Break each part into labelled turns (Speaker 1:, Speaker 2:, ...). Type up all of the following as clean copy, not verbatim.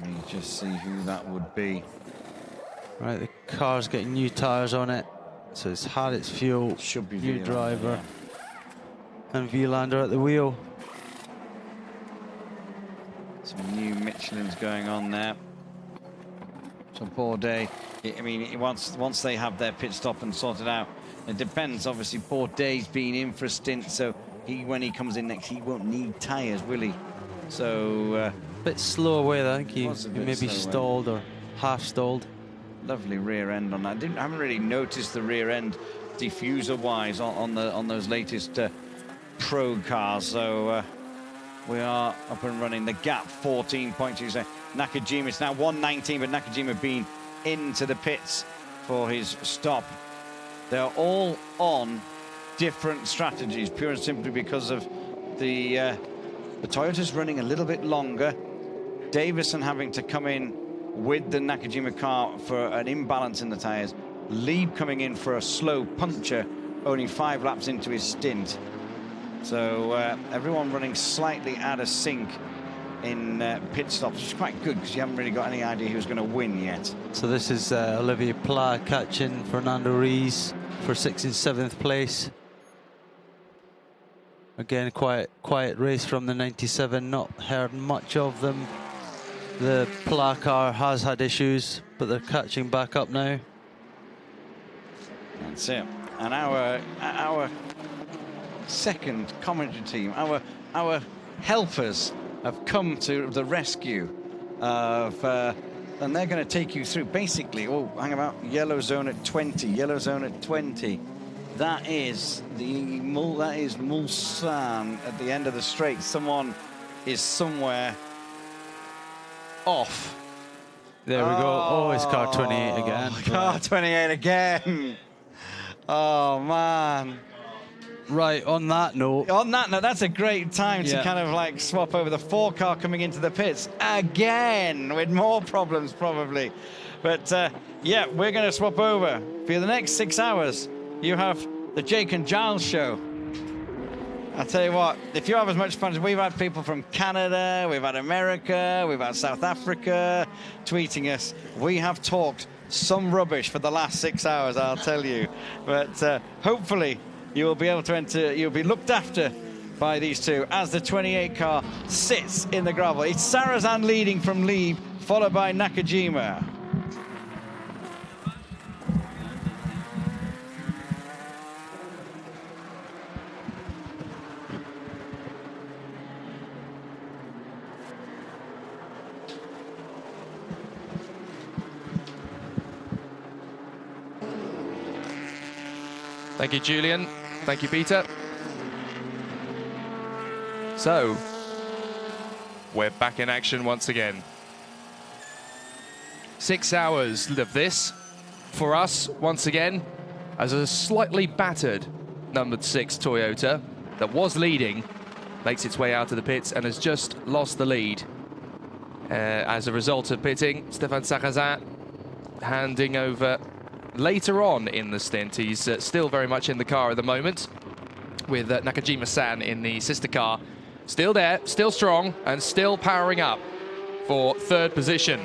Speaker 1: Let me just see who that would be.
Speaker 2: Right, the car's getting new tyres on it, so it's had its fuel.
Speaker 1: Should be
Speaker 2: new
Speaker 1: Vilander,
Speaker 2: driver,
Speaker 1: yeah.
Speaker 2: and Vilander at the wheel.
Speaker 1: Some new Michelin's going on there. So Bourdais, I mean, once they have their pit stop and sorted out, it depends. Obviously, Bourdais been in for a stint, so when he comes in next, he won't need tyres, will he? So
Speaker 2: a bit slow away, I think he maybe
Speaker 1: slow
Speaker 2: stalled or half stalled.
Speaker 1: Lovely rear end on that. I haven't really noticed the rear end diffuser-wise on those latest Pro cars. So we are up and running. The gap 14 points. Nakajima, it's now 119, but Nakajima been into the pits for his stop. They're all on different strategies, pure and simply because of the Toyota's running a little bit longer. Davison having to come in with the Nakajima car for an imbalance in the tyres. Lieb coming in for a slow puncture, only 5 laps into his stint. So everyone running slightly out of sync in pit stops, which is quite good because you haven't really got any idea who's going to win yet.
Speaker 2: So this is Olivier Pla catching Fernando Rees for 6th and 7th place. Again, quiet race from the 97, not heard much of them. The Pla car has had issues, but they're catching back up now.
Speaker 1: That's it. And our second commentary team, our helpers have come to the rescue of, and they're going to take you through basically, oh, hang about, yellow zone at 20, yellow zone at 20. That is Mulsanne at the end of the straight. Someone is somewhere off.
Speaker 2: There we go. Oh, it's car 28 again.
Speaker 1: Car 28 again. Oh, man.
Speaker 2: Right, on that note.
Speaker 1: On that note, that's a great time to kind of like swap over. The 4 car coming into the pits again with more problems probably. But yeah, we're going to swap over. For the next 6 hours, you have the Jake and Giles show. I'll tell you what, if you have as much fun as we've had, people from Canada, we've had America, we've had South Africa tweeting us. We have talked some rubbish for the last 6 hours, I'll tell you. But hopefully you will be able to enter, you'll be looked after by these two as the 28 car sits in the gravel. It's Sarrazin leading from Lieb, followed by Nakajima.
Speaker 3: Thank you, Julian. Thank you, Peter. So, we're back in action once again. 6 hours of this for us, once again, as a slightly battered numbered 6 Toyota that was leading makes its way out of the pits and has just lost the lead. As a result of pitting, Stéphane Sarrazin handing over later on in the stint. He's still very much in the car at the moment, with Nakajima-san in the sister car. Still there, still strong, and still powering up for 3rd position.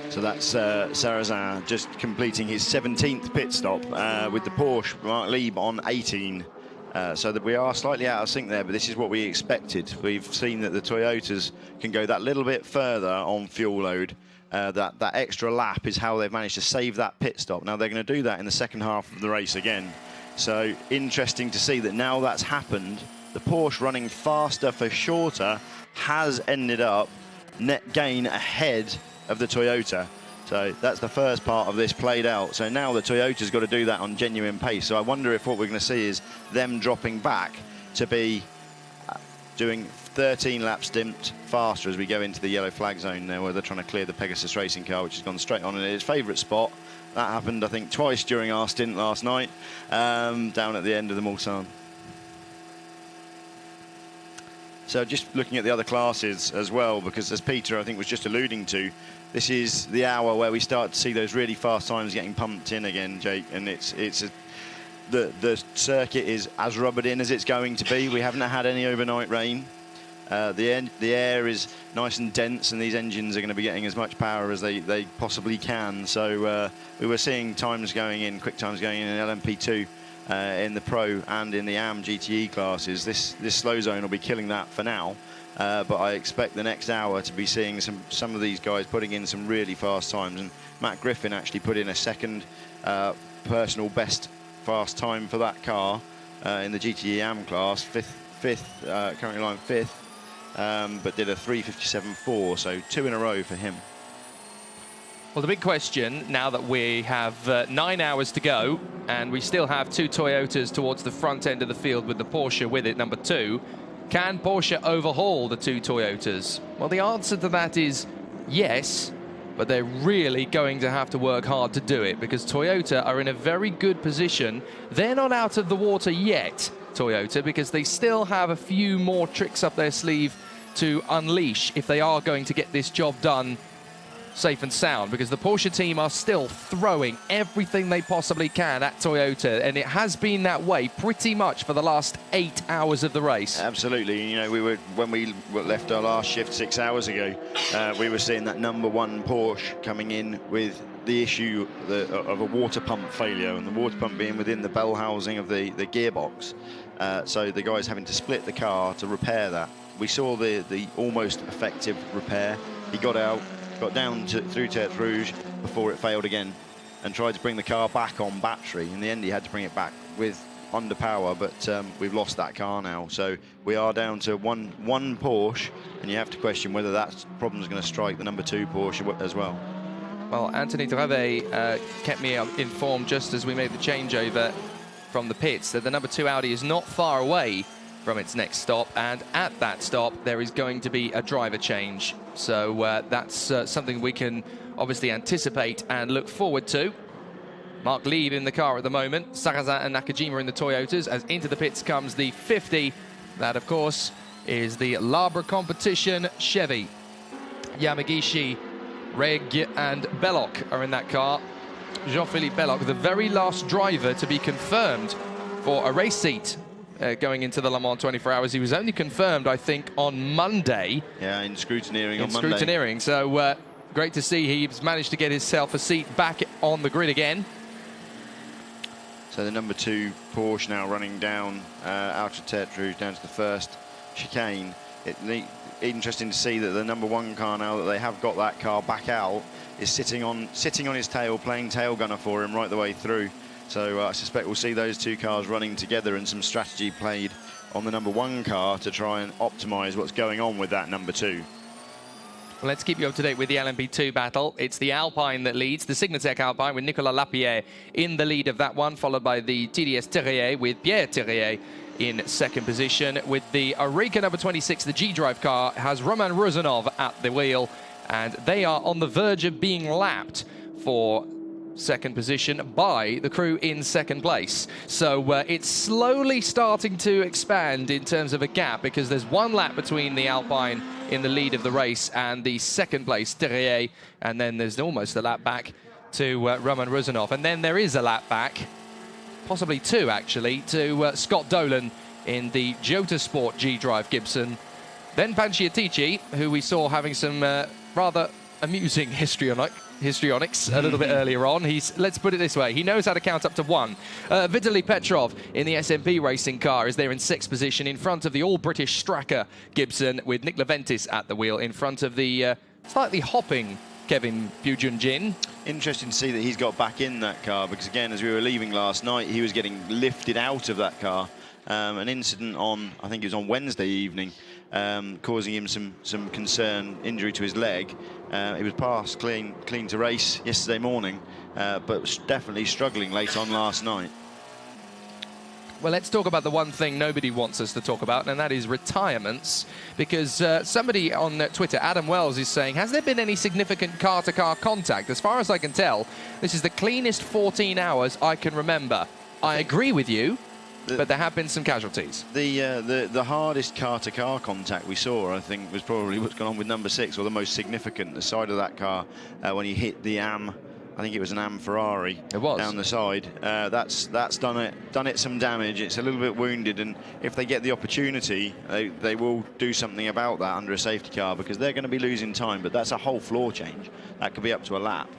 Speaker 4: So that's Sarrazin just completing his 17th pit stop with the Porsche, Marc Lieb on 18. So that we are slightly out of sync there, but this is what we expected. We've seen that the Toyotas can go that little bit further on fuel load. That extra lap is how they've managed to save that pit stop. Now they're going to do that in the second half of the race again. So interesting to see that now that's happened, the Porsche running faster for shorter has ended up net gain ahead of the Toyota. So that's the first part of this played out. So now the Toyota's got to do that on genuine pace. So I wonder if what we're going to see is them dropping back to be doing 13 lap stint faster as we go into the yellow flag zone now, where they're trying to clear the Pegasus racing car, which has gone straight on in its favourite spot. That happened, I think, twice during our stint last night, down at the end of the Mulsanne. So just looking at the other classes as well, because as Peter, I think, was just alluding to, this is the hour where we start to see those really fast times getting pumped in again, Jake, and the circuit is as rubbered in as it's going to be. We haven't had any overnight rain. The air is nice and dense, and these engines are going to be getting as much power as they possibly can. So we were seeing times going in, quick times going in LMP2 in the Pro and in the AM GTE classes. This slow zone will be killing that for now. But I expect the next hour to be seeing some of these guys putting in some really fast times. And Matt Griffin actually put in a second personal best fast time for that car in the GTE AM class, fifth, currently lying fifth, but did a 3:57.4, so 2 in a row for him.
Speaker 3: Well, the big question, now that we have 9 hours to go, and we still have 2 Toyotas towards the front end of the field with the Porsche with it, number 2, can Porsche overhaul the 2 Toyotas? Well, the answer to that is yes, but they're really going to have to work hard to do it, because Toyota are in a very good position. They're not out of the water yet, Toyota, because they still have a few more tricks up their sleeve to unleash if they are going to get this job done safe and sound, because the Porsche team are still throwing everything they possibly can at Toyota, and it has been that way pretty much for the last 8 hours of the race.
Speaker 4: Absolutely. You know, when we left our last shift 6 hours ago, we were seeing that number 1 Porsche coming in with the issue of a water pump failure, and the water pump being within the bell housing of the gearbox. So the guys having to split the car to repair that. We saw the almost effective repair. He got out, got down through Tertre Rouge before it failed again, and tried to bring the car back on battery. In the end, he had to bring it back with under power, but we've lost that car now. So we are down to one Porsche, and you have to question whether that problem is going to strike the number 2 Porsche as well.
Speaker 3: Well, Anthony Drevet kept me informed just as we made the changeover from the pits that the number 2 Audi is not far away from its next stop, and at that stop there is going to be a driver change. So that's something we can obviously anticipate and look forward to. Marc Lieb in the car at the moment, Sarrazin and Nakajima in the Toyotas, as into the pits comes the 50. That, of course, is the Labre competition Chevy. Yamagishi, Reg and Belloc are in that car. Jean-Philippe Belloc, the very last driver to be confirmed for a race seat going into the Le Mans 24 Hours. He was only confirmed, I think, on Monday.
Speaker 4: Yeah, in scrutineering on Monday.
Speaker 3: Scrutineering, so great to see he's managed to get himself a seat back on the grid again.
Speaker 4: So the number 2 Porsche now running down out of Tertre Rouge down to the first chicane. Interesting to see that the number 1 car, now that they have got that car back out, is sitting on his tail, playing tail gunner for him right the way through. So I suspect we'll see those 2 cars running together, and some strategy played on the number 1 car to try and optimise what's going on with that number 2.
Speaker 3: Well, let's keep you up to date with the LMP2 battle. It's the Alpine that leads, the Signatech Alpine with Nicolas Lapierre in the lead of that one, followed by the TDS Terrier with Pierre Terrier in second position. With the Areca number 26, the G-Drive car has Roman Rozanov at the wheel, and they are on the verge of being lapped for second position by the crew in second place. So it's slowly starting to expand in terms of a gap, because there's 1 lap between the Alpine in the lead of the race and the second place Terrier, and then there's almost a lap back to Roman Rozanov, and then there is a lap back, possibly 2 actually, to Scott Dolan in the Jota Sport G-Drive Gibson. Then Panciatici, who we saw having some rather amusing histrionics a little bit earlier on. Let's put it this way, he knows how to count up to 1. Vitaly Petrov in the SMP racing car is there in 6th position, in front of the all-British Stracker Gibson, with Nick Leventis at the wheel, in front of the slightly hopping Kevin Bujun-Jin. Interesting to see that he's got back in that car, because again, as we were leaving last night, he was getting lifted out of that car. An incident on, I think it was on Wednesday evening, causing him some concern, injury to his leg. He was passed clean to race yesterday morning, but was definitely struggling late on last night. Well, let's talk about the one thing nobody wants us to talk about, and that is retirements, because somebody on Twitter, Adam Wells, is saying, has there been any significant car-to-car contact? As far as I can tell, this is the cleanest 14 hours I can remember. I agree with you, but there have been some casualties. The hardest car-to-car contact we saw, I think, was probably what's gone on with number 6, or the most significant, the side of that car when he hit the AM
Speaker 4: I think it was an Am Ferrari down the side. That's done it some damage. It's a little bit wounded, and if they get the opportunity, they will do something about that under a safety car, because they're going to be losing time. But that's a whole floor change. That could be up to a lap.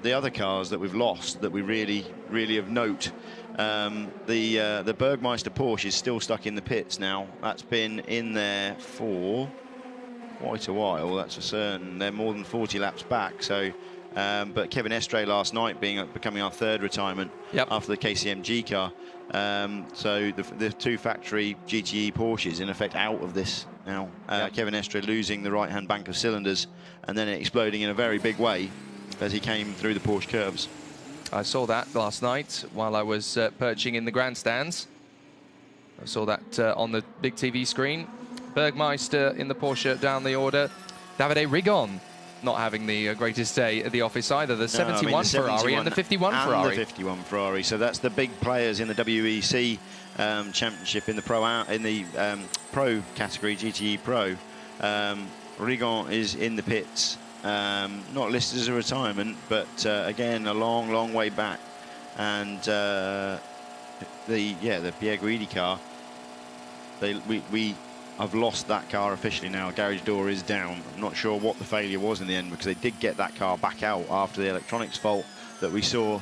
Speaker 4: The other cars that we've lost that we really of note, the Bergmeister Porsche is still stuck in the pits now. That's been in there for quite a while, that's for certain. They're more than 40 laps back. So, but Kevin Estre last night becoming our third retirement after the KCMG car. So the two factory GTE Porsches in effect out of this now. Kevin Estre losing the right-hand bank of cylinders and then exploding in a very big way as he came through the Porsche curves.
Speaker 3: I saw that last night while I was perching in the grandstands. I saw that on the big TV screen. Bergmeister in the Porsche down the order. Davide Rigon not having the greatest day at the office either. The 71 Ferrari and the 51 Ferrari.
Speaker 4: The 51 Ferrari. So that's the big players in the WEC Championship in the Pro category, GTE Pro. Rigon is in the pits. Not listed as a retirement, but again a long way back. And the Pierre Guidi car, we have lost that car officially now. Garage door is down. I'm not sure what the failure was in the end, because they did get that car back out after the electronics fault that we saw,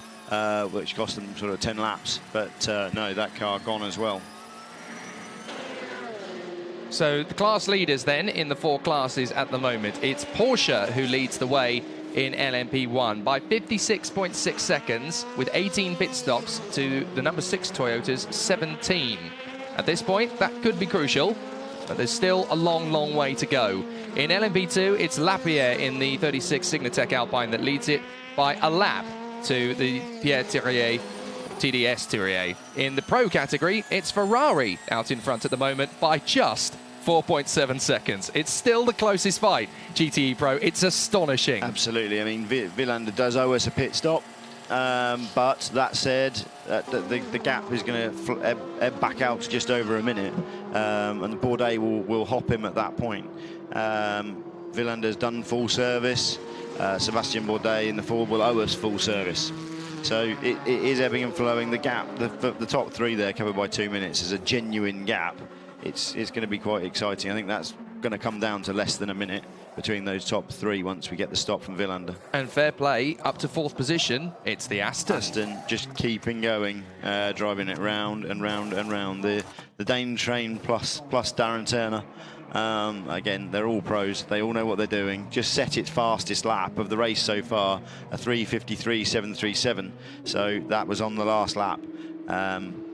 Speaker 4: which cost them sort of 10 laps. But no, that car gone as well.
Speaker 3: So the class leaders then in the four classes at the moment. It's Porsche who leads the way in LMP1 by 56.6 seconds with 18 pit stops to the number 6 Toyota's 17. At this point, that could be crucial, but there's still a long way to go. In LMP2, it's Lapierre in the 36 Signatech Alpine that leads it by a lap to the Pierre Thirier TDS Thirier. In the Pro category, it's Ferrari out in front at the moment by just 4.7 seconds. It's still the closest fight. GTE Pro, it's astonishing.
Speaker 4: Absolutely. I mean, Villander does owe us a pit stop, but that said, the gap is going to ebb back out to just over a minute, and the Bourdais will hop him at that point. Villander's done full service. Sebastien Bourdais in the Ford will owe us full service. So it is ebbing and flowing. The gap, the top three there covered by 2 minutes, is a genuine gap. It's going to be quite exciting. I think that's going to come down to less than a minute between those top three once we get the stop from Villander.
Speaker 3: And fair play, up to fourth position, it's the Aston.
Speaker 4: Aston just keeping going, driving it round and round and round. The Dane train plus Darren Turner. Again, they're all pros. They all know what they're doing. Just set its fastest lap of the race so far, a 3:53.737. So that was on the last lap.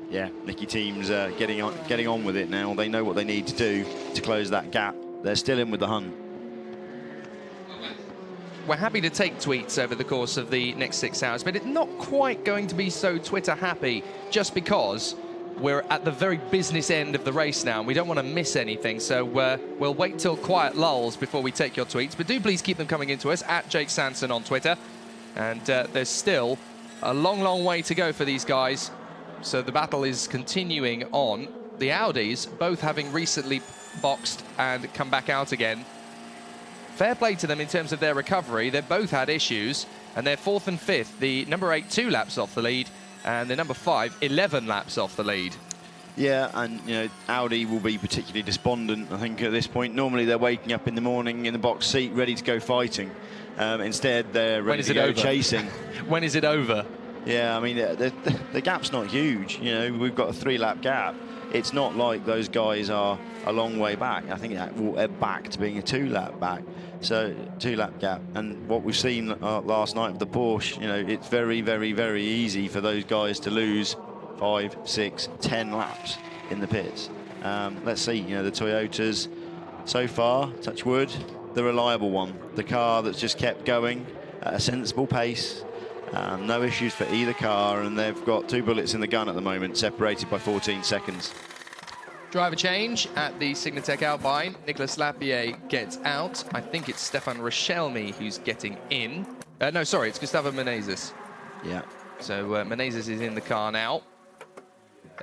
Speaker 4: Yeah, Nicky Team's getting on with it now. They know what they need to do to close that gap. They're still in with the Hun.
Speaker 3: We're happy to take tweets over the course of the next 6 hours, but it's not quite going to be so Twitter happy, just because we're at the very business end of the race now and we don't want to miss anything. So we'll wait till quiet lulls before we take your tweets, but do please keep them coming into us at Jake Sanson on Twitter. And there's still a long way to go for these guys. So the battle is continuing on. The Audis, both having recently boxed and come back out again. Fair play to them in terms of their recovery. They've both had issues, and they're 4th and 5th. The number 8, 2 laps off the lead, and the number 5, 11 laps off the lead.
Speaker 4: Yeah, and you know, Audi will be particularly despondent, I think, at this point. Normally they're waking up in the morning in the box seat, ready to go fighting. Instead, they're ready to go chasing.
Speaker 3: When is it over?
Speaker 4: Yeah, I mean, the gap's not huge. You know, we've got a 3-lap gap. It's not like those guys are a long way back. I think that will ebb back to being a 2-lap back. So 2-lap gap. And what we've seen last night with the Porsche, you know, it's very easy for those guys to lose 5, 6, 10 laps in the pits. Let's see, you know, the Toyotas so far, touch wood, the reliable one, the car that's just kept going at a sensible pace. No issues for either car, and they've got 2 bullets in the gun at the moment, separated by 14 seconds.
Speaker 3: Driver change at the Signatech Alpine. Nicolas Lapierre gets out. I think it's Stefan Richelme who's getting in. No, sorry, it's Gustavo Menezes.
Speaker 4: Yeah.
Speaker 3: So Menezes is in the car now.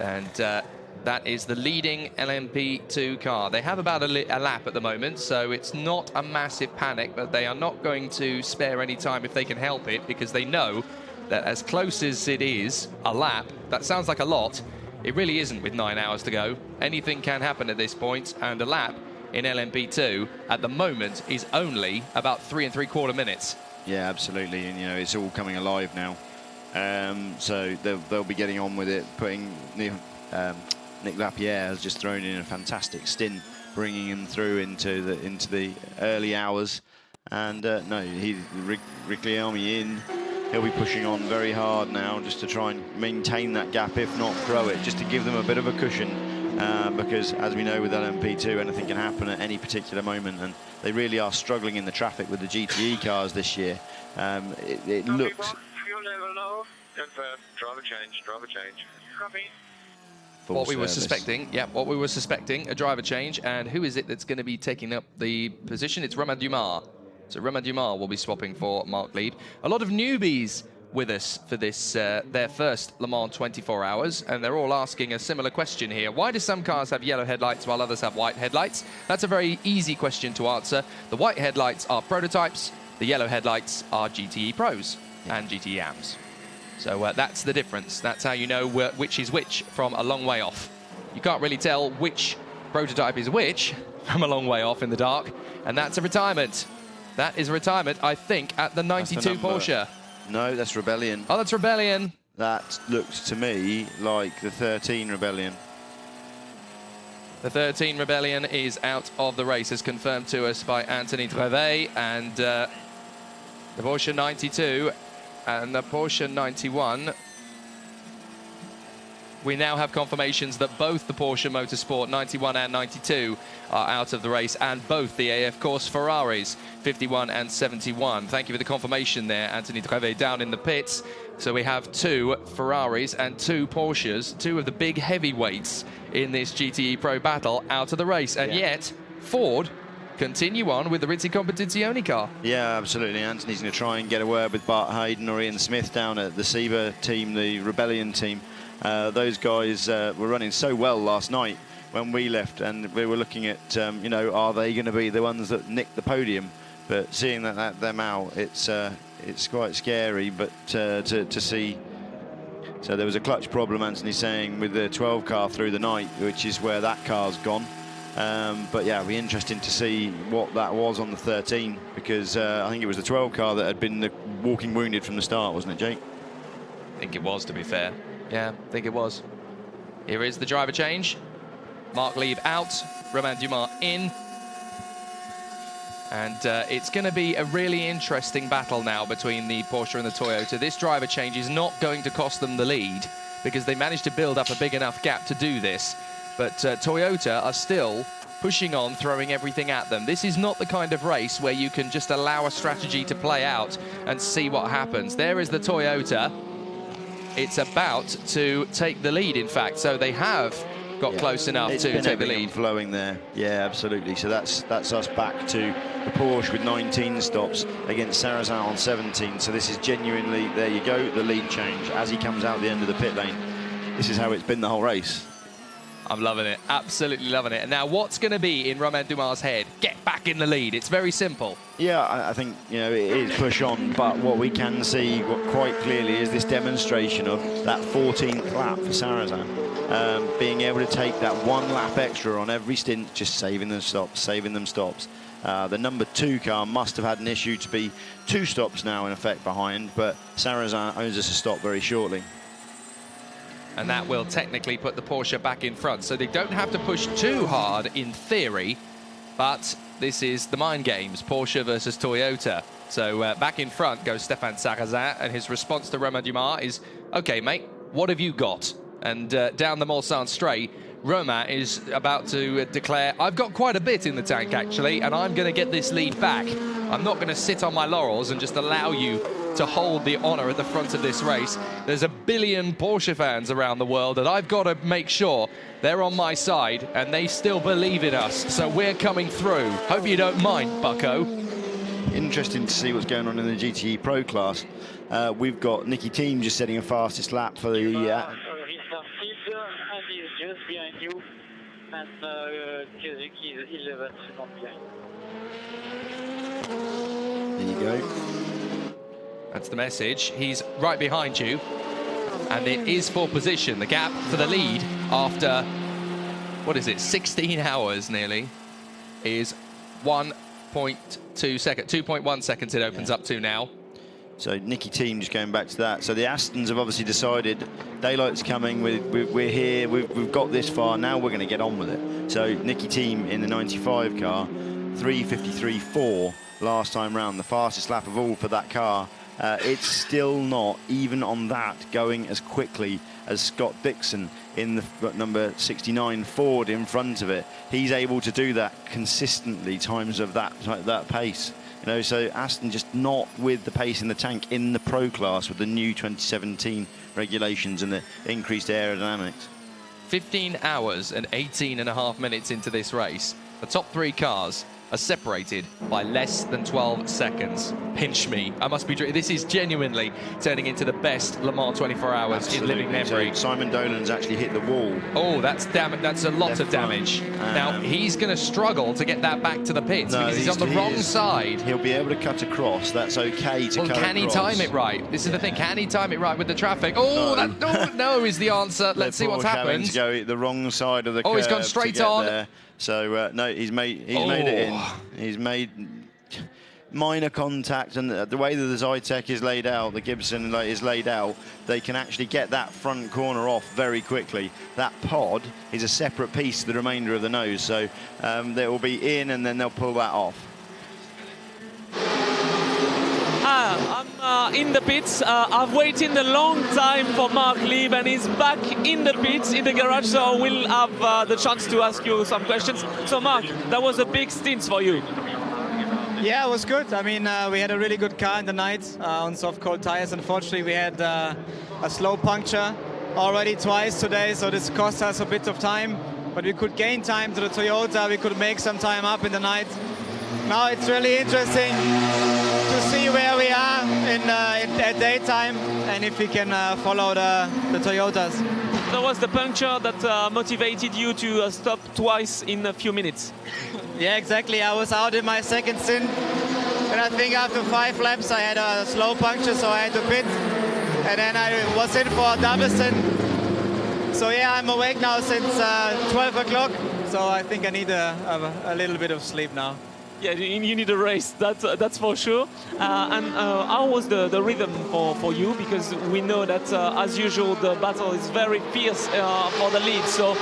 Speaker 3: And that is the leading LMP2 car. They have about a lap at the moment, so it's not a massive panic, but they are not going to spare any time if they can help it, because they know that as close as it is, a lap, that sounds like a lot. It really isn't with 9 hours to go. Anything can happen at this point, and a lap in LMP2 at the moment is only about 3 3/4 minutes.
Speaker 4: Yeah, absolutely, and you know, it's all coming alive now. So they'll be getting on with it, putting Nick Lapierre has just thrown in a fantastic stint, bringing him through into the early hours. And no, Rick Liami in. He'll be pushing on very hard now just to try and maintain that gap, if not grow it, just to give them a bit of a cushion. Because as we know with LMP2, anything can happen at any particular moment, and they really are struggling in the traffic with the GTE cars this year. It looks.
Speaker 5: Fuel level low. Driver change. Copy.
Speaker 3: What we were suspecting, what we were suspecting, a driver change. And who is it that's going to be taking up the position? It's Romain Dumas. So Romain Dumas will be swapping for Marc Lieb. A lot of newbies with us for this, their first Le Mans 24 hours, and they're all asking a similar question here. Why do some cars have yellow headlights while others have white headlights? That's a very easy question to answer. The white headlights are prototypes, the yellow headlights are GTE Pros and GTE AMs. So that's the difference. That's how you know which is which from a long way off. You can't really tell which prototype is which from a long way off in the dark, and that's a retirement. That is a retirement, I think, at the 92 Porsche.
Speaker 4: No, that's Rebellion.
Speaker 3: Oh, that's Rebellion.
Speaker 4: That looked to me like the 13 Rebellion.
Speaker 3: The 13 Rebellion is out of the race, as confirmed to us by Anthony Trevet, and the Porsche 92 and the Porsche 91. We now have confirmations that both the Porsche Motorsport 91 and 92 are out of the race, and both the AF Corse Ferraris 51 and 71. Thank you for the confirmation there, Anthony Trevet, down in the pits. So we have 2 Ferraris and 2 Porsches, 2 of the big heavyweights in this GTE Pro battle, out of the race. And yet, Ford continue on with the Rizzi Competizione car.
Speaker 4: Yeah, absolutely. Anthony's going to try and get a word with Bart Hayden or Ian Smith down at the Sieber team, the Rebellion team. Those guys were running so well last night when we left, and we were looking at, you know, are they going to be the ones that nick the podium? But seeing them out, it's quite scary. But to see, so there was a clutch problem, Anthony's saying, with the 12 car through the night, which is where that car's gone. But yeah, it'll be interesting to see what that was on the 13, because I think it was the 12 car that had been the walking wounded from the start, wasn't it, Jake?
Speaker 3: I think it was, to be fair. Yeah, I think it was. Here is the driver change. Marc Lieb out, Romain Dumas in. And it's going to be a really interesting battle now between the Porsche and the Toyota. This driver change is not going to cost them the lead, because they managed to build up a big enough gap to do this. But Toyota are still pushing on, throwing everything at them. This is not the kind of race where you can just allow a strategy to play out and see what happens. There is the Toyota. It's about to take the lead, in fact. So they have got close enough to take the lead.
Speaker 4: Flowing there. Yeah, absolutely. So that's us back to the Porsche with 19 stops against Sarrazin on 17. So this is genuinely, there you go, the lead change as he comes out the end of the pit lane. This is how it's been the whole race.
Speaker 3: I'm loving it, absolutely loving it. And now what's going to be in Romain Dumas' head? Get back in the lead. It's very simple. Yeah,
Speaker 4: I think, you know, it is push on, but what we can see quite clearly is this demonstration of that 14th lap for Sarrazin. Being able to take that 1 lap extra on every stint, just saving them stops, The number 2 car must have had an issue to be 2 stops now in effect behind, but Sarrazin owes us a stop very shortly.
Speaker 3: And that will technically put the Porsche back in front. So they don't have to push too hard in theory, but this is the mind games, Porsche versus Toyota. So back in front goes Stéphane Sarrazin, and his response to Romain Dumas is, okay, mate, what have you got? And down the Mulsanne straight, Romain is about to declare, I've got quite a bit in the tank, actually, and I'm going to get this lead back. I'm not going to sit on my laurels and just allow you to hold the honour at the front of this race. There's a billion Porsche fans around the world, and I've got to make sure they're on my side, and they still believe in us. So we're coming through. Hope you don't mind, bucko.
Speaker 4: Interesting to see what's going on in the GTE Pro class. We've got Nicky Team just setting a fastest lap for the...
Speaker 5: just behind you, and Kazuki is 11 seconds behind.
Speaker 4: There you go.
Speaker 3: That's the message. He's right behind you. And it is for position. The gap for the lead after, what is it, 16 hours nearly, is 1.2 seconds, 2.1 seconds it opens up to now.
Speaker 4: So Nicky Team, just going back to that. So the Astons have obviously decided daylight's coming. We're here. We've got this far. Now we're going to get on with it. So Nicky Team in the 95 car, 3:53.4 last time round, the fastest lap of all for that car. It's still not, even on that, going as quickly as Scott Dixon in the number 69 Ford in front of it. He's able to do that consistently, times of that pace. You know, so Aston just not with the pace in the tank in the Pro class with the new 2017 regulations and the increased aerodynamics.
Speaker 3: 15 hours and 18.5 minutes into this race. The top 3 cars are separated by less than 12 seconds. Pinch me. I must be. This is genuinely turning into the best Le Mans 24 hours
Speaker 4: Absolutely.
Speaker 3: in living memory.
Speaker 4: So Simon Dolan's actually hit the wall.
Speaker 3: Oh, that's a lot of damage. Now he's going to struggle to get that back to the pits because he's on the wrong side.
Speaker 4: He'll be able to cut across. That's okay to cut across.
Speaker 3: Can he time it right? This is the thing. Can he time it right with the traffic? Oh, no is the answer. Let's see what's happened.
Speaker 4: To go the wrong side of the curve.
Speaker 3: Oh, he's gone straight on.
Speaker 4: There. So no, he's made it in. He's made minor contact, and the way that the Zytek is laid out, the Gibson is laid out, they can actually get that front corner off very quickly. That pod is a separate piece to the remainder of the nose, so they will be in and then they'll pull that off.
Speaker 6: I'm in the pits. I've waited a long time for Marc Lieb, and he's back in the pits, in the garage, so we'll have the chance to ask you some questions. So Marc, that was a big stint for you.
Speaker 7: Yeah, it was good. I mean, we had a really good car in the night on soft cold tires. Unfortunately, we had a slow puncture already twice today, so this cost us a bit of time. But we could gain time to the Toyota. We could make some time up in the night. Now it's really interesting to see where we are at daytime and if we can follow the Toyotas.
Speaker 6: That was the puncture that motivated you to stop twice in a few minutes.
Speaker 7: Yeah, exactly. I was out in my second stint, and I think after 5 laps I had a slow puncture, so I had to pit, and then I was in for a double stint. So yeah, I'm awake now since 12 o'clock, so I think I need a little bit of sleep now.
Speaker 6: Yeah, you need a race, that's for sure. And how was the rhythm for you? Because we know that, as usual, the battle is very fierce for the lead. So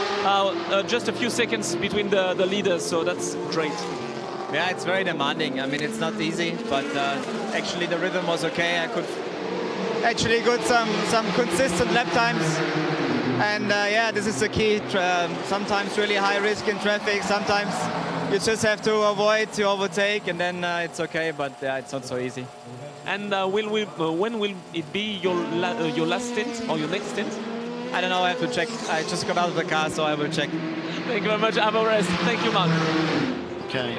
Speaker 6: just a few seconds between the leaders, so that's great.
Speaker 7: Yeah, it's very demanding. I mean, it's not easy, but actually the rhythm was okay. I could actually get some consistent lap times. And yeah, this is the key. Sometimes really high risk in traffic, sometimes you just have to avoid to overtake, and then it's okay, but yeah, it's not so easy.
Speaker 6: And when will it be your last stint or your next stint?
Speaker 7: I don't know, I have to check. I just got out of the car, so I will check.
Speaker 6: Thank you very much. Have a rest. Thank you, Marc.
Speaker 4: Okay.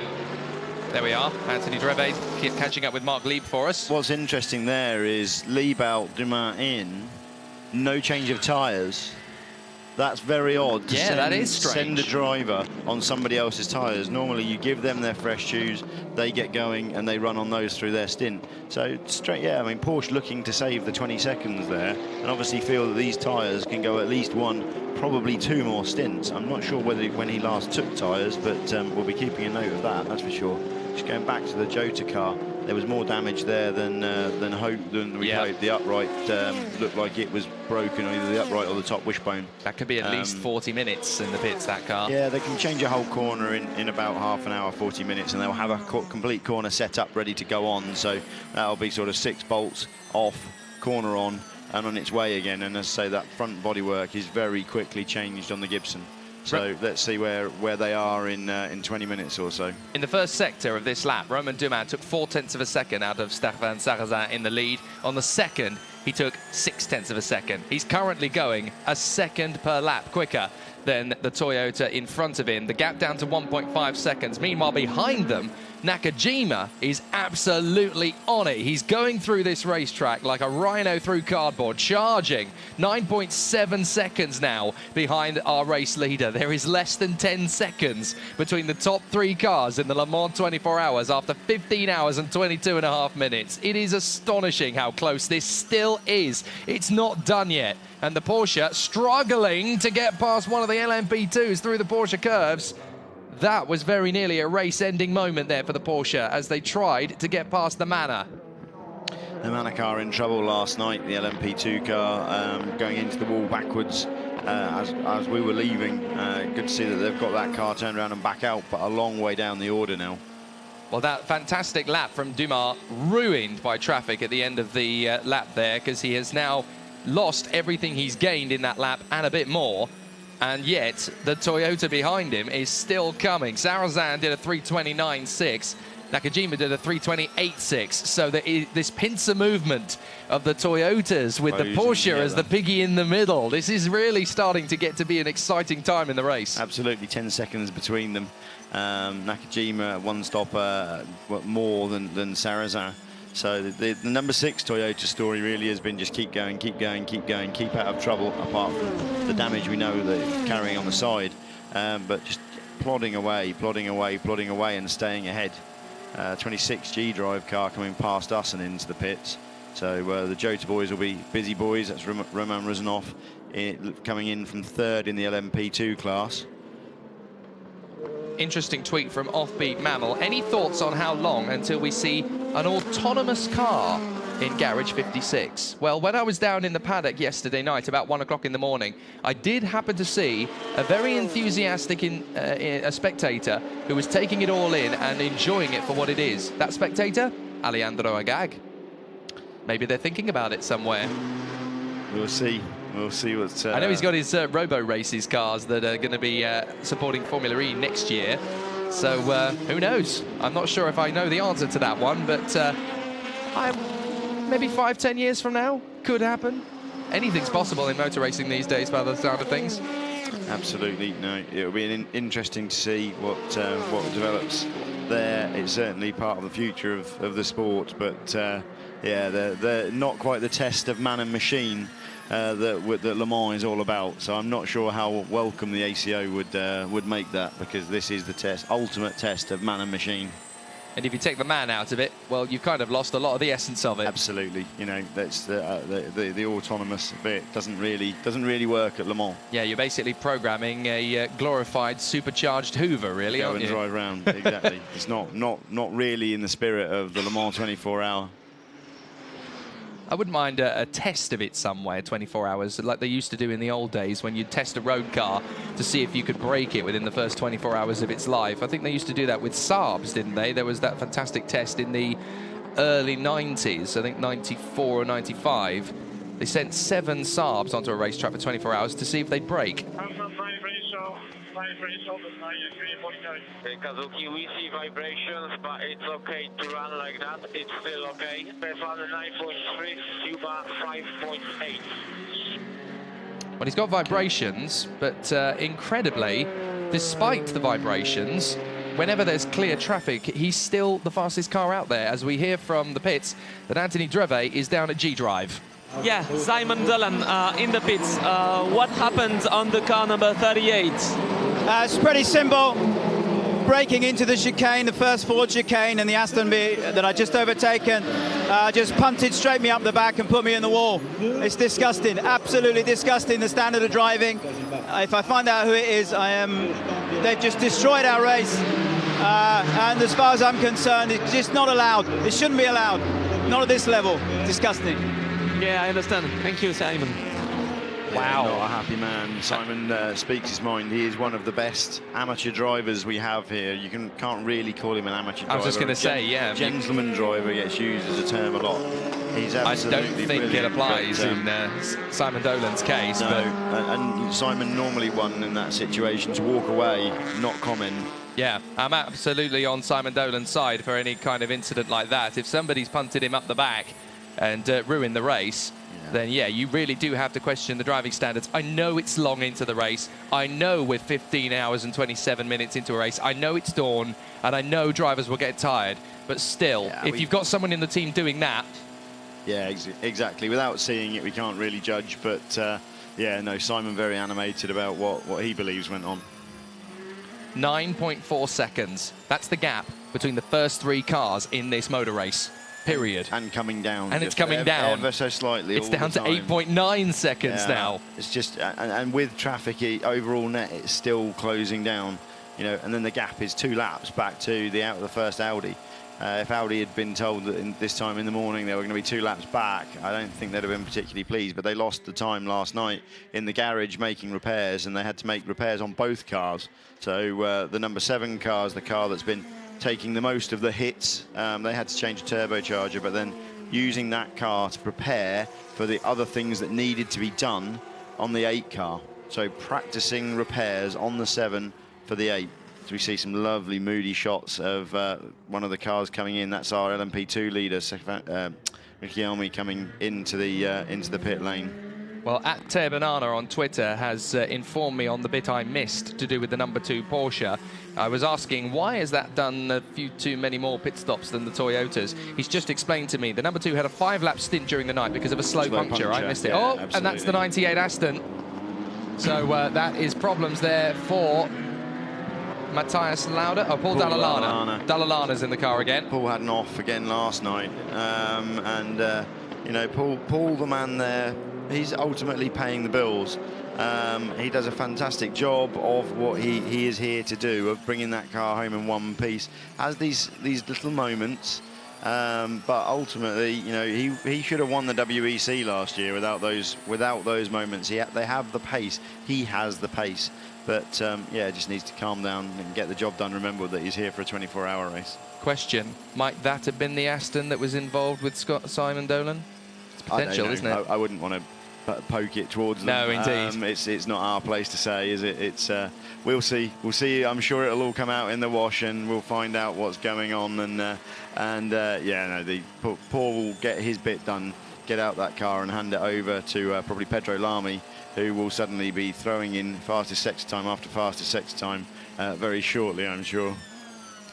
Speaker 3: There we are. Anthony Dreve keep catching up with Marc Lieb for us.
Speaker 4: What's interesting there is Lieb out, Dumas in, no change of tyres. That's very odd.
Speaker 3: Yeah, that is strange.
Speaker 4: Send a driver on somebody else's tyres. Normally you give them their fresh shoes, they get going and they run on those through their stint. So straight, yeah, I mean, Porsche looking to save the 20 seconds there and obviously feel that these tyres can go at least 1, probably 2 more stints. I'm not sure when he last took tyres, but we'll be keeping a note of that, that's for sure. Just going back to the Jota car, there was more damage there than we hoped. The upright looked like it was broken, either the upright or the top wishbone.
Speaker 3: That could be at least 40 minutes in the pits, that car.
Speaker 4: Yeah, they can change a whole corner in about half an hour, 40 minutes, and they'll have a complete corner set up ready to go on. So that'll be sort of 6 bolts off, corner on, and on its way again. And as I say, that front bodywork is very quickly changed on the Gibson. So let's see where they are in 20 minutes or so.
Speaker 3: In the first sector of this lap, Romain Dumas took 0.4 of a second out of Stéphane Sarrazin in the lead. On the second, he took 0.6 of a second. He's currently going a second per lap quicker than the Toyota in front of him. The gap down to 1.5 seconds. Meanwhile, behind them, Nakajima is absolutely on it. He's going through this racetrack like a rhino through cardboard, charging 9.7 seconds now behind our race leader. There is less than 10 seconds between the top 3 cars in the Le Mans 24 hours after 15 hours and 22.5 minutes. It is astonishing how close this still is. It's not done yet. And the Porsche struggling to get past one of the LMP2s through the Porsche curves. That was very nearly a race-ending moment there for the Porsche as they tried to get past the Manor.
Speaker 4: The Manor car in trouble last night, the LMP2 car going into the wall backwards as we were leaving. Good to see that they've got that car turned around and back out, but a long way down the order now.
Speaker 3: Well, that fantastic lap from Dumas ruined by traffic at the end of the lap there, because he has now lost everything he's gained in that lap and a bit more. And yet, the Toyota behind him is still coming. Sarrazin did a 3:29.6. Nakajima did a 3:28.6. So this pincer movement of the Toyotas with the Porsche as the piggy in the middle. This is really starting to get to be an exciting time in the race.
Speaker 4: Absolutely, 10 seconds between them. Nakajima, one stop more than Sarrazin. So the number 6 Toyota story really has been just keep going, keep going, keep going, keep out of trouble, apart from the damage we know that it's carrying on the side. But just plodding away, plodding away, plodding away and staying ahead. 26G drive car coming past us and into the pits. So the Jota boys will be busy boys. That's Romain Dumas coming in from 3rd in the LMP2 class.
Speaker 3: Interesting tweet from Offbeat Mammal. Any thoughts on how long until we see an autonomous car in Garage 56? Well, when I was down in the paddock yesterday night, about 1 o'clock in the morning, I did happen to see a very enthusiastic a spectator who was taking it all in and enjoying it for what it is. That spectator? Alejandro Agag. Maybe they're thinking about it somewhere.
Speaker 4: We'll see. We'll see what's...
Speaker 3: I know he's got his Robo Races cars that are going to be supporting Formula E next year. So who knows? I'm not sure if I know the answer to that one, but maybe 5-10 years from now could happen. Anything's possible in motor racing these days by the sound of things.
Speaker 4: Absolutely. No, it'll be interesting to see what develops there. It's certainly part of the future of the sport, but yeah, they're not quite the test of man and machine that Le Mans is all about. So I'm not sure how welcome the ACO would make that, because this is the ultimate test of man and machine.
Speaker 3: And if you take the man out of it, well, you've kind of lost a lot of the essence of it.
Speaker 4: Absolutely. You know, that's the autonomous bit doesn't really work at Le Mans.
Speaker 3: Yeah, you're basically programming a glorified supercharged Hoover, really,
Speaker 4: Go
Speaker 3: aren't
Speaker 4: and
Speaker 3: you?
Speaker 4: drive around. Exactly. It's not really in the spirit of the Le Mans 24-hour.
Speaker 3: I wouldn't mind a test of it somewhere, 24 hours, like they used to do in the old days when you'd test a road car to see if you could break it within the first 24 hours of its life. I think they used to do that with Saabs, didn't they? There was that fantastic test in the early 90s, I think 94 or 95. They sent 7 Saabs onto a racetrack for 24 hours to see if they'd break.
Speaker 5: Kazuki, we see vibrations, but it's okay to run like that. It's still okay. Stefan 9.3, Cuba 5.8.
Speaker 3: Well, he's got vibrations, but incredibly, despite the vibrations, whenever there's clear traffic, he's still the fastest car out there, as we hear from the pits that Anthony Dreve is down at G Drive.
Speaker 6: Yeah, Simon Dolan in the pits. What happened on the car number 38?
Speaker 7: It's pretty simple. Braking into the chicane, the first Ford chicane, and the Aston B that I just overtaken just punted straight me up the back and put me in the wall. It's disgusting, absolutely disgusting, the standard of driving. If I find out who it is, they've just destroyed our race. And as far as I'm concerned, it's just not allowed. It shouldn't be allowed. Not at this level. Disgusting.
Speaker 6: Yeah, I understand. Thank you, Simon.
Speaker 3: Wow.
Speaker 4: Not a happy man. Simon speaks his mind. He is one of the best amateur drivers we have here. You can't really call him an amateur driver.
Speaker 3: I was just going to say, yeah.
Speaker 4: Gentleman driver gets used as a term a lot. He's absolutely
Speaker 3: I don't think it applies in Simon Dolan's case.
Speaker 4: No,
Speaker 3: but
Speaker 4: and Simon normally won in that situation. To walk away, not comment.
Speaker 3: Yeah, I'm absolutely on Simon Dolan's side for any kind of incident like that. If somebody's punted him up the back and ruined the race, then yeah, you really do have to question the driving standards. I know it's long into the race. I know we're 15 hours and 27 minutes into a race. I know it's dawn, and I know drivers will get tired. But still, if you've got someone in the team doing that...
Speaker 4: Yeah, exactly. Without seeing it, we can't really judge. But, yeah, no, Simon very animated about what he believes went on.
Speaker 3: 9.4 seconds. That's the gap between the first 3 cars in this motor race. Period.
Speaker 4: And coming down.
Speaker 3: And it's coming down.
Speaker 4: Ever so slightly.
Speaker 3: It's down to 8.9 seconds now.
Speaker 4: It's just, and with traffic, overall net, it's still closing down, you know, and then the gap is 2 laps back to the first Audi. If Audi had been told that this time in the morning they were going to be 2 laps back, I don't think they'd have been particularly pleased, but they lost the time last night in the garage making repairs, and they had to make repairs on both cars. So the number 7 car is the car that's been taking the most of the hits. They had to change a turbocharger, but then using that car to prepare for the other things that needed to be done on the 8 car. So practicing repairs on the 7 for the 8. So we see some lovely moody shots of one of the cars coming in. That's our LMP2 leader, Ricky coming into the pit lane.
Speaker 3: Well, @TearBanana on Twitter has informed me on the bit I missed to do with the number 2 Porsche. I was asking, why has that done a few too many more pit stops than the Toyotas? He's just explained to me the number 2 had a 5-lap stint during the night because of a slow puncture. I missed it.
Speaker 4: Yeah,
Speaker 3: oh,
Speaker 4: absolutely.
Speaker 3: And that's the 98 Aston. So that is problems there for Matthias Lauda. Oh, Paul Dallalana. Dallalana's in the car again.
Speaker 4: Paul had an off again last night. You know, Paul, the man there, he's ultimately paying the bills. He does a fantastic job of what he is here to do, of bringing that car home in one piece. Has these little moments, but ultimately, you know, he should have won the WEC last year without those moments. They have the pace. He has the pace. But yeah, just needs to calm down and get the job done. Remember that he's here for a 24-hour race.
Speaker 3: Question: might that have been the Aston that was involved with Simon Dolan? It's potential, isn't it?
Speaker 4: I wouldn't want to poke it towards them.
Speaker 3: No, indeed.
Speaker 4: It's not our place to say, is it? It's we'll see. We'll see. I'm sure it'll all come out in the wash, and we'll find out what's going on. And yeah, no, Paul will get his bit done, get out that car, and hand it over to probably Pedro Lamy, who will suddenly be throwing in fastest sector time after fastest sector time very shortly, I'm sure.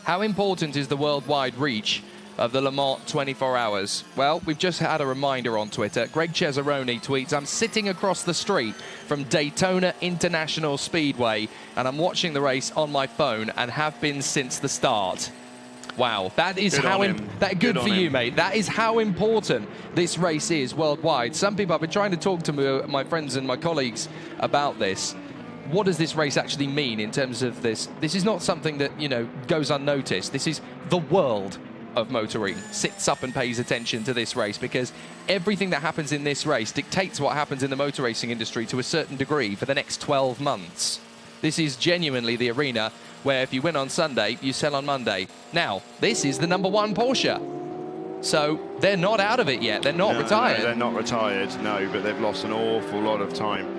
Speaker 3: How important is the worldwide reach of the Le Mans 24 hours? Well, we've just had a reminder on Twitter. Greg Cesaroni tweets, I'm sitting across the street from Daytona International Speedway, and I'm watching the race on my phone and have been since the start. Wow, that is good for you, mate. That is how important this race is worldwide. Some people, I've been trying to talk to my friends and my colleagues about this. What does this race actually mean in terms of this? This is not something that, you know, goes unnoticed. This is the world of motoring sits up and pays attention to this race, because everything that happens in this race dictates what happens in the motor racing industry to a certain degree for the next 12 months. This is genuinely the arena where if you win on Sunday, you sell on Monday. Now, this is the number 1 Porsche. So they're not out of it yet. They're not retired.
Speaker 4: No, they're not retired, no, but they've lost an awful lot of time.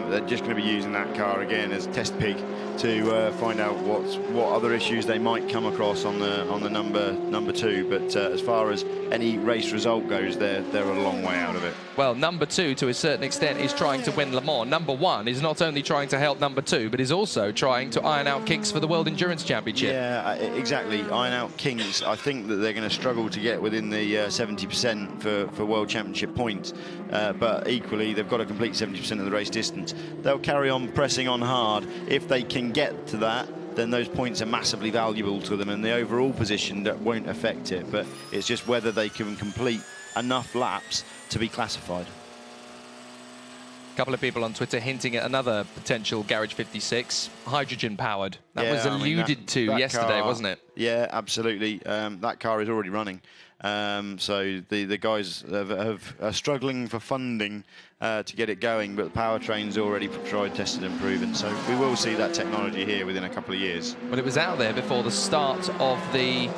Speaker 4: They're just going to be using that car again as a test pig to find out what other issues they might come across on the number 2. But as far as any race result goes, they're a long way out of it.
Speaker 3: Well, number 2 to a certain extent is trying to win Le Mans. Number 1 is not only trying to help number 2, but is also trying to iron out kinks for the World Endurance Championship.
Speaker 4: Yeah, exactly. Iron out kinks. I think that they're going to struggle to get within the 70% for World Championship points. But equally, they've got to complete 70% of the race distance. They'll carry on pressing on hard. If they can get to that, then those points are massively valuable to them, and the overall position that won't affect it. But it's just whether they can complete enough laps to be classified.
Speaker 3: A couple of people on Twitter hinting at another potential Garage 56, hydrogen powered. That was alluded to yesterday, wasn't it?
Speaker 4: Yeah, absolutely. That car is already running. So the guys are struggling for funding to get it going, but the powertrain's already tried, tested and proven. So we will see that technology here within a couple of years.
Speaker 3: Well, it was out there before the start of the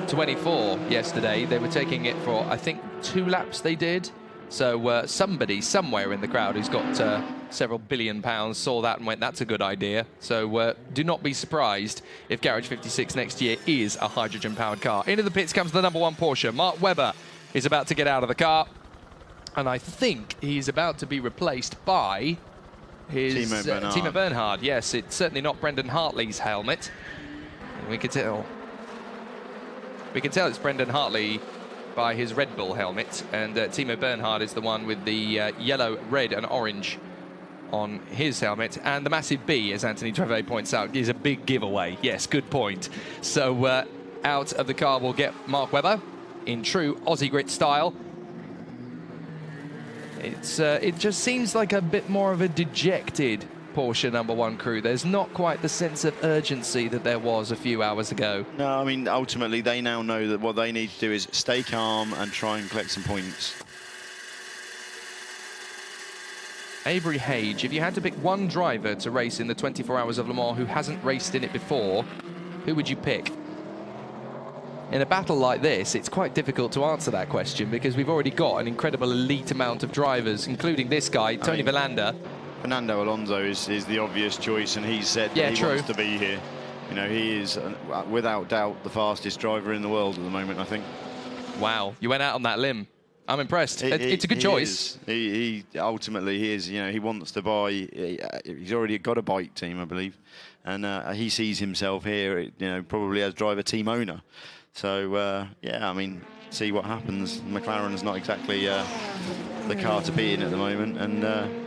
Speaker 3: 24 yesterday. They were taking it for, I think, 2 laps they did. So somebody somewhere in the crowd who's got several billion pounds saw that and went, that's a good idea. So do not be surprised if Garage 56 next year is a hydrogen-powered car. Into the pits comes the number 1 Porsche. Mark Webber is about to get out of the car. And I think he's about to be replaced by his
Speaker 4: Timo
Speaker 3: Bernhard. Yes, it's certainly not Brendan Hartley's helmet. We can tell. We can tell it's Brendan Hartley by his Red Bull helmet, and Timo Bernhard is the one with the yellow, red and orange on his helmet. And the massive B, as Anthony Treve points out, is a big giveaway. Yes, good point. So out of the car will get Mark Webber in true Aussie grit style. It just seems like a bit more of a dejected Porsche #1 crew. There's not quite the sense of urgency that there was a few hours ago.
Speaker 4: No, I mean, ultimately, they now know that what they need to do is stay calm and try and collect some points.
Speaker 3: Avery Hage, if you had to pick one driver to race in the 24 Hours of Le Mans who hasn't raced in it before, who would you pick? In a battle like this, it's quite difficult to answer that question because we've already got an incredible elite amount of drivers, including this guy, Tony Villander.
Speaker 4: Fernando Alonso is the obvious choice, and he's said that he wants to be here. You know, he is, without doubt, the fastest driver in the world at the moment, I think.
Speaker 3: Wow, you went out on that limb. I'm impressed. It's a good choice.
Speaker 4: He ultimately, he is, you know, he wants to buy, he's already got a bike team, I believe, and he sees himself here, you know, probably as driver team owner. So, yeah, I mean, see what happens. McLaren's not exactly the car to be in at the moment, and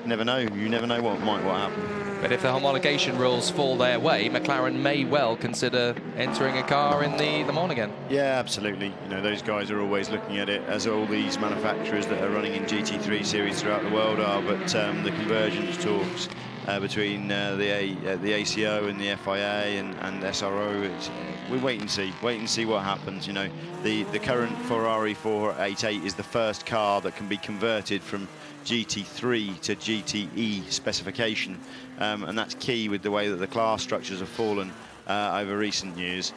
Speaker 4: never know. You never know what might happen.
Speaker 3: But if the homologation rules fall their way, McLaren may well consider entering a car in the Le Mans again.
Speaker 4: Yeah, absolutely. You know, those guys are always looking at it, as all these manufacturers that are running in GT3 series throughout the world are. But the convergence talks between the ACO and the FIA and SRO, we wait and see what happens. You know, the current Ferrari 488 is the first car that can be converted from GT3 to GTE specification, and that's key with the way that the class structures have fallen over recent years.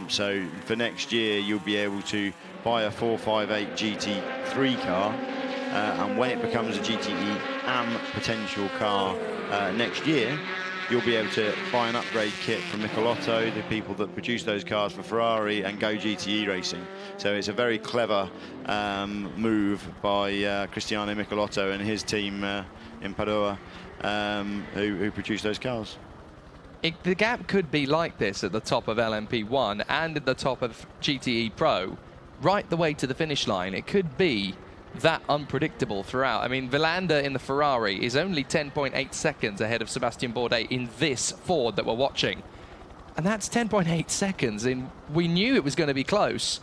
Speaker 4: So for next year, you'll be able to buy a 458 GT3 car, and when it becomes a GTE AM potential car next year, you'll be able to buy an upgrade kit from Michelotto, the people that produce those cars for Ferrari, and go GTE racing. So it's a very clever move by Cristiano Michelotto and his team in Padua, who produce those cars.
Speaker 3: The gap could be like this at the top of LMP1 and at the top of GTE Pro, right the way to the finish line. It could be that unpredictable throughout. I mean, Villander in the Ferrari is only 10.8 seconds ahead of Sebastian Bourdais in this Ford that we're watching. And that's 10.8 seconds. We knew it was going to be close.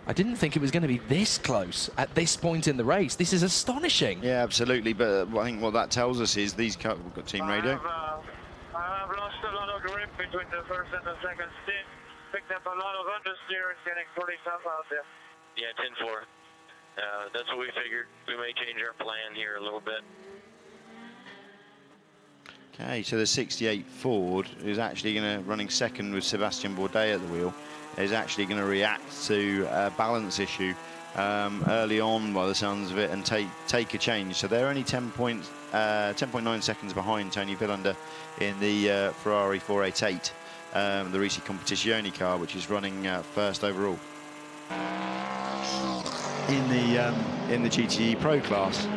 Speaker 3: I didn't think it was going to be this close at this point in the race. This is astonishing.
Speaker 4: Yeah, absolutely. But I think what that tells us is these cars, we've got team radio.
Speaker 5: I've lost a lot of grip between the first and the second stint. Picked up a lot of understeer. It's getting pretty tough out there. Yeah, 10-4. That's what we figured. We may change our plan here a little bit.
Speaker 4: Okay, so the 68 Ford is actually going to, running second with Sebastian Bourdais at the wheel, is actually going to react to a balance issue early on by the sounds of it and take a change. So they're only 10.9 seconds behind Tony Villander in the Ferrari 488, the Risi Competizione car, which is running first overall in the GTE Pro class.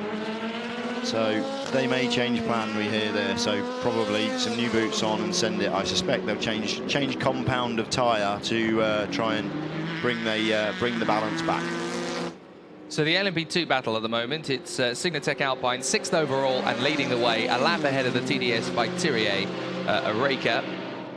Speaker 4: So they may change plan, we hear there. So probably some new boots on and send it. I suspect they'll change compound of tyre to try and bring the balance back.
Speaker 3: So the LMP2 battle at the moment, it's Signatech Alpine 6th overall and leading the way, a lap ahead of the TDS by Thierry Oreca.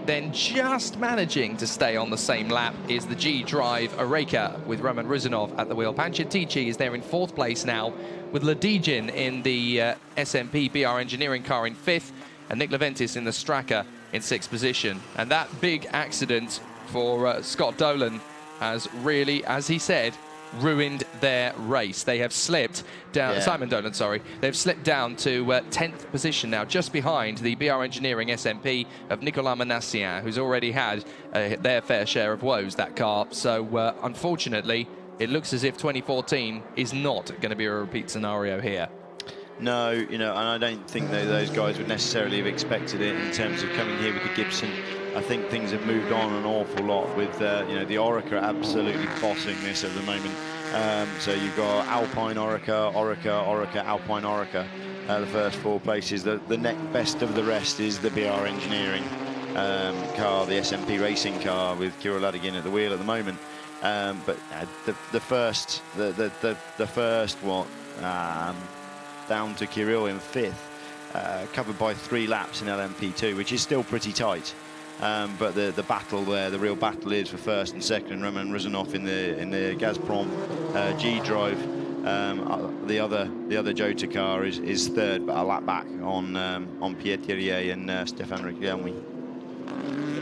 Speaker 3: Then just managing to stay on the same lap is the G-Drive Oreca with Roman Ruzanov at the wheel. Panciatici is there in 4th place now, with Ladijin in the SMP BR Engineering car in 5th, and Nick Leventis in the Straka in 6th position. And that big accident for Scott Dolan has really, as he said, ruined their race. They have slipped down, Simon Dolan, sorry, they've slipped down to 10th position now, just behind the BR Engineering SMP of Nicolas Manassian, who's already had their fair share of woes, that car. So unfortunately, it looks as if 2014 is not going to be a repeat scenario here.
Speaker 4: No, you know, and I don't think that those guys would necessarily have expected it in terms of coming here with the Gibson. I think things have moved on an awful lot with, you know, the Oreca absolutely bossing this at the moment. So you've got Alpine Oreca, Alpine Oreca, the first 4 places. The next best of the rest is the BR Engineering car, the SMP racing car with Kirill Ladigin at the wheel at the moment. But the first what? Down to Kirill in 5th, covered by 3 laps in LMP2, which is still pretty tight. But the battle there, the real battle is for 1st and 2nd, and Roman Ruzanov in the Gazprom G drive. The other Jota car is 3rd, but a lap back on Pierre Thierry and Stéphane Riquelme.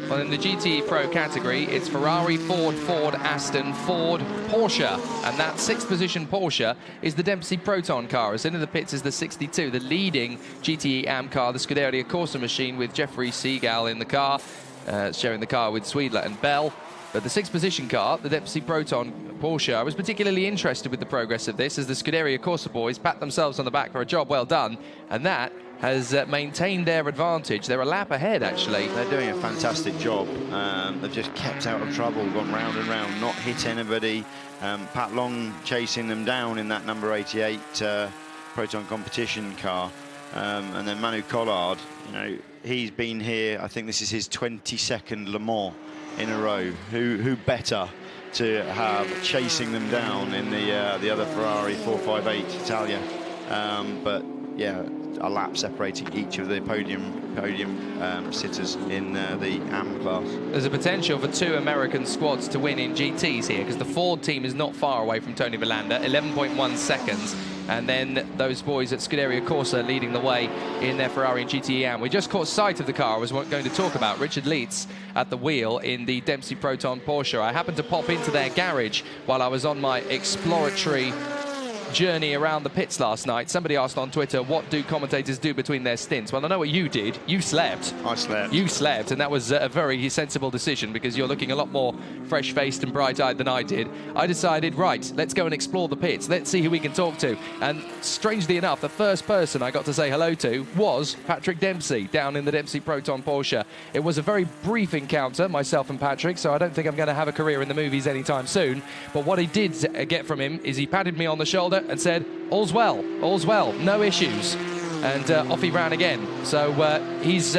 Speaker 3: Well, in the GT Pro category, it's Ferrari, Ford, Aston, Ford, Porsche. And that 6th position Porsche is the Dempsey Proton car. As into the pits is the 62, the leading GTE AM car, the Scuderia Corsa machine with Jeffrey Seagal in the car, sharing the car with Sweedler and Bell. But the 6th position car, the Dempsey Proton Porsche, I was particularly interested with the progress of this as the Scuderia Corsa boys pat themselves on the back for a job well done. And that has maintained their advantage. They're a lap ahead, actually.
Speaker 4: They're doing a fantastic job. They've just kept out of trouble, gone round and round, not hit anybody. Pat Long chasing them down in that number 88 Proton competition car. And then Manu Collard, you know, he's been here, I think this is his 22nd Le Mans in a row. Who better to have chasing them down in the other Ferrari 458 Italia? But yeah, a lap separating each of the podium sitters in the AM class.
Speaker 3: There's a potential for 2 American squads to win in GTs here, because the Ford team is not far away from Tony Villander, 11.1 seconds. And then those boys at Scuderia Corsa leading the way in their Ferrari and GT AM. We just caught sight of the car I was going to talk about, Richard Leitz at the wheel in the Dempsey Proton Porsche. I happened to pop into their garage while I was on my exploratory journey around the pits last night. Somebody asked on Twitter, what do commentators do between their stints? Well, I know what you did. You slept.
Speaker 4: I slept.
Speaker 3: You slept, and that was a very sensible decision because you're looking a lot more fresh-faced and bright-eyed than I did. I decided, right, let's go and explore the pits. Let's see who we can talk to. And strangely enough, the first person I got to say hello to was Patrick Dempsey down in the Dempsey Proton Porsche. It was a very brief encounter, myself and Patrick, so I don't think I'm going to have a career in the movies anytime soon. But what I did get from him is he patted me on the shoulder and said, all's well, no issues. And off he ran again. So he's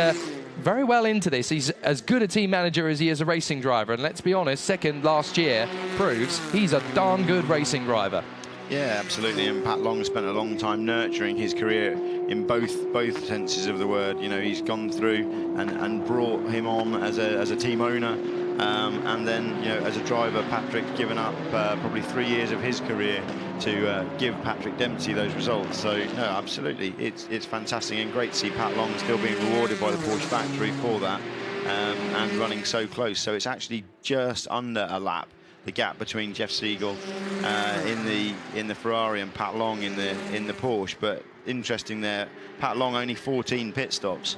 Speaker 3: very well into this. He's as good a team manager as he is a racing driver. And let's be honest, 2nd last year proves he's a darn good racing driver.
Speaker 4: Yeah, absolutely. And Pat Long spent a long time nurturing his career in both senses of the word. You know, he's gone through and brought him on as a team owner. And then, you know, as a driver, Patrick given up probably 3 years of his career to give Patrick Dempsey those results. So, no, absolutely, it's fantastic and great to see Pat Long still being rewarded by the Porsche factory for that and running so close. So it's actually just under a lap, the gap between Jeff Siegel in the Ferrari and Pat Long in the Porsche. But interesting there, Pat Long only 14 pit stops.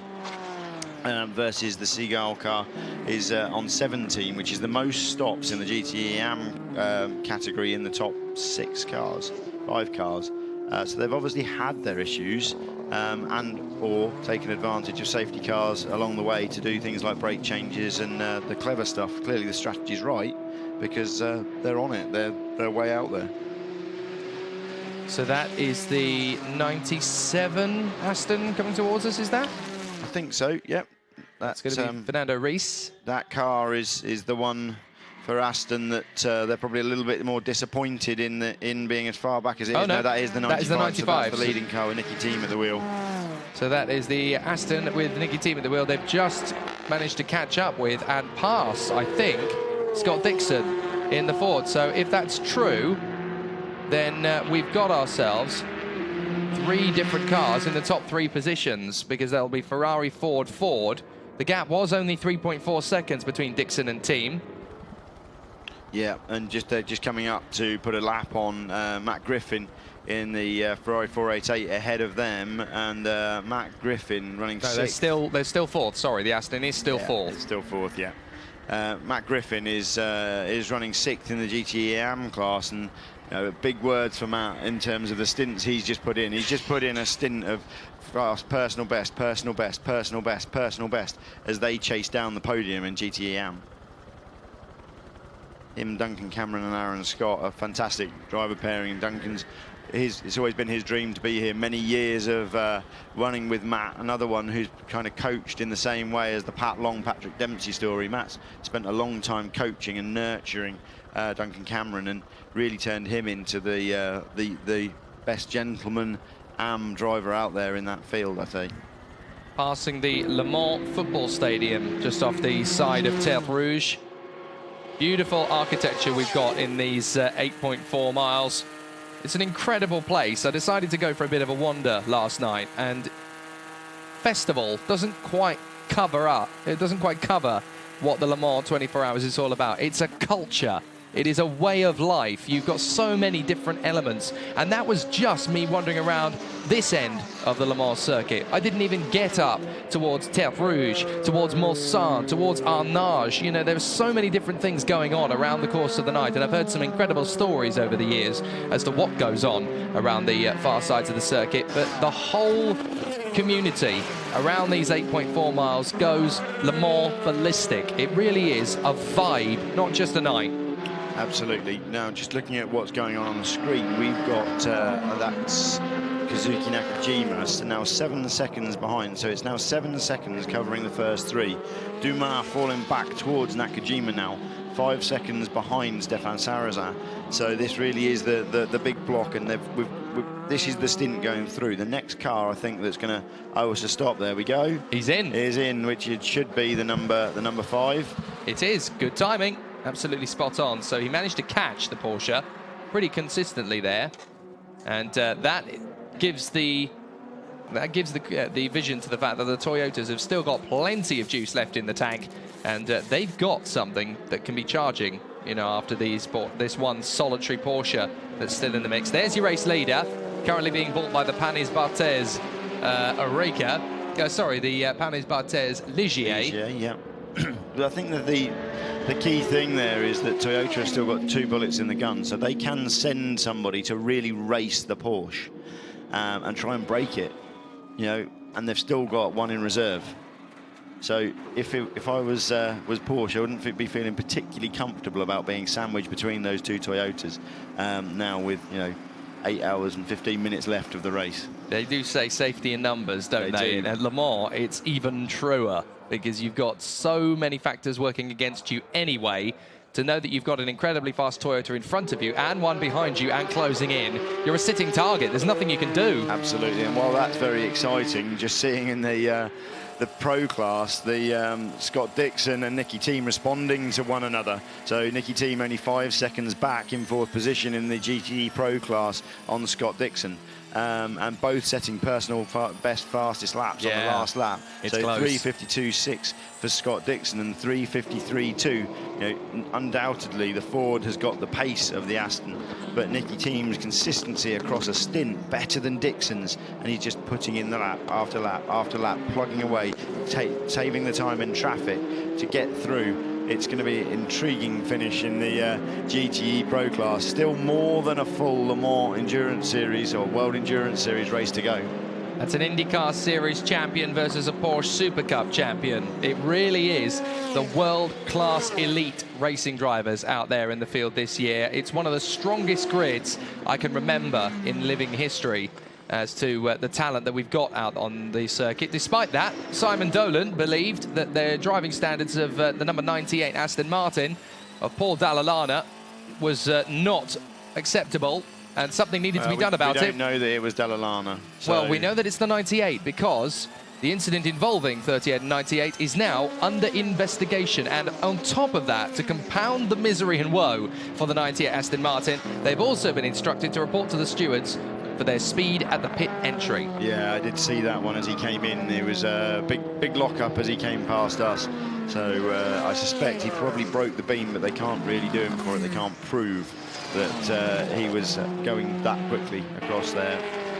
Speaker 4: Versus the Seagull car is on 17, which is the most stops in the GTE AM category in the top 5 cars. So they've obviously had their issues or taken advantage of safety cars along the way to do things like brake changes and the clever stuff. Clearly the strategy's right because they're on it. They're way out there.
Speaker 3: So that is the 97 Aston coming towards us, is that?
Speaker 4: I think so, yep.
Speaker 3: That's going to be Fernando Reis.
Speaker 4: That car is the one for Aston that they're probably a little bit more disappointed in being as far back as it is. No, that is the 95. That is the 95. So that's the leading car with Nicky Thiem at the wheel.
Speaker 3: So that is the Aston with Nicky Thiem at the wheel. They've just managed to catch up with and pass, I think, Scott Dixon in the Ford. So if that's true, then we've got ourselves 3 different cars in the top 3 positions because there'll be Ferrari, Ford. The gap was only 3.4 seconds between Dixon and Thiem.
Speaker 4: Yeah, and they're just coming up to put a lap on Matt Griffin in the Ferrari 488 ahead of them, and Matt Griffin running 6th.
Speaker 3: They're still 4th. Sorry, the Aston is still 4th.
Speaker 4: It's still 4th, yeah. Matt Griffin is running 6th in the GTE AM class, and big words for Matt in terms of the stints he's just put in. He's just put in a stint of fast personal best, personal best, personal best, personal best as they chase down the podium in GTE AM. Him, Duncan Cameron and Aaron Scott, a fantastic driver pairing. Duncan's, it's always been his dream to be here. Many years of running with Matt, another one who's kind of coached in the same way as the Pat Long, Patrick Dempsey story. Matt's spent a long time coaching and nurturing Duncan Cameron and really turned him into the best gentleman driver out there in that field, I think.
Speaker 3: Passing the Le Mans football stadium just off the side of Terre Rouge. Beautiful architecture we've got in these 8.4 miles. It's an incredible place. I decided to go for a bit of a wander last night, and festival doesn't quite cover what the Le Mans 24 Hours is all about. It's a culture. It is a way of life. You've got so many different elements, and that was just me wandering around this end of the Le Mans circuit. I didn't even get up towards Terre Rouge, towards Mulsanne, towards Arnage. You know, there's so many different things going on around the course of the night, and I've heard some incredible stories over the years as to what goes on around the far sides of the circuit. But the whole community around these 8.4 miles goes Le Mans ballistic. It really is a vibe, not just a night.
Speaker 4: Absolutely. Now, just looking at what's going on the screen, we've got that's Kazuki Nakajima, so now 7 seconds behind. So it's now 7 seconds covering the first 3. Dumas falling back towards Nakajima now, 5 seconds behind Stéphane Sarrazin. So this really is the big block, and this is the stint going through. The next car, I think, that's going to us to stop. There we go.
Speaker 3: He's in.
Speaker 4: He's in, which it should be the number 5.
Speaker 3: It is. Good timing. Absolutely spot on. So he managed to catch the Porsche pretty consistently there, and that gives the vision to the fact that the Toyotas have still got plenty of juice left in the tank, and they've got something that can be charging, you know, after this one solitary Porsche that's still in the mix. There's your race leader, currently being bought by the Panis Barthez Oreca. Sorry, the Panis Barthez Ligier.
Speaker 4: Yeah. But I think that the key thing there is that Toyota have still got 2 bullets in the gun, so they can send somebody to really race the Porsche and try and break it, you know, and they've still got 1 in reserve. So if I was Porsche, I wouldn't be feeling particularly comfortable about being sandwiched between those 2 Toyotas now with, you know, 8 hours and 15 minutes left of the race. They
Speaker 3: do say safety in numbers, don't they? And at Le Mans, it's even truer, because you've got so many factors working against you anyway. To know that you've got an incredibly fast Toyota in front of you and one behind you and closing in, you're a sitting target. There's nothing you can do.
Speaker 4: Absolutely, and while that's very exciting, just seeing in the pro class, the Scott Dixon and Nicky Thiem responding to one another. So Nicky Thiem only 5 seconds back in 4th position in the GTE pro class on Scott Dixon. And both setting personal best fastest laps on the last lap.
Speaker 3: It's
Speaker 4: so
Speaker 3: close.
Speaker 4: 3:52.6 for Scott Dixon and 3:53.2. You know, undoubtedly the Ford has got the pace of the Aston, but Nicky Thiem's consistency across a stint better than Dixon's, and he's just putting in the lap after lap after lap, plugging away, saving the time in traffic to get through. It's going to be an intriguing finish in the GTE Pro class. Still more than a full Le Mans Endurance Series or World Endurance Series race to go.
Speaker 3: That's an IndyCar Series champion versus a Porsche Super Cup champion. It really is the world-class elite racing drivers out there in the field this year. It's one of the strongest grids I can remember in living history as to the talent that we've got out on the circuit. Despite that, Simon Dolan believed that the driving standards of the number 98 Aston Martin of Paul Dalla was not acceptable, and something needed to be done about it.
Speaker 4: We don't know that it was Dalla Lana. So.
Speaker 3: Well, we know that it's the 98 because the incident involving 38 and 98 is now under investigation, and on top of that, to compound the misery and woe for the 98 Aston Martin, they've also been instructed to report to the stewards for their speed at the pit entry.
Speaker 4: Yeah, I did see that one as he came in. There was a big lock-up as he came past us. So I suspect he probably broke the beam, but they can't really do him for it. They can't prove that he was going that quickly across there.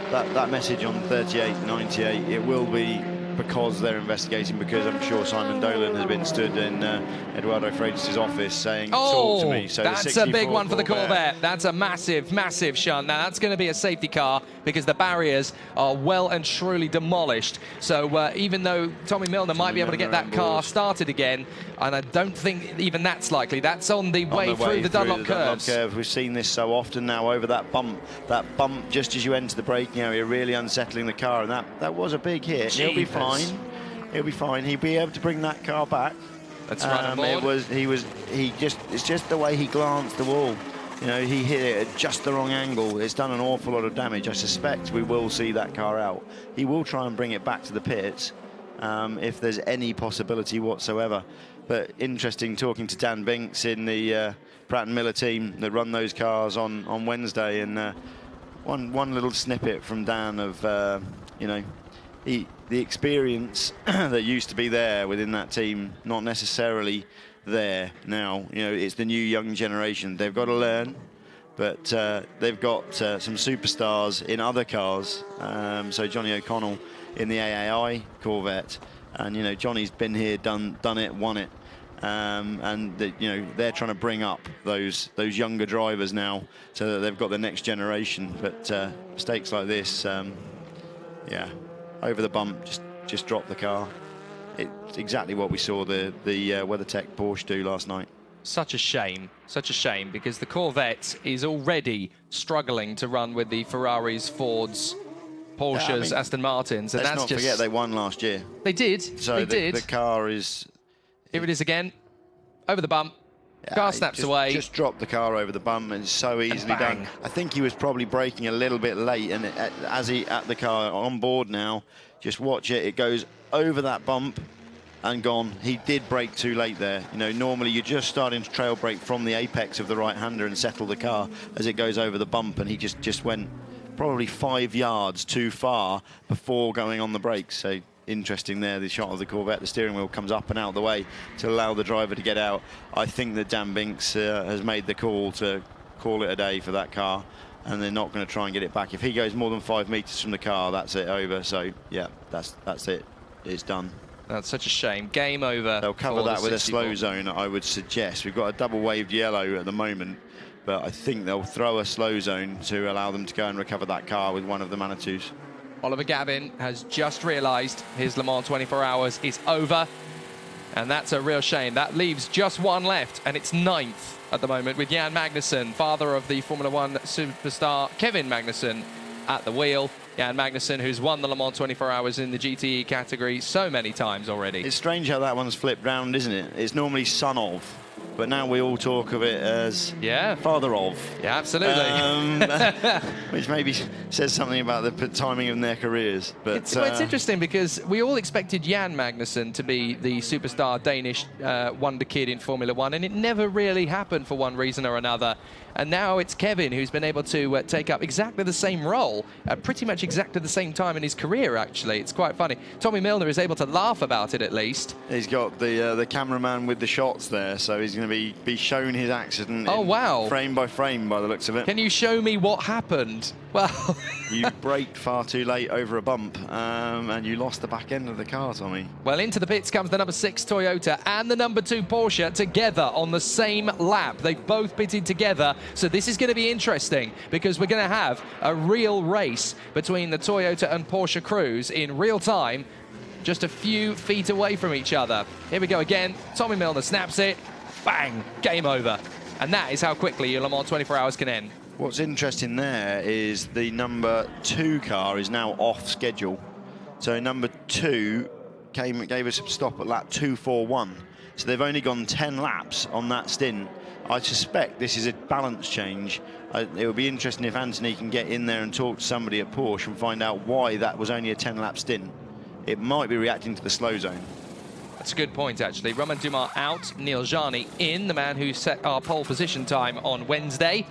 Speaker 4: That message on 38, 98, it will be because they're investigating, because I'm sure Simon Dolan has been stood in Eduardo Freitas' office saying, talk to me. So
Speaker 3: that's a big one for the Corvette. That's a massive, massive shunt. Now, that's going to be a safety car because the barriers are well and truly demolished. So even though Tommy Milner might be able to get that car started again, and I don't think even that's likely, that's on the way through the Dunlop curves.
Speaker 4: We've seen this so often now over that bump just as you enter the braking area, really unsettling the car, and that was a big hit. He'll be fine. He'll be fine. He'll be able to bring that car back.
Speaker 3: That's right.
Speaker 4: It's just the way he glanced the wall. You know, he hit it at just the wrong angle. It's done an awful lot of damage. I suspect we will see that car out. He will try and bring it back to the pits if there's any possibility whatsoever. But interesting talking to Dan Binks in the Pratt & Miller team that run those cars on Wednesday, and one little snippet from Dan of the experience that used to be there within that team, not necessarily there now. You know, it's the new young generation. They've got to learn, but they've got some superstars in other cars. So Johnny O'Connell in the AAI Corvette, and you know, Johnny's been here, done it, won it. And they're trying to bring up those younger drivers now, so that they've got the next generation. But mistakes like this, over the bump, just drop the car. It's exactly what we saw the WeatherTech Porsche do last night.
Speaker 3: Such a shame, because the Corvette is already struggling to run with the Ferraris, Fords, Porsches, Aston Martins, and
Speaker 4: let's
Speaker 3: that's
Speaker 4: not forget they won last year.
Speaker 3: They did.
Speaker 4: So the car is.
Speaker 3: Here it is again, over the bump. Car snaps away.
Speaker 4: Just drop the car over the bump, and it's so easily done. I think he was probably braking a little bit late, and as he at the car on board now, just watch it. It goes over that bump and gone. He did brake too late there. You know, normally you're just starting to trail brake from the apex of the right-hander and settle the car as it goes over the bump, and he just went probably 5 yards too far before going on the brakes. So interesting there, the shot of the Corvette. The steering wheel comes up and out of the way to allow the driver to get out. I think that Dan Binks has made the call to call it a day for that car, and they're not going to try and get it back. If he goes more than 5 meters from the car, that's it, over. So yeah, that's it. It's done.
Speaker 3: That's such a shame. Game over.
Speaker 4: They'll cover that with a slow zone, I would suggest. We've got a double waved yellow at the moment, but I think they'll throw a slow zone to allow them to go and recover that car with one of the Manitous.
Speaker 3: Oliver Gavin has just realised his Le Mans 24 hours is over, and that's a real shame. That leaves just one left, and it's 9th at the moment with Jan Magnussen, father of the Formula One superstar Kevin Magnussen, at the wheel. Jan Magnussen, who's won the Le Mans 24 hours in the GTE category so many times already.
Speaker 4: It's strange how that one's flipped round, isn't it? It's normally son of, but now we all talk of it as father of.
Speaker 3: Yeah, absolutely.
Speaker 4: Which maybe says something about the timing of their careers. But
Speaker 3: it's interesting because we all expected Jan Magnussen to be the superstar Danish wonder kid in Formula One, and it never really happened for one reason or another. And now it's Kevin who's been able to take up exactly the same role at pretty much exactly the same time in his career, actually. It's quite funny. Tommy Milner is able to laugh about it, at least.
Speaker 4: He's got the cameraman with the shots there, so he's going to be shown his accident frame by frame by the looks of it.
Speaker 3: Can you show me what happened? Well,
Speaker 4: you braked far too late over a bump, and you lost the back end of the car, Tommy.
Speaker 3: Well, into the pits comes the number 6 Toyota and the number 2 Porsche together on the same lap. They both pitted together, so this is going to be interesting because we're going to have a real race between the Toyota and Porsche crews in real time, just a few feet away from each other. Here we go again. Tommy Milner snaps it. Bang! Game over. And that is how quickly your Le Mans 24 hours can end.
Speaker 4: What's interesting there is the number 2 car is now off schedule. So number 2 gave us a stop at lap 241. So they've only gone 10 laps on that stint. I suspect this is a balance change. It would be interesting if Anthony can get in there and talk to somebody at Porsche and find out why that was only a 10-lap stint. It might be reacting to the slow zone.
Speaker 3: That's a good point, actually. Romain Dumas out, Neel Jani in, the man who set our pole position time on Wednesday.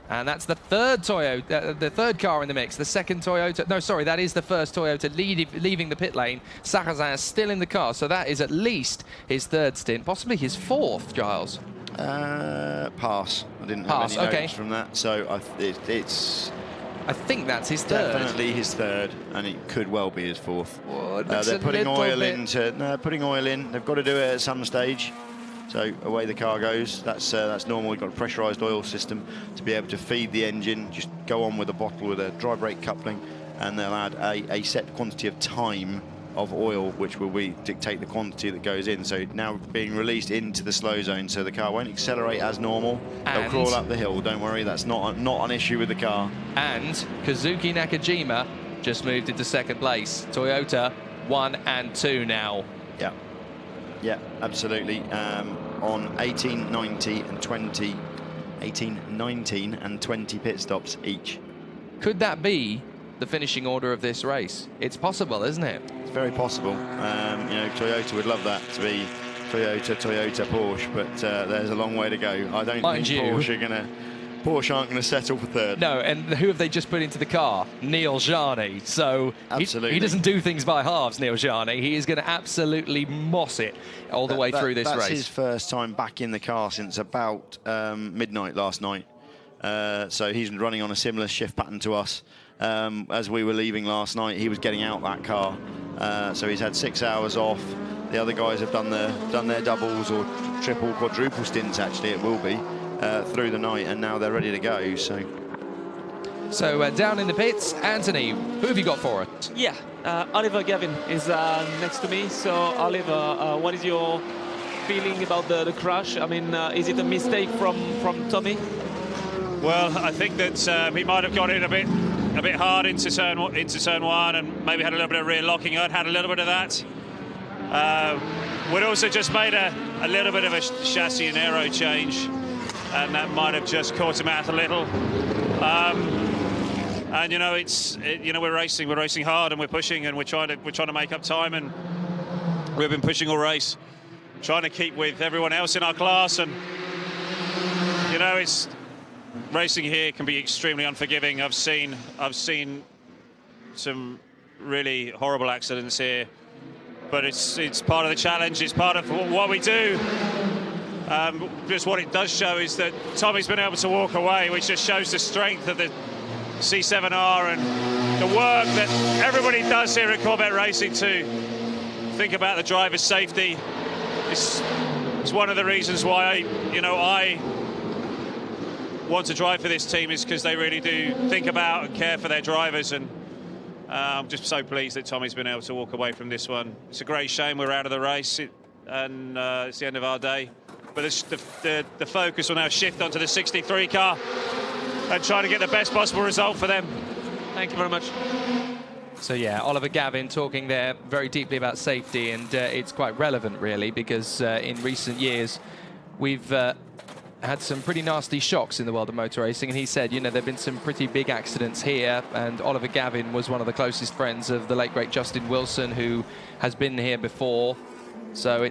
Speaker 3: And that's the third Toyota, the third car in the mix. The second Toyota, no, sorry, that is the first Toyota leaving the pit lane. Sarrazin is still in the car, so that is at least his third stint, possibly his fourth, Giles.
Speaker 4: Pass. I didn't have any notes from that, so it's
Speaker 3: I think that's his third.
Speaker 4: Definitely his third, and it could well be his fourth.
Speaker 3: Oh,
Speaker 4: they're putting oil putting oil in. They've got to do it at some stage. So away the car goes. That's normal. We've got a pressurised oil system to be able to feed the engine. Just go on with a bottle with a dry brake coupling, and they'll add a set quantity of time of oil, which will dictate the quantity that goes in. So now being released into the slow zone, so the car won't accelerate as normal. They'll crawl up the hill. Don't worry, that's not an issue with the car.
Speaker 3: And Kazuki Nakajima just moved into second place. Toyota 1 and 2 now.
Speaker 4: Yeah, absolutely. On 18, 19 and 20 pit stops each.
Speaker 3: Could that be the finishing order of this race? It's possible, isn't it?
Speaker 4: It's very possible. You know, Toyota would love that to be Toyota, Porsche, but there's a long way to go. I don't think Porsche aren't going to settle for third.
Speaker 3: No, and who have they just put into the car? Neel Jani. So he doesn't do things by halves, Neel Jani. He is going to absolutely moss it all the way through this race.
Speaker 4: That's his first time back in the car since about midnight last night. So he's running on a similar shift pattern to us. As we were leaving last night, he was getting out that car. So he's had 6 hours off. The other guys have done their doubles or triple, quadruple stints, actually, it will be. Through the night, and now they're ready to go. So
Speaker 3: down in the pits, Anthony, who have you got for it?
Speaker 6: Yeah, Oliver Gavin is next to me. So Oliver, what is your feeling about the crash? I mean, is it a mistake from Tommy?
Speaker 8: Well, I think that he might have got in a bit hard into turn one, and maybe had a little bit of rear locking. I'd had a little bit of that. We'd also just made a little bit of a chassis and aero change, and that might have just caught him out a little. And you know, we're racing hard, and we're pushing, and we're trying to make up time, and we've been pushing all race, trying to keep with everyone else in our class. And you know, it's racing here can be extremely unforgiving. I've seen some really horrible accidents here, but it's part of the challenge. It's part of what we do. Just what it does show is that Tommy's been able to walk away, which just shows the strength of the C7R and the work that everybody does here at Corvette Racing to think about the driver's safety. It's one of the reasons why I want to drive for this team, is because they really do think about and care for their drivers. And I'm just so pleased that Tommy's been able to walk away from this one. It's a great shame we're out of the race, and it's the end of our day. But the focus will now shift onto the 63 car and try to get the best possible result for them.
Speaker 6: Thank you very much.
Speaker 3: So yeah, Oliver Gavin talking there very deeply about safety, and it's quite relevant really, because in recent years we've had some pretty nasty shocks in the world of motor racing, and he said, you know, there have been some pretty big accidents here, and Oliver Gavin was one of the closest friends of the late great Justin Wilson, who has been here before. So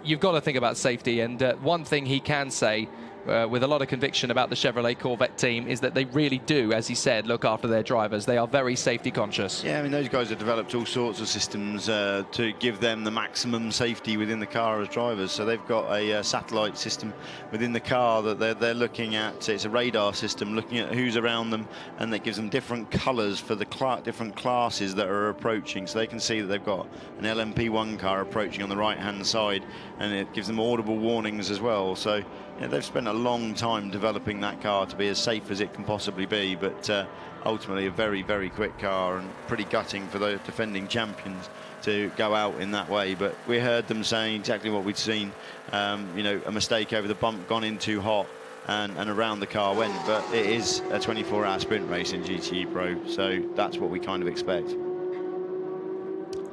Speaker 3: you've got to think about safety, and one thing he can say with a lot of conviction about the Chevrolet Corvette team is that they really do, as he said, look after their drivers. They are very safety conscious.
Speaker 4: Yeah, I mean, those guys have developed all sorts of systems to give them the maximum safety within the car as drivers. So they've got a satellite system within the car that they're looking at. It's a radar system looking at who's around them, and that gives them different colours for the different classes that are approaching. So they can see that they've got an LMP1 car approaching on the right-hand side, and it gives them audible warnings as well. So they've spent a long time developing that car to be as safe as it can possibly be, but ultimately a very, very quick car, and pretty gutting for the defending champions to go out in that way. But we heard them saying exactly what we'd seen, you know, a mistake over the bump, gone in too hot, and around the car went. But it is a 24-hour sprint race in GTE Pro, so that's what we kind of expect.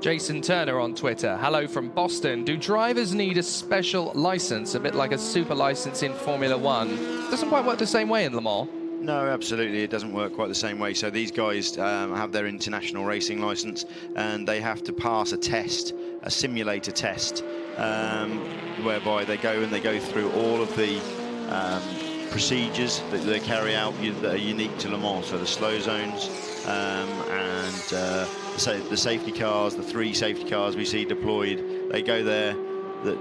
Speaker 3: Jason Turner on Twitter. Hello from Boston. Do drivers need a special license, a bit like a super license in Formula One? Doesn't quite work the same way in Le Mans.
Speaker 4: No, absolutely, it doesn't work quite the same way. So these guys have their international racing license, and they have to pass a test, a simulator test, whereby they go through all of the procedures that they carry out that are unique to Le Mans. So the slow zones and the safety cars, the 3 safety cars we see deployed, they go there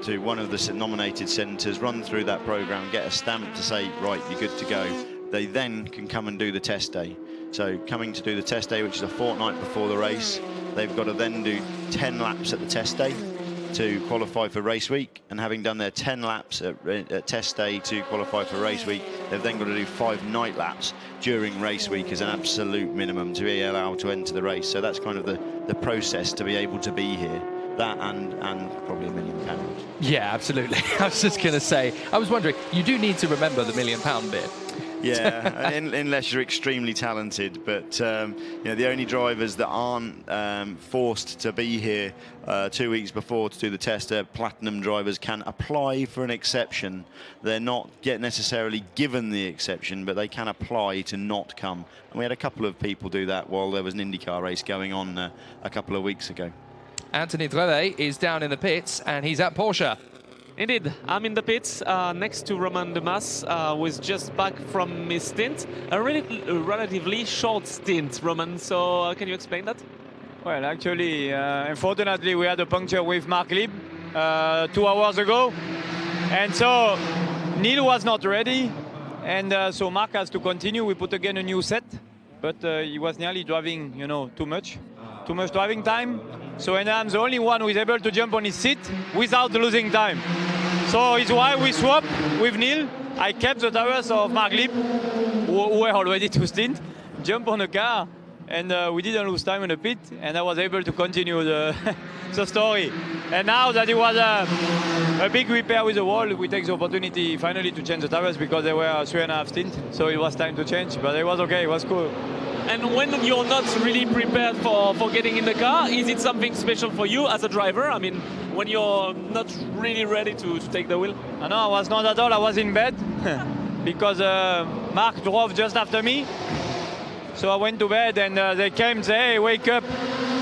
Speaker 4: to one of the nominated centres, run through that programme, get a stamp to say, right, you're good to go. They then can come and do the test day. So coming to do the test day, which is a fortnight before the race, they've got to then do 10 laps at the test day to qualify for race week, and having done their 10 laps at test day to qualify for race week, they've then got to do 5 night laps during race week as an absolute minimum to be allowed to enter the race. So that's kind of the process to be able to be here. That and probably £1 million.
Speaker 3: Yeah, absolutely. I was just going to say, I was wondering, you do need to remember the £1 million bit.
Speaker 4: Yeah, unless you're extremely talented. But you know, the only drivers that aren't forced to be here 2 weeks before to do the test are platinum drivers. Can apply for an exception. They're not necessarily given the exception, but they can apply to not come. And we had a couple of people do that while there was an IndyCar race going on a couple of weeks ago.
Speaker 3: Anthony Drevet is down in the pits, and he's at Porsche.
Speaker 6: Indeed, I'm in the pits next to Romain Dumas, who is just back from his stint. A relatively short stint, Romain, so can you explain that?
Speaker 7: Well, actually, unfortunately, we had a puncture with Marc Lieb 2 hours ago. And so Neel was not ready. And so Marc has to continue. We put again a new set. But he was nearly driving, you know, too much driving time. So and I'm the only one who is able to jump on his seat without losing time. So it's why we swap with Neel. I kept the tires of Marc Lieb, who were already to stint, jump on the car, and we didn't lose time in the pit, and I was able to continue the, the story. And now that it was a big repair with the wall, we take the opportunity finally to change the tires because they were 3.5 stint, so it was time to change, but it was okay, it was cool.
Speaker 6: And when you're not really prepared for getting in the car, is it something special for you as a driver? I mean, when you're not really ready to take the wheel?
Speaker 7: No, I was not at all. I was in bed because Marc drove just after me. So I went to bed and they came and said, hey, wake up.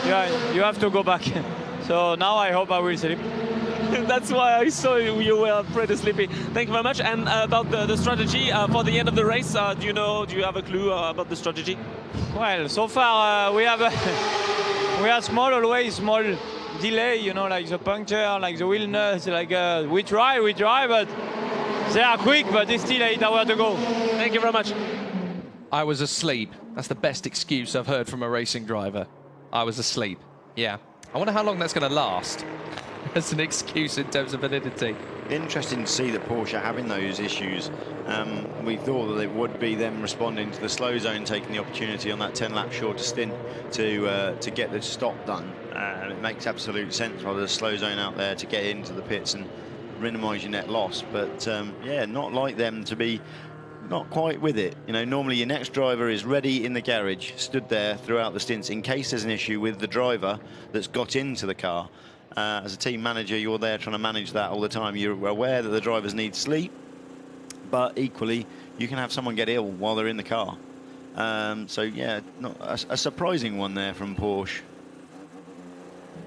Speaker 7: Yeah, you have to go back. So now I hope I will sleep.
Speaker 6: That's why I saw you were pretty sleepy. Thank you very much. And about the strategy for the end of the race, do you have a clue about the strategy?
Speaker 7: Well, so far we have always small delay, you know, like the puncture, like the wheel nuts, like we try, but they are quick, but it's still 8 hours to go.
Speaker 6: Thank you very much.
Speaker 3: I was asleep. That's the best excuse I've heard from a racing driver. I was asleep. Yeah. I wonder how long that's going to last. As an excuse in terms of validity.
Speaker 4: Interesting to see that Porsche having those issues. We thought that it would be them responding to the slow zone, taking the opportunity on that 10-lap shorter stint to get the stop done. It makes absolute sense while there's a slow zone out there to get into the pits and minimise your net loss. But yeah, not like them to be not quite with it. You know, normally your next driver is ready in the garage, stood there throughout the stints in case there's an issue with the driver that's got into the car. As a team manager, you're there trying to manage that all the time. You're aware that the drivers need sleep, but equally, you can have someone get ill while they're in the car. So yeah, not a surprising one there from Porsche.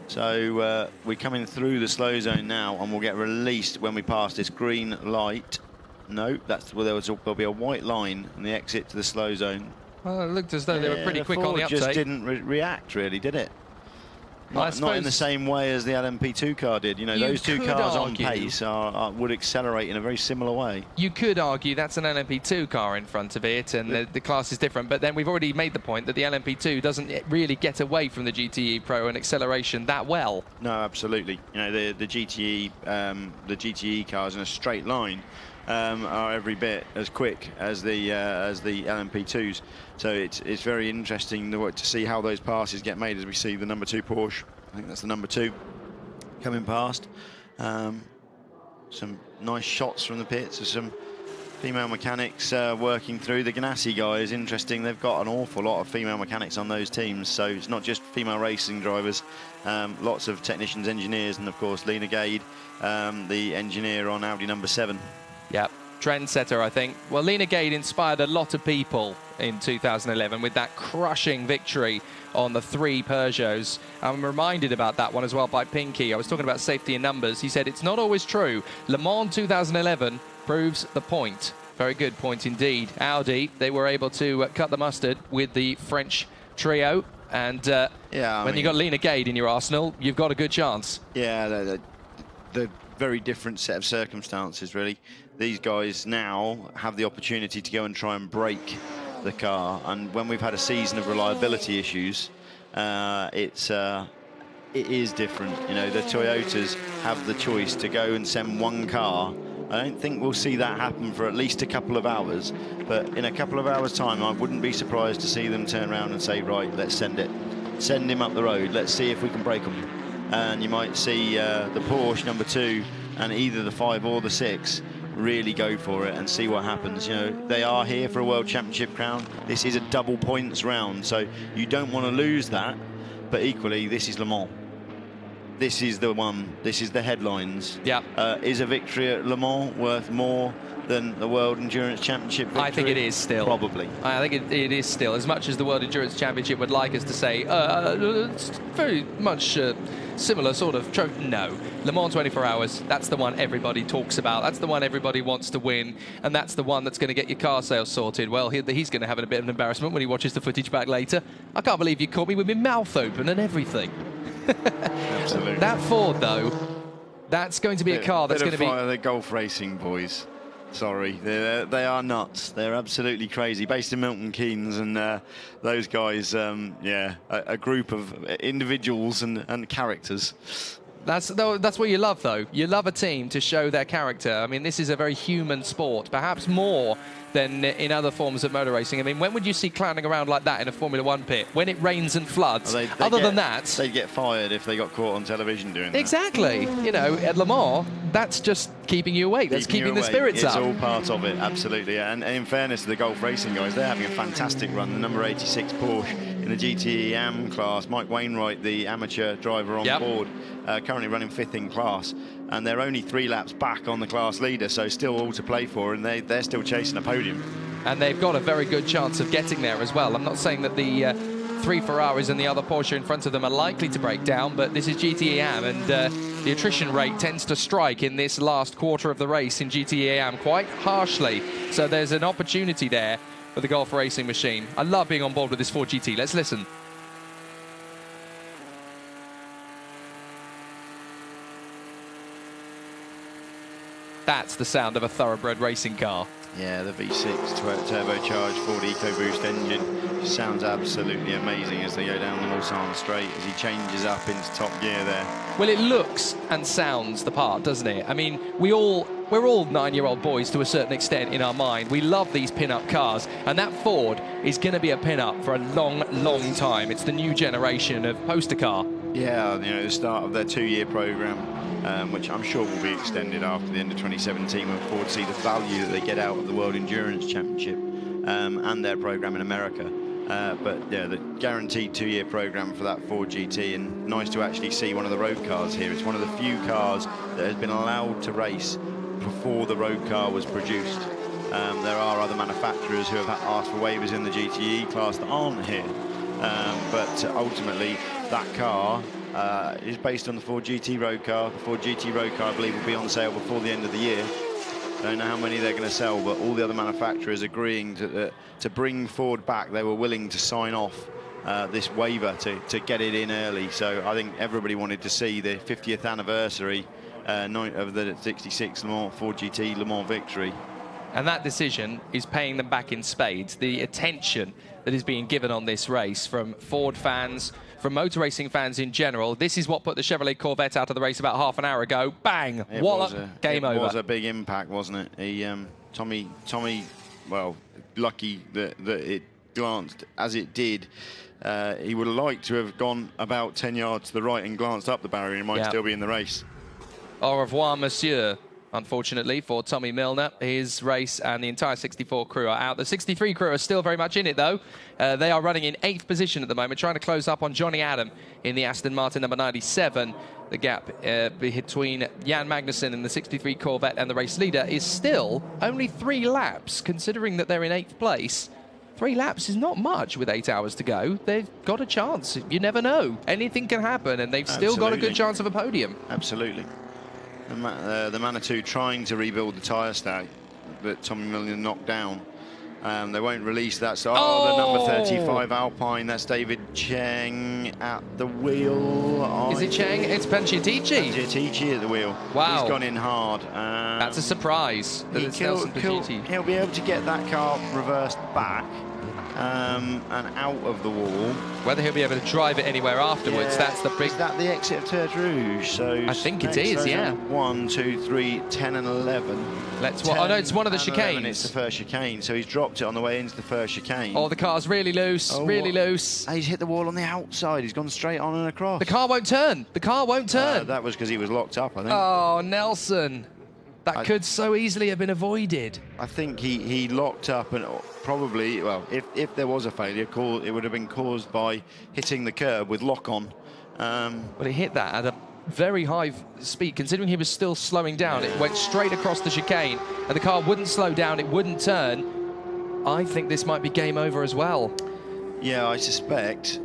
Speaker 4: So we're coming through the slow zone now, and we'll get released when we pass this green light. No, there'll be a white line on the exit to the slow zone.
Speaker 3: Well, it looked as though they were pretty quick on the uptake.
Speaker 4: Just didn't react really, did it? Not in the same way as the LMP2 car did. You know, those two cars on pace would accelerate in a very similar way.
Speaker 3: You could argue that's an LMP2 car in front of it, and the class is different. But then we've already made the point that the LMP2 doesn't really get away from the GTE Pro and acceleration that well.
Speaker 4: No, absolutely. You know, the GTE cars in a straight line are every bit as quick as the LMP2s. So it's very interesting to see how those passes get made as we see the number 2 Porsche. I think that's the number 2 coming past. Some nice shots from the pits of some female mechanics working through. The Grassi guys, interesting. They've got an awful lot of female mechanics on those teams. So it's not just female racing drivers. Lots of technicians, engineers, and of course Lena Gade, the engineer on Audi number 7.
Speaker 3: Yeah, trendsetter, I think. Well, Lena Gade inspired a lot of people in 2011 with that crushing victory on the 3 Peugeots. I'm reminded about that one as well by Pinky. I was talking about safety in numbers. He said it's not always true. Le Mans 2011 proves the point. Very good point indeed. Audi, they were able to cut the mustard with the French trio. And when you've got Lena Gade in your arsenal, you've got a good chance.
Speaker 4: Yeah, the very different set of circumstances, really. These guys now have the opportunity to go and try and break the car, and when we've had a season of reliability issues, it is different. You know, the Toyotas have the choice to go and send one car. I don't think we'll see that happen for at least a couple of hours, but in a couple of hours' time, I wouldn't be surprised to see them turn around and say, right, let's send him up the road, let's see if we can break him. And you might see the Porsche number 2 and either the 5 or the 6 really go for it and see what happens. You know, they are here for a World Championship crown. This is a double points round, so you don't want to lose that, but equally, this is Le Mans. This is the one. This is the headlines.
Speaker 3: Yeah.
Speaker 4: Is a victory at Le Mans worth more than the World Endurance Championship victory?
Speaker 3: I think it is still.
Speaker 4: Probably.
Speaker 3: I think it is still. As much as the World Endurance Championship would like us to say, it's very much similar sort of trophy. No. Le Mans 24 Hours, that's the one everybody talks about. That's the one everybody wants to win. And that's the one that's going to get your car sales sorted. Well, he's going to have a bit of an embarrassment when he watches the footage back later. I can't believe you caught me with my mouth open and everything.
Speaker 4: Absolutely.
Speaker 3: That Ford, though, that's going to be a car that's going to be...
Speaker 4: The golf racing boys. Sorry, they are nuts. They're absolutely crazy. Based in Milton Keynes, and those guys, yeah, a group of individuals and characters.
Speaker 3: That's what you love, though. You love a team to show their character. I mean, this is a very human sport, perhaps more than in other forms of motor racing. I mean, when would you see clowning around like that in a Formula One pit? When it rains and floods. Other than that...
Speaker 4: They'd get fired if they got caught on television doing that.
Speaker 3: Exactly. You know, at Le Mans, that's just keeping you awake. That's keeping the spirits up.
Speaker 4: It's all part of it, absolutely. And in fairness to the golf racing guys, they're having a fantastic run. The number 86 Porsche in the GT Am class, Mike Wainwright, the amateur driver on board, currently running 5th in class. And they're only 3 laps back on the class leader, so still all to play for, and they're still chasing a podium. And
Speaker 3: they've got a very good chance of getting there as well. I'm not saying that the 3 Ferraris and the other Porsche in front of them are likely to break down, but this is GT Am, and the attrition rate tends to strike in this last quarter of the race in GT Am quite harshly. So there's an opportunity there for the golf racing machine. I love being on board with this Ford GT. Let's listen. That's the sound of a thoroughbred racing car.
Speaker 4: Yeah, the V6 turbocharged Ford EcoBoost engine sounds absolutely amazing as they go down the Mulsanne straight, as he changes up into top gear there.
Speaker 3: Well, it looks and sounds the part, doesn't it? I mean, we're all 9-year-old boys to a certain extent in our mind. We love these pin-up cars, and that Ford is going to be a pin-up for a long, long time. It's the new generation of poster car.
Speaker 4: Yeah, you know, the start of their 2-year program, which I'm sure will be extended after the end of 2017 when Ford see the value that they get out of the World Endurance Championship and their program in America. But yeah, the guaranteed 2-year program for that Ford GT, and nice to actually see one of the road cars here. It's one of the few cars that has been allowed to race before the road car was produced. There are other manufacturers who have asked for waivers in the GTE class that aren't here. But ultimately, that car is based on the Ford GT road car. The Ford GT road car, I believe, will be on sale before the end of the year. I don't know how many they're going to sell, but all the other manufacturers agreeing to bring Ford back, they were willing to sign off this waiver to get it in early. So I think everybody wanted to see the 50th anniversary of the 66 Le Mans Ford GT Le Mans victory.
Speaker 3: And that decision is paying them back in spades. The attention that is being given on this race from Ford fans, from motor racing fans in general. This is what put the Chevrolet Corvette out of the race about half an hour ago. Bang! Wallop! Game over.
Speaker 4: It was a big impact, wasn't it? He, Tommy, well, lucky that it glanced as it did. He would have liked to have gone about 10 yards to the right and glanced up the barrier. He might still be in the race.
Speaker 3: Au revoir, monsieur. Unfortunately for Tommy Milner, his race and the entire 64 crew are out. The 63 crew are still very much in it, though. They are running in 8th position at the moment, trying to close up on Johnny Adam in the Aston Martin number 97. The gap between Jan Magnussen in the 63 Corvette and the race leader is still only 3 laps, considering that they're in 8th place. 3 laps is not much with 8 hours to go. They've got a chance. You never know. Anything can happen, and they've still got a good chance of a podium.
Speaker 4: Absolutely. The Manitou trying to rebuild the tyre stack that Tommy Milner knocked down. They won't release that. So, the number 35 Alpine, that's David Cheng at the wheel.
Speaker 3: Is it Cheng? It's Panciatici.
Speaker 4: Panciatici at the wheel.
Speaker 3: Wow.
Speaker 4: He's gone in hard.
Speaker 3: That's a surprise. That it's Nelson Pacitti.
Speaker 4: He'll be able to get that car reversed back. and out of the wall.
Speaker 3: Whether he'll be able to drive it anywhere afterwards,
Speaker 4: Yeah.
Speaker 3: that's the big...
Speaker 4: Is that the exit of Terre Rouge? So
Speaker 3: I think it
Speaker 4: next
Speaker 3: is,
Speaker 4: round,
Speaker 3: yeah.
Speaker 4: 1, 2, 3, 10 and 11.
Speaker 3: Oh no, it's one of the
Speaker 4: 10 and 11,
Speaker 3: chicanes.
Speaker 4: it's the first chicane, so he's dropped it on the way into the first chicane.
Speaker 3: Oh, the car's really loose, really loose.
Speaker 4: He's hit the wall on the outside. He's gone straight on and across.
Speaker 3: The car won't turn. The car won't turn.
Speaker 4: That was because he was locked up, I think.
Speaker 3: Oh, Nelson. That could so easily have been avoided.
Speaker 4: I think he locked up, and probably, well, if there was a failure, it would have been caused by hitting the curb with lock-on.
Speaker 3: But he hit that at a very high speed, considering he was still slowing down. It went straight across the chicane, and the car wouldn't slow down, it wouldn't turn. I think this might be game over as well.
Speaker 4: Yeah, I suspect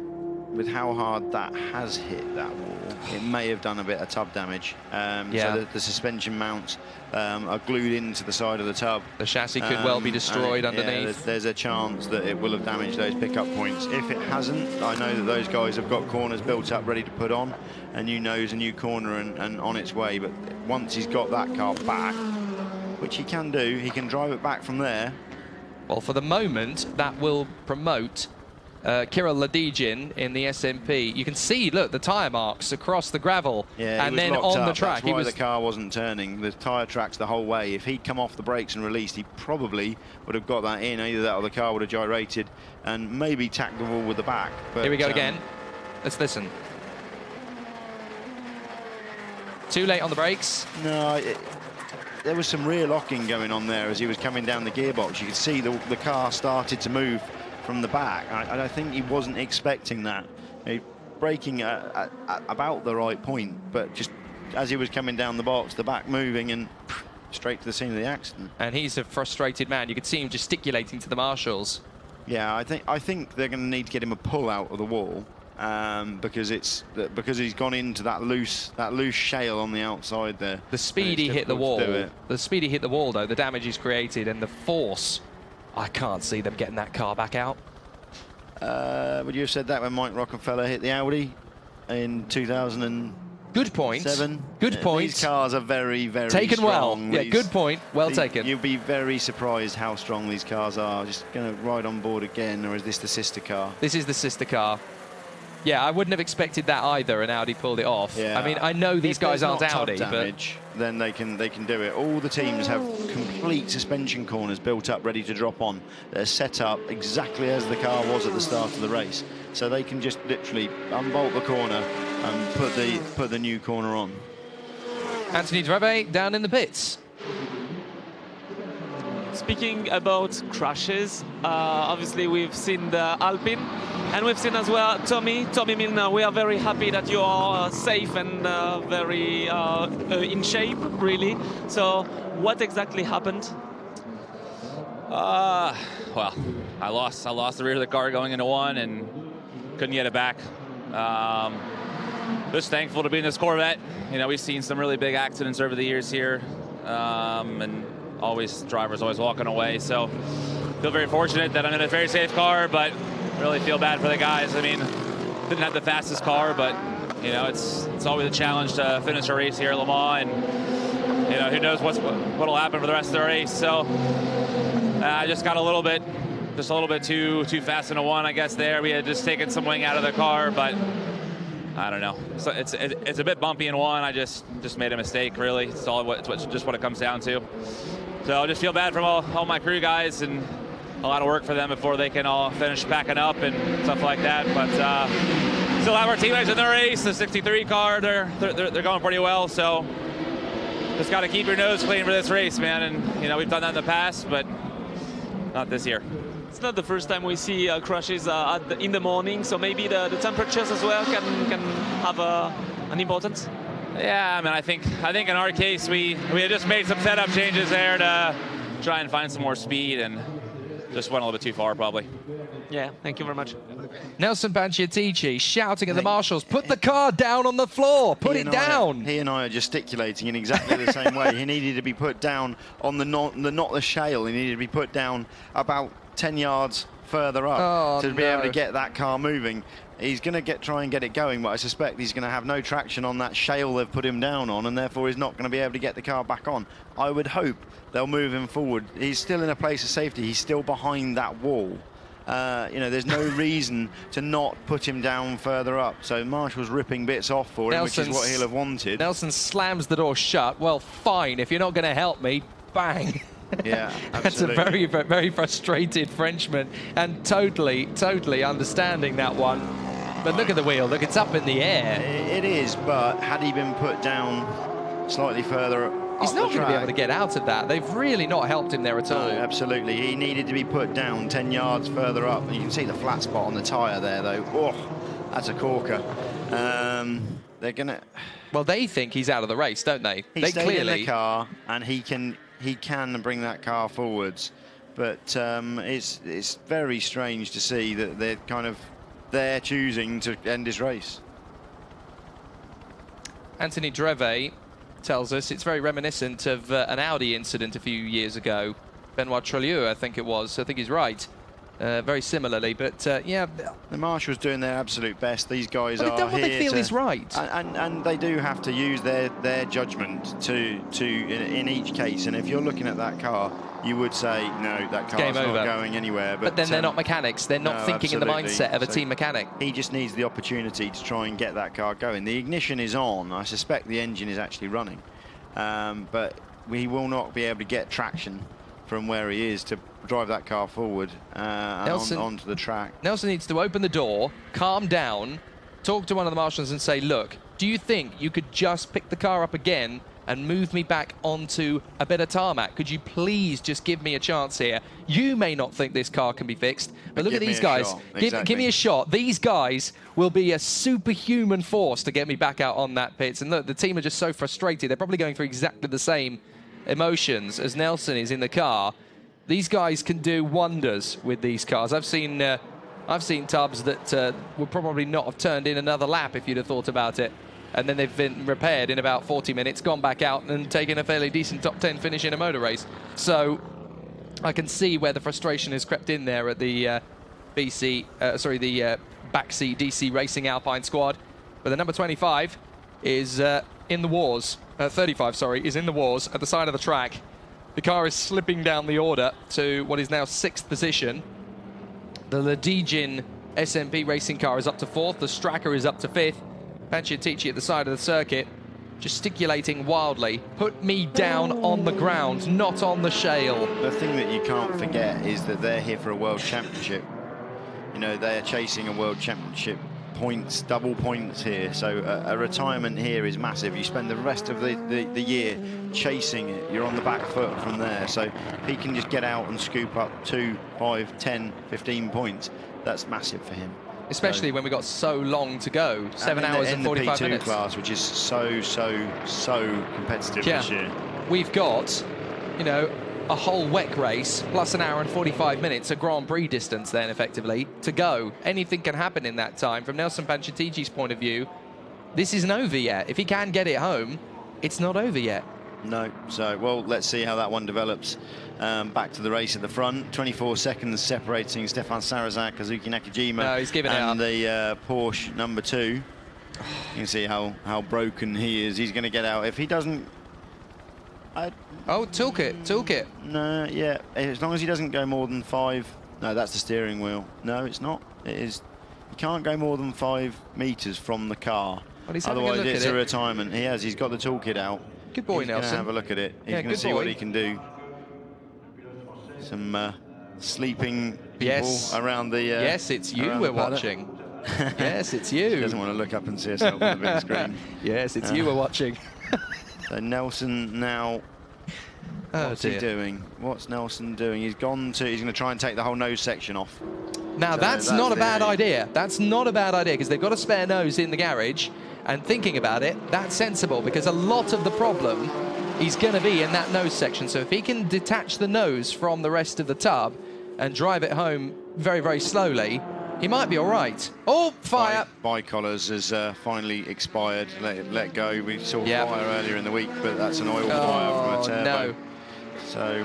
Speaker 4: with how hard that has hit that wall, it may have done a bit of tub damage. So the suspension mounts are glued into the side of the tub.
Speaker 3: The chassis could well be destroyed underneath.
Speaker 4: Yeah, there's a chance that it will have damaged those pickup points. If it hasn't, I know that those guys have got corners built up ready to put on, a new nose, a new corner, and on its way. But once he's got that car back, which he can do, he can drive it back from there.
Speaker 3: Well, for the moment, that will promote Kirill Ladijin in the SMP. You can see, look, the tyre marks across the gravel,
Speaker 4: yeah,
Speaker 3: and then on the track.
Speaker 4: That's why the car wasn't turning. The tyre tracks the whole way. If he'd come off the brakes and released, he probably would have got that in. Either that or the car would have gyrated and maybe tacked the wall with the back. But,
Speaker 3: here we go again. Let's listen. Too late on the brakes.
Speaker 4: No, there was some rear locking going on there as he was coming down the gearbox. You could see the car started to move from the back. I think he wasn't expecting that. Braking at about the right point, but just as he was coming down the box, the back moving and straight to the scene of the accident.
Speaker 3: And he's a frustrated man. You could see him gesticulating to the marshals.
Speaker 4: Yeah, I think they're going to need to get him a pull out of the wall because he's gone into that loose shale on the outside there.
Speaker 3: The speed he hit the wall. The speed he hit the wall, though, the damage he's created, and the force. I can't see them getting that car back out.
Speaker 4: Would you have said that when Mike Rockefeller hit the Audi in 2007?
Speaker 3: Good point. Good point.
Speaker 4: These cars are very, very
Speaker 3: taken
Speaker 4: strong.
Speaker 3: well. Yeah, good point. Well taken.
Speaker 4: You'll be very surprised how strong these cars are. Just going to ride on board again, or is this the sister car?
Speaker 3: This is the sister car. Yeah, I wouldn't have expected that either, and Audi pulled it off.
Speaker 4: Yeah.
Speaker 3: I mean, I know these guys aren't Audi,
Speaker 4: damage, but then they can do it. All the teams have complete suspension corners built up, ready to drop on. They're set up exactly as the car was at the start of the race, so they can just literally unbolt the corner and put the new corner on.
Speaker 3: Anthony Dreve down in the pits.
Speaker 6: Speaking about crashes, obviously we've seen the Alpine, and we've seen as well Tommy Milner. We are very happy that you are safe and very in shape, really. So what exactly happened?
Speaker 9: Well, I lost the rear of the car going into one and couldn't get it back. Just thankful to be in this Corvette. You know, we've seen some really big accidents over the years here, and drivers always walking away. So feel very fortunate that I'm in a very safe car, but really feel bad for the guys. I mean, didn't have the fastest car, but you know, it's always a challenge to finish a race here at Le Mans, and you know, who knows what'll happen for the rest of the race. So I just got a little bit too fast into one, I guess. There we had just taken some wing out of the car, but I don't know. So it's a bit bumpy in one. I just made a mistake, really. It's just what it comes down to. So I just feel bad from all my crew guys, and a lot of work for them before they can all finish packing up and stuff like that. But still have our teammates in the race. The 63 car, they're going pretty well. So just got to keep your nose clean for this race, man. And you know, we've done that in the past, but not this year.
Speaker 6: It's not the first time we see crashes in the morning, so maybe the temperatures as well can have an importance.
Speaker 9: Yeah, I mean, I think in our case we had just made some setup changes there to try and find some more speed, and just went a little bit too far probably.
Speaker 6: Yeah, thank you very much.
Speaker 3: Nelson Banciatici shouting at the marshals, put the car down on the floor, put it down.
Speaker 4: He and I are gesticulating in exactly the same way. He needed to be put down on not the shale. He needed to be put down about 10 yards further up to be able to get that car moving. He's going to try and get it going, but I suspect he's going to have no traction on that shale they've put him down on, and therefore he's not going to be able to get the car back on. I would hope they'll move him forward. He's still in a place of safety. He's still behind that wall. You know, there's no reason to not put him down further up. So Marshall's ripping bits off for him, which is what he'll have wanted.
Speaker 3: Nelson slams the door shut. Well, fine, if you're not going to help me, bang.
Speaker 4: Yeah,
Speaker 3: That's a very, very frustrated Frenchman, and totally understanding that one. But look at the wheel. Look, it's up in the air.
Speaker 4: It is, but had he been put down slightly further
Speaker 3: he's not going to be able
Speaker 4: track,
Speaker 3: to get out of that. They've really not helped him there at all.
Speaker 4: No, absolutely. He needed to be put down 10 yards further up. And you can see the flat spot on the tyre there, though. Oh, that's a corker. They're going to...
Speaker 3: Well, they think he's out of the race, don't they?
Speaker 4: He
Speaker 3: They
Speaker 4: stayed
Speaker 3: clearly...
Speaker 4: in the car, and he can bring that car forwards. But it's very strange to see that they're choosing to end his race.
Speaker 3: Anthony Drevet tells us it's very reminiscent of an Audi incident a few years ago. Benoit Trelieu, I think it was. I think he's right. Very similarly, but yeah.
Speaker 4: The Marshall's doing their absolute best. These guys
Speaker 3: Well,
Speaker 4: are
Speaker 3: they've done what
Speaker 4: here
Speaker 3: they feel is right.
Speaker 4: And they do have to use their judgment in each case. And if you're looking at that car, you would say, no, that car's not going anywhere.
Speaker 3: But then they're not mechanics. They're not thinking in the mindset of a team mechanic.
Speaker 4: He just needs the opportunity to try and get that car going. The ignition is on. I suspect the engine is actually running. But he will not be able to get traction from where he is to drive that car forward and onto the track.
Speaker 3: Nelson needs to open the door, calm down, talk to one of the marshals and say, look, do you think you could just pick the car up again and move me back onto a better tarmac? Could you please just give me a chance here? You may not think this car can be fixed, but look at these guys. Give me a shot. These guys will be a superhuman force to get me back out on that pits. And look, the team are just so frustrated. They're probably going through exactly the same emotions as Nelson is in the car. These guys can do wonders with these cars. I've seen tubs that would probably not have turned in another lap if you'd have thought about it. And then they've been repaired in about 40 minutes, gone back out and taken a fairly decent top 10 finish in a motor race. So I can see where the frustration has crept in there at the backseat DC Racing Alpine squad. But the number 25 is in the wars. 35, sorry, is in the wars at the side of the track. The car is slipping down the order to what is now 6th position. The Ladygin SMP racing car is up to 4th. The Stracker is up to 5th. Panciatici at the side of the circuit, gesticulating wildly. Put me down on the ground, not on the shale.
Speaker 4: The thing that you can't forget is that they're here for a world championship. You know, they're chasing a world championship points, double points here. So a retirement here is massive. You spend the rest of the year chasing it. You're on the back foot from there. So if he can just get out and scoop up 2, 5, 10, 15 points, that's massive for him.
Speaker 3: Especially when we've got so long to go, 7 hours and 45 minutes.
Speaker 4: The P2 class, which is so competitive this year.
Speaker 3: We've got, you know, a whole WEC race plus an hour and 45 minutes, a Grand Prix distance then effectively to go. Anything can happen in that time. From Nelson Panciatici's point of view, this isn't over yet. If he can get it home, it's not over yet.
Speaker 4: No, so, well, let's see how that one develops. Back to the race at the front, 24 seconds separating Stéphane Sarrazin, Kazuki Nakajima,
Speaker 3: no, he's giving it up.
Speaker 4: And the Porsche number 2. You can see how broken he is. He's going to get out. If he doesn't...
Speaker 3: toolkit.
Speaker 4: No, yeah, as long as he doesn't go more than 5... No, that's the steering wheel. No, it's not. It is... You can't go more than 5 metres from the car.
Speaker 3: Well,
Speaker 4: otherwise it's a retirement. He's got the toolkit out.
Speaker 3: Good boy,
Speaker 4: Nelson.
Speaker 3: Nelson.
Speaker 4: He's going to have a look at it. He's going to see what he can do. Some sleeping people around the...
Speaker 3: yes, it's you we're watching. Yes, it's you.
Speaker 4: She doesn't want to look up and see herself on the big screen.
Speaker 3: Yes, it's you we're watching.
Speaker 4: So Nelson now... What's he doing? What's Nelson doing? He's going to try and take the whole nose section off.
Speaker 3: Now, so that's not a bad idea. That's not a bad idea, because they've got a spare nose in the garage. And thinking about it, that's sensible, because a lot of the problem is going to be in that nose section. So if he can detach the nose from the rest of the tub and drive it home very, very slowly, he might be all right. Oh, fire!
Speaker 4: Bicollars has finally expired. Let go. We saw fire earlier in the week, but that's an oil fire from a turbo.
Speaker 3: No.
Speaker 4: So,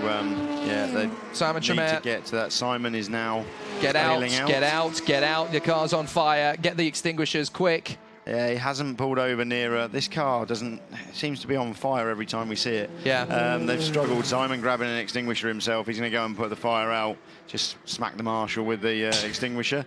Speaker 4: yeah, they
Speaker 3: Simon
Speaker 4: need
Speaker 3: Tremere.
Speaker 4: to get to that. Simon is now
Speaker 3: Get out, get out, get out. Your car's on fire. Get the extinguishers quick.
Speaker 4: Yeah, he hasn't pulled over nearer. This car seems to be on fire every time we see it.
Speaker 3: Yeah.
Speaker 4: They've struggled. Simon grabbing an extinguisher himself. He's going to go and put the fire out. Just smack the marshal with the extinguisher.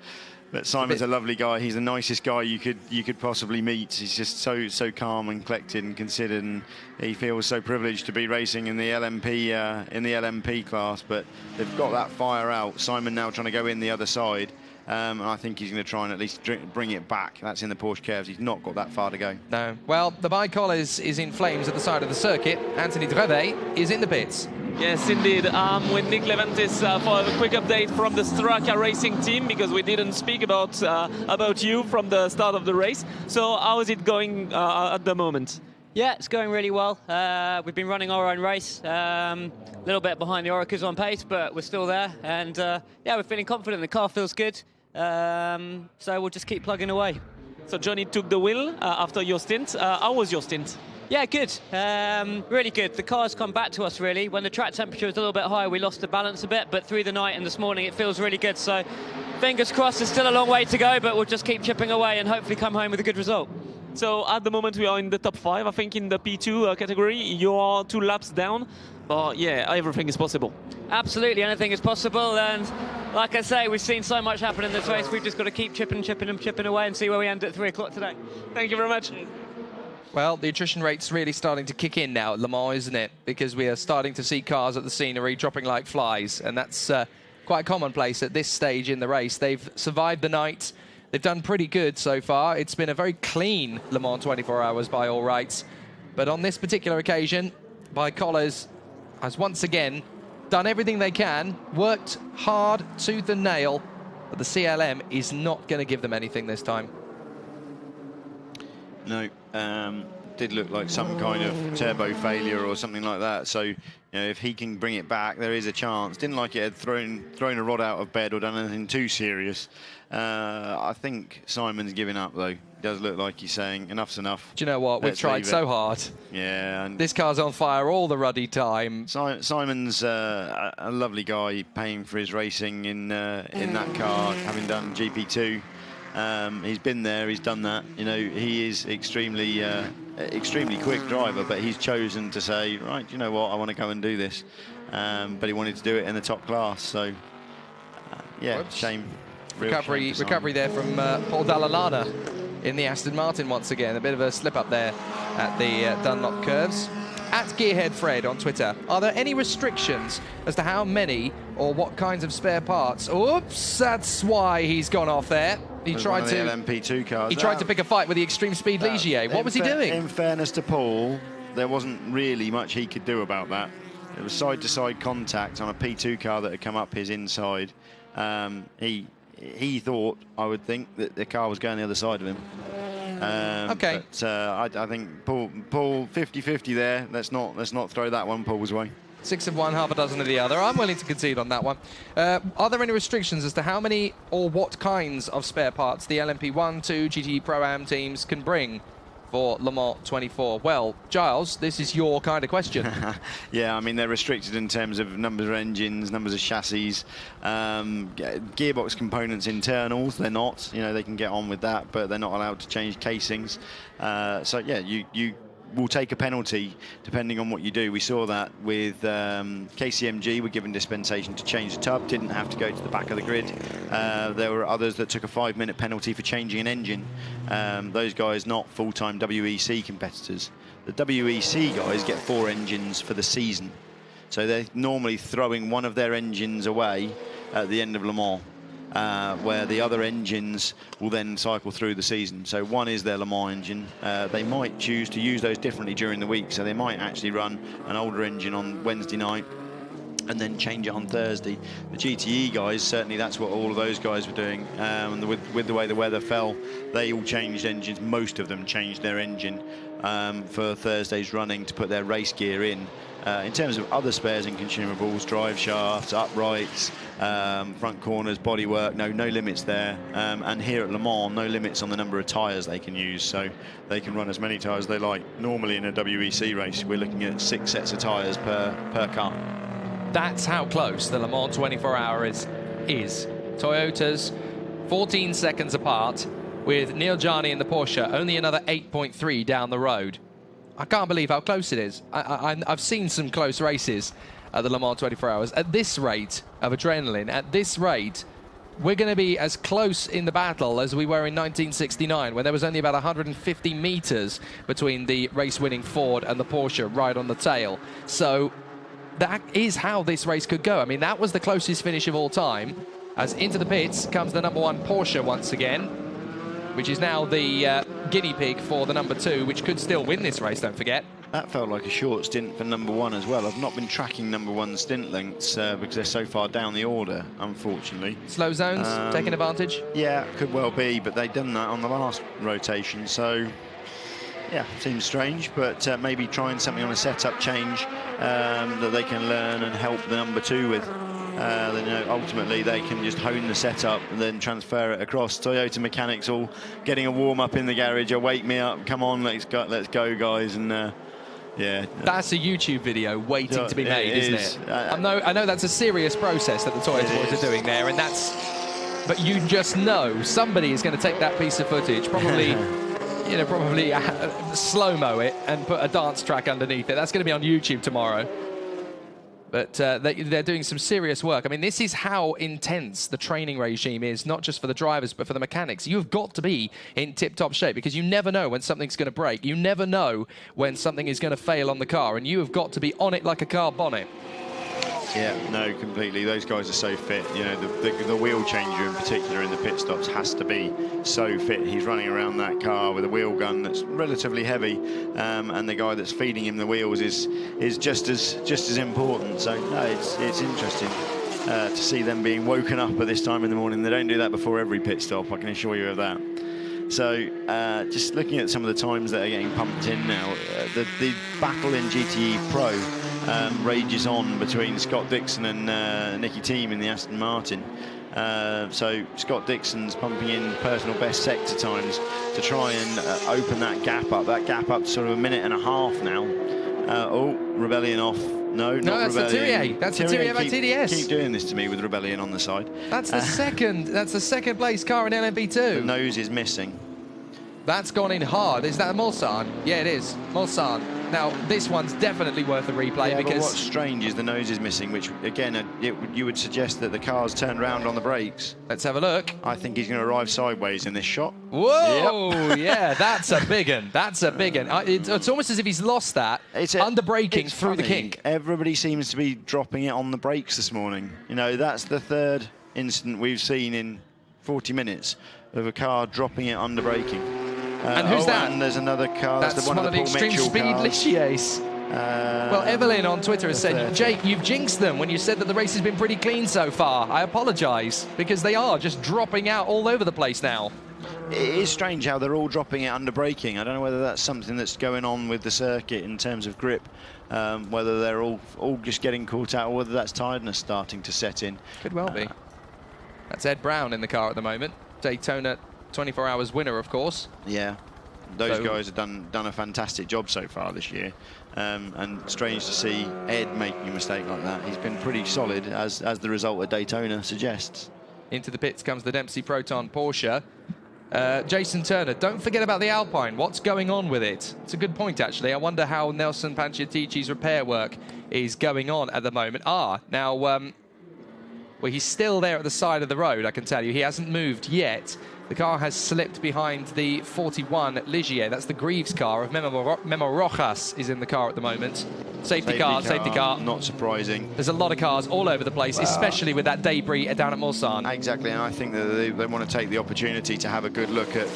Speaker 4: But Simon's a lovely guy. He's the nicest guy you could possibly meet. He's just so calm and collected and considered, and he feels so privileged to be racing in the LMP class. But they've got that fire out. Simon now trying to go in the other side. And I think he's going to try and at least bring it back. That's in the Porsche curves. He's not got that far to go.
Speaker 3: No. Well, the Bicol is in flames at the side of the circuit. Anthony Drevet is in the pits.
Speaker 6: Yes, indeed. With Nick Leventis for a quick update from the Straka Racing team, because we didn't speak about you from the start of the race. So how is it going at the moment?
Speaker 10: Yeah, it's going really well. We've been running our own race. A little bit behind the Oricas on pace, but we're still there. And yeah, we're feeling confident. The car feels good. So we'll just keep plugging away.
Speaker 6: So Johnny took the wheel after your stint. How was your stint?
Speaker 10: Yeah, good. Really good. The car's come back to us, really. When the track temperature was a little bit higher, we lost the balance a bit, but through the night and this morning, it feels really good. So fingers crossed, there's still a long way to go, but we'll just keep chipping away and hopefully come home with a good result.
Speaker 6: So at the moment, we are in the top 5. I think in the P2 category, you are 2 laps down. But yeah, everything is possible.
Speaker 10: Absolutely, anything is possible. And like I say, we've seen so much happen in this race. We've just got to keep chipping away and see where we end at 3 o'clock today.
Speaker 6: Thank you very much.
Speaker 3: Well, the attrition rate's really starting to kick in now at Le Mans, isn't it? Because we are starting to see cars at the scenery dropping like flies, and that's quite commonplace at this stage in the race. They've survived the night. They've done pretty good so far. It's been a very clean Le Mans 24 hours by all rights. But on this particular occasion, Bicolors has once again done everything they can, worked hard, tooth and nail, but the CLM is not going to give them anything this time.
Speaker 4: No, did look like some kind of turbo failure or something like that. So, you know, if he can bring it back, there is a chance. Didn't like it had thrown a rod out of bed or done anything too serious. I think Simon's giving up, though. Does look like he's saying enough's enough.
Speaker 3: Do you know what? We've tried so hard.
Speaker 4: Yeah. And
Speaker 3: this car's on fire all the ruddy time.
Speaker 4: Simon's a lovely guy, paying for his racing in that car, having done GP2. He's been there, he's done that. You know, he is extremely quick driver, but he's chosen to say, right, you know what, I want to go and do this. But he wanted to do it in the top class, so yeah, whoops. Shame.
Speaker 3: Recovery there from Paul Dalla in the Aston Martin once again. A bit of a slip up there at the Dunlop curves. At Gearhead Fred on Twitter, are there any restrictions as to how many or what kinds of spare parts? Oops, that's why he's gone off there. He tried to
Speaker 4: LMP2 cars.
Speaker 3: He tried to pick a fight with the Extreme Speed Ligier. What was he doing? In
Speaker 4: fairness to Paul, there wasn't really much he could do about that. It was side-to-side contact on a P2 car that had come up his inside. He thought, I would think, that the car was going the other side of him.
Speaker 3: Okay.
Speaker 4: But I think Paul 50-50 there. Let's not throw that one Paul's way.
Speaker 3: 6 of one, half a dozen of the other. I'm willing to concede on that one. Are there any restrictions as to how many or what kinds of spare parts the LMP1, 2, GT Pro-Am teams can bring for Le Mans 24? Well, Giles, this is your kind of question.
Speaker 4: Yeah, I mean, they're restricted in terms of numbers of engines, numbers of chassis, gearbox components internals. They're not. You know, they can get on with that, but they're not allowed to change casings. So, yeah, you will take a penalty depending on what you do. We saw that with KCMG. Were given dispensation to change the tub, didn't have to go to the back of the grid. There were others that took a 5-minute penalty for changing an engine. Those guys not full-time WEC competitors. The WEC guys get 4 engines for the season, so they're normally throwing one of their engines away at the end of Le Mans. Where the other engines will then cycle through the season. So one is their Le Mans engine. They might choose to use those differently during the week, so they might actually run an older engine on Wednesday night and then change it on Thursday. The GTE guys, certainly that's what all of those guys were doing. And with the way the weather fell, they all changed engines. Most of them changed their engine for Thursday's running to put their race gear in. In terms of other spares and consumables, drive shafts, uprights, front corners, bodywork, no limits there. And here at Le Mans, no limits on the number of tyres they can use, so they can run as many tyres they like. Normally in a WEC race, we're looking at 6 sets of tyres per car.
Speaker 3: That's how close the Le Mans 24 hours is. Toyotas 14 seconds apart, with Neel Jani in the Porsche only another 8.3 down the road. I can't believe how close it is. I've seen some close races at the Le Mans 24 Hours. At this rate of adrenaline, at this rate, we're going to be as close in the battle as we were in 1969, when there was only about 150 meters between the race-winning Ford and the Porsche right on the tail. So that is how this race could go. I mean, that was the closest finish of all time. As into the pits comes the number 1 Porsche once again, which is now the guinea pig for the number 2, which could still win this race, don't forget.
Speaker 4: That felt like a short stint for number 1 as well. I've not been tracking number 1 stint lengths because they're so far down the order, unfortunately.
Speaker 3: Slow zones, taking advantage?
Speaker 4: Yeah, could well be, but they've done that on the last rotation, so yeah, seems strange, but maybe trying something on a setup change that they can learn and help the number 2 with. Then, you know, ultimately they can just hone the setup and then transfer it across. Toyota mechanics all getting a warm-up in the garage. Oh, wake me up, come on, let's go guys. And yeah,
Speaker 3: that's a YouTube video waiting to be made, isn't it?
Speaker 4: I
Speaker 3: know that's a serious process that the Toyota boys are doing there, and but you just know somebody is going to take that piece of footage, probably probably slow-mo it and put a dance track underneath it. That's going to be on YouTube tomorrow. But they're doing some serious work. I mean, this is how intense the training regime is, not just for the drivers, but for the mechanics. You've got to be in tip-top shape because you never know when something's going to break. You never know when something is going to fail on the car, and you have got to be on it like a car bonnet.
Speaker 4: Yeah, no, completely. Those guys are so fit. You know, the wheel changer in particular in the pit stops has to be so fit. He's running around that car with a wheel gun that's relatively heavy, and the guy that's feeding him the wheels is just as important. So no, it's interesting to see them being woken up at this time in the morning. They don't do that before every pit stop, I can assure you of that. So just looking at some of the times that are getting pumped in now, the battle in GTE Pro rages on between Scott Dixon and Nicky Thiem in the Aston Martin. So Scott Dixon's pumping in personal best sector times to try and open that gap up. That gap up to sort of a minute and a half now. Oh, Rebellion off. No, not
Speaker 3: that's
Speaker 4: Rebellion.
Speaker 3: That's the Thierry by TDS.
Speaker 4: Keep doing this to me with Rebellion on the side.
Speaker 3: That's the second. That's the second place car in LMP2.
Speaker 4: The nose is missing.
Speaker 3: That's gone in hard. Is that a Mulsanne? Yeah, it is. Mulsanne. Now, this one's definitely worth a replay because...
Speaker 4: But what's strange is the nose is missing, which, again, you would suggest that the car's turned round on the brakes.
Speaker 3: Let's have a look.
Speaker 4: I think he's going to arrive sideways in this shot.
Speaker 3: Whoa! Yep. Yeah, that's a big one. That's a big one. It's almost as if he's lost that under braking through the kink.
Speaker 4: Everybody seems to be dropping it on the brakes this morning. You know, that's the third incident we've seen in 40 minutes of a car dropping it under braking.
Speaker 3: And who's that?
Speaker 4: And there's another car.
Speaker 3: That's one of the Extreme Speed Ligiers. Well, Evelyn on Twitter has said, Jake, you've jinxed them when you said that the race has been pretty clean so far. I apologise, because they are just dropping out all over the place now.
Speaker 4: It is strange how they're all dropping it under braking. I don't know whether that's something that's going on with the circuit in terms of grip, whether they're all just getting caught out, or whether that's tiredness starting to set in.
Speaker 3: Could well be. That's Ed Brown in the car at the moment. Daytona 24 Hours winner, of course.
Speaker 4: Yeah, those guys have done a fantastic job so far this year, and strange to see Ed making a mistake like that. He's been pretty solid, as the result of Daytona suggests.
Speaker 3: Into the pits comes the Dempsey Proton Porsche. Jason Turner, don't forget about the Alpine. What's going on with it? It's a good point, actually. I wonder how Nelson Panciatichi's repair work is going on at the moment. Now, well, he's still there at the side of the road, I can tell you. He hasn't moved yet. The car has slipped behind the 41 Ligier. That's the Greaves car of Memo Rojas is in the car at the moment. Safety car.
Speaker 4: Not surprising.
Speaker 3: There's a lot of cars all over the place, especially with that debris down at Mulsanne.
Speaker 4: Exactly, and I think that they want to take the opportunity to have a good look at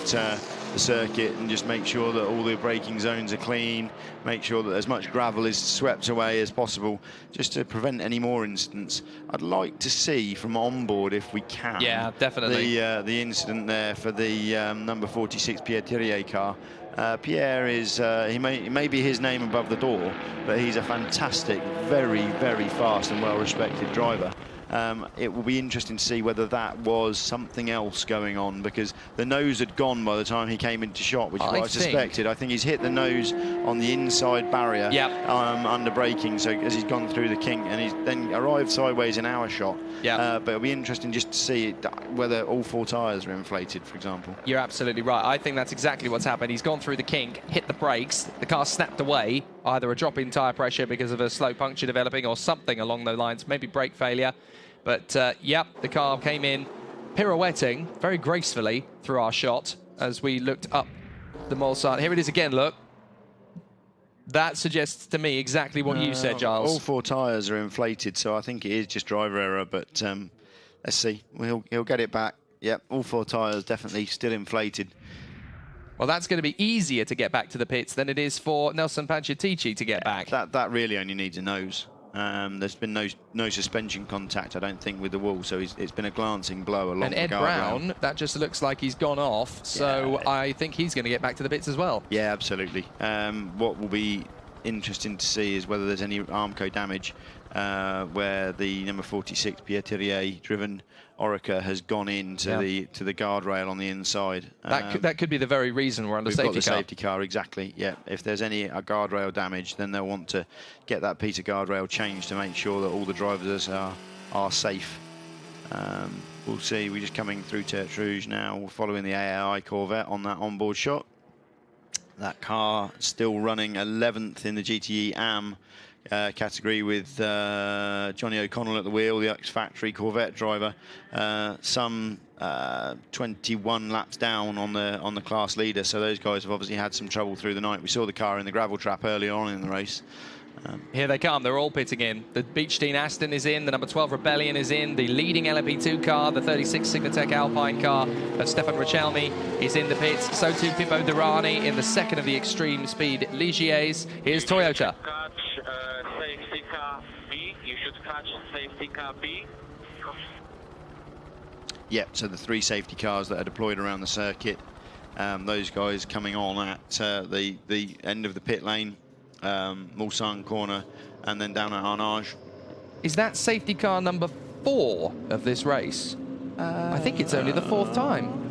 Speaker 4: the circuit and just make sure that all the braking zones are clean, make sure that as much gravel is swept away as possible, just to prevent any more incidents. I'd like to see from onboard, if we can,
Speaker 3: yeah, definitely,
Speaker 4: the incident there for the number 46 Pierre Thirier car. Pierre is, he may be his name above the door, but he's a fantastic, very, very fast and well-respected driver. It will be interesting to see whether that was something else going on, because the nose had gone by the time he came into shot, which is what I suspected. I think he's hit the nose on the inside barrier under braking, so as he's gone through the kink, and he's then arrived sideways in our shot. But it'll be interesting just to see whether all 4 tyres are inflated, for example.
Speaker 3: You're absolutely right. I think that's exactly what's happened. He's gone through the kink, hit the brakes, the car snapped away, either a drop in tyre pressure because of a slow puncture developing or something along those lines, maybe brake failure. But, the car came in pirouetting very gracefully through our shot as we looked up the Mulsanne. Here it is again, look. That suggests to me exactly what you said, Giles.
Speaker 4: All 4 tyres are inflated, so I think it is just driver error, but let's see. He'll get it back. Yep, all 4 tyres definitely still inflated.
Speaker 3: Well, that's going to be easier to get back to the pits than it is for Nelson Panciatici to get back.
Speaker 4: That really only needs a nose. There's been no suspension contact, I don't think, with the wall, so it's been a glancing blow along the guardrail. And Ed Brown, that just looks like he's gone off, so I think he's going to get back to the pits as well. Yeah, absolutely. What will be interesting to see is whether there's any Armco damage, where the number 46 Pierre Thirier driven Orica has gone into the guardrail on the inside.
Speaker 3: That could be the very reason we're under safety car.
Speaker 4: Safety car, exactly. Yeah, if there's any guardrail damage, then they'll want to get that piece of guardrail changed to make sure that all the drivers are safe. We'll see. We're just coming through Tertre Rouge now. We're following the AAI Corvette on that onboard shot. That car still running 11th in the GTE AM category with Johnny O'Connell at the wheel, the ex-factory Corvette driver. Some 21 laps down on the class leader, so those guys have obviously had some trouble through the night. We saw the car in the gravel trap early on in the race.
Speaker 3: Here they come, they're all pitting in. The Beechstein Aston is in, the number 12 Rebellion is in, the leading LMP2 car, the 36 Signatech Alpine car of Stefan Richelmy is in the pits. So too Pippo Durrani in the second of the extreme speed Ligiers. Here's Toyota.
Speaker 5: Safety car B. You should catch safety car B.
Speaker 4: Yep, so the 3 safety cars that are deployed around the circuit, those guys coming on at the end of the pit lane, Mulsanne corner, and then down at Arnage.
Speaker 3: Is that safety car number 4 of this race? I think it's only the 4th time.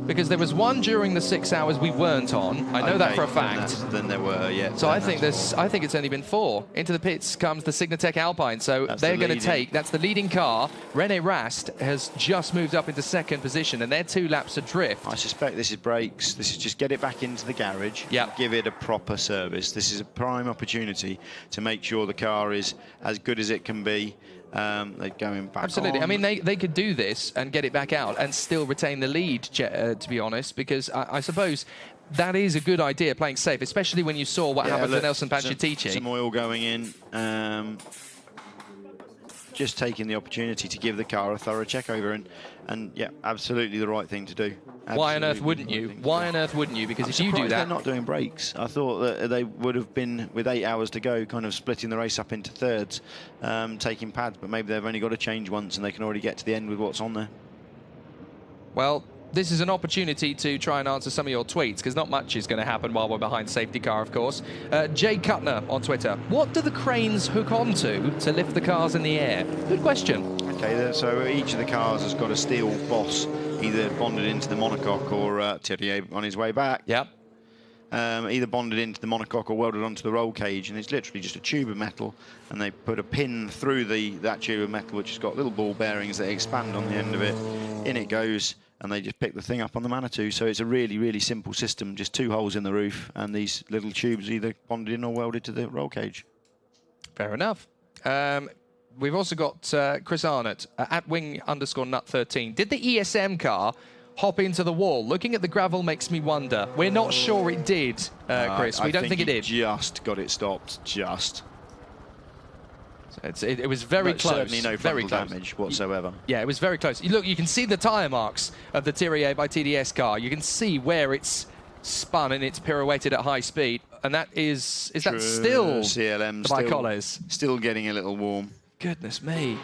Speaker 3: Because there was one during the 6 hours we weren't on. I know that for a fact.
Speaker 4: Then there were, yeah.
Speaker 3: So I think it's only been 4. Into the pits comes the Signatech Alpine. So they're going to take. That's the leading car. René Rast has just moved up into 2nd position, and they're 2 laps adrift.
Speaker 4: I suspect this is brakes. This is just get it back into the garage. Give it a proper service. This is a prime opportunity to make sure the car is as good as it can be. They're going back.
Speaker 3: Absolutely.
Speaker 4: On.
Speaker 3: I mean, they could do this and get it back out and still retain the lead, to be honest, because I suppose that is a good idea, playing safe, especially when you saw what happened to Nelson Panciatici.
Speaker 4: Some oil going in. Just taking the opportunity to give the car a thorough check over, and yeah, absolutely the right thing to do. Absolutely.
Speaker 3: Why on earth wouldn't you? Why on earth wouldn't you? Because if you do that,
Speaker 4: they're not doing brakes. I thought that they would have been, with 8 hours to go, kind of splitting the race up into thirds, taking pads, but maybe they've only got to change once and they can already get to the end with what's on there.
Speaker 3: Well, this is an opportunity to try and answer some of your tweets, because not much is going to happen while we're behind safety car, of course. Jay Cutner on Twitter. What do the cranes hook onto to lift the cars in the air? Good question.
Speaker 4: Okay, so each of the cars has got a steel boss, either bonded into the monocoque or Thirier on his way back.
Speaker 3: Yep.
Speaker 4: Either bonded into the monocoque or welded onto the roll cage, and it's literally just a tube of metal, and they put a pin through that tube of metal, which has got little ball bearings that expand on the end of it. In it goes, and they just pick the thing up on the Manitou. So it's a really, really simple system, just 2 holes in the roof, and these little tubes either bonded in or welded to the roll cage.
Speaker 3: Fair enough. We've also got Chris Arnott at wing_nut13. Did the ESM car hop into the wall? Looking at the gravel makes me wonder. We're not sure it did, Chris. We don't think it did.
Speaker 4: Just got it stopped, just.
Speaker 3: So it was very close.
Speaker 4: Certainly no frontal damage whatsoever.
Speaker 3: Yeah, it was very close. Look, you can see the tyre marks of the Thirier by TDS car. You can see where it's spun and it's pirouetted at high speed. And that is that still
Speaker 4: CLM
Speaker 3: the Bicoles?
Speaker 4: Still getting a little warm.
Speaker 3: Goodness me.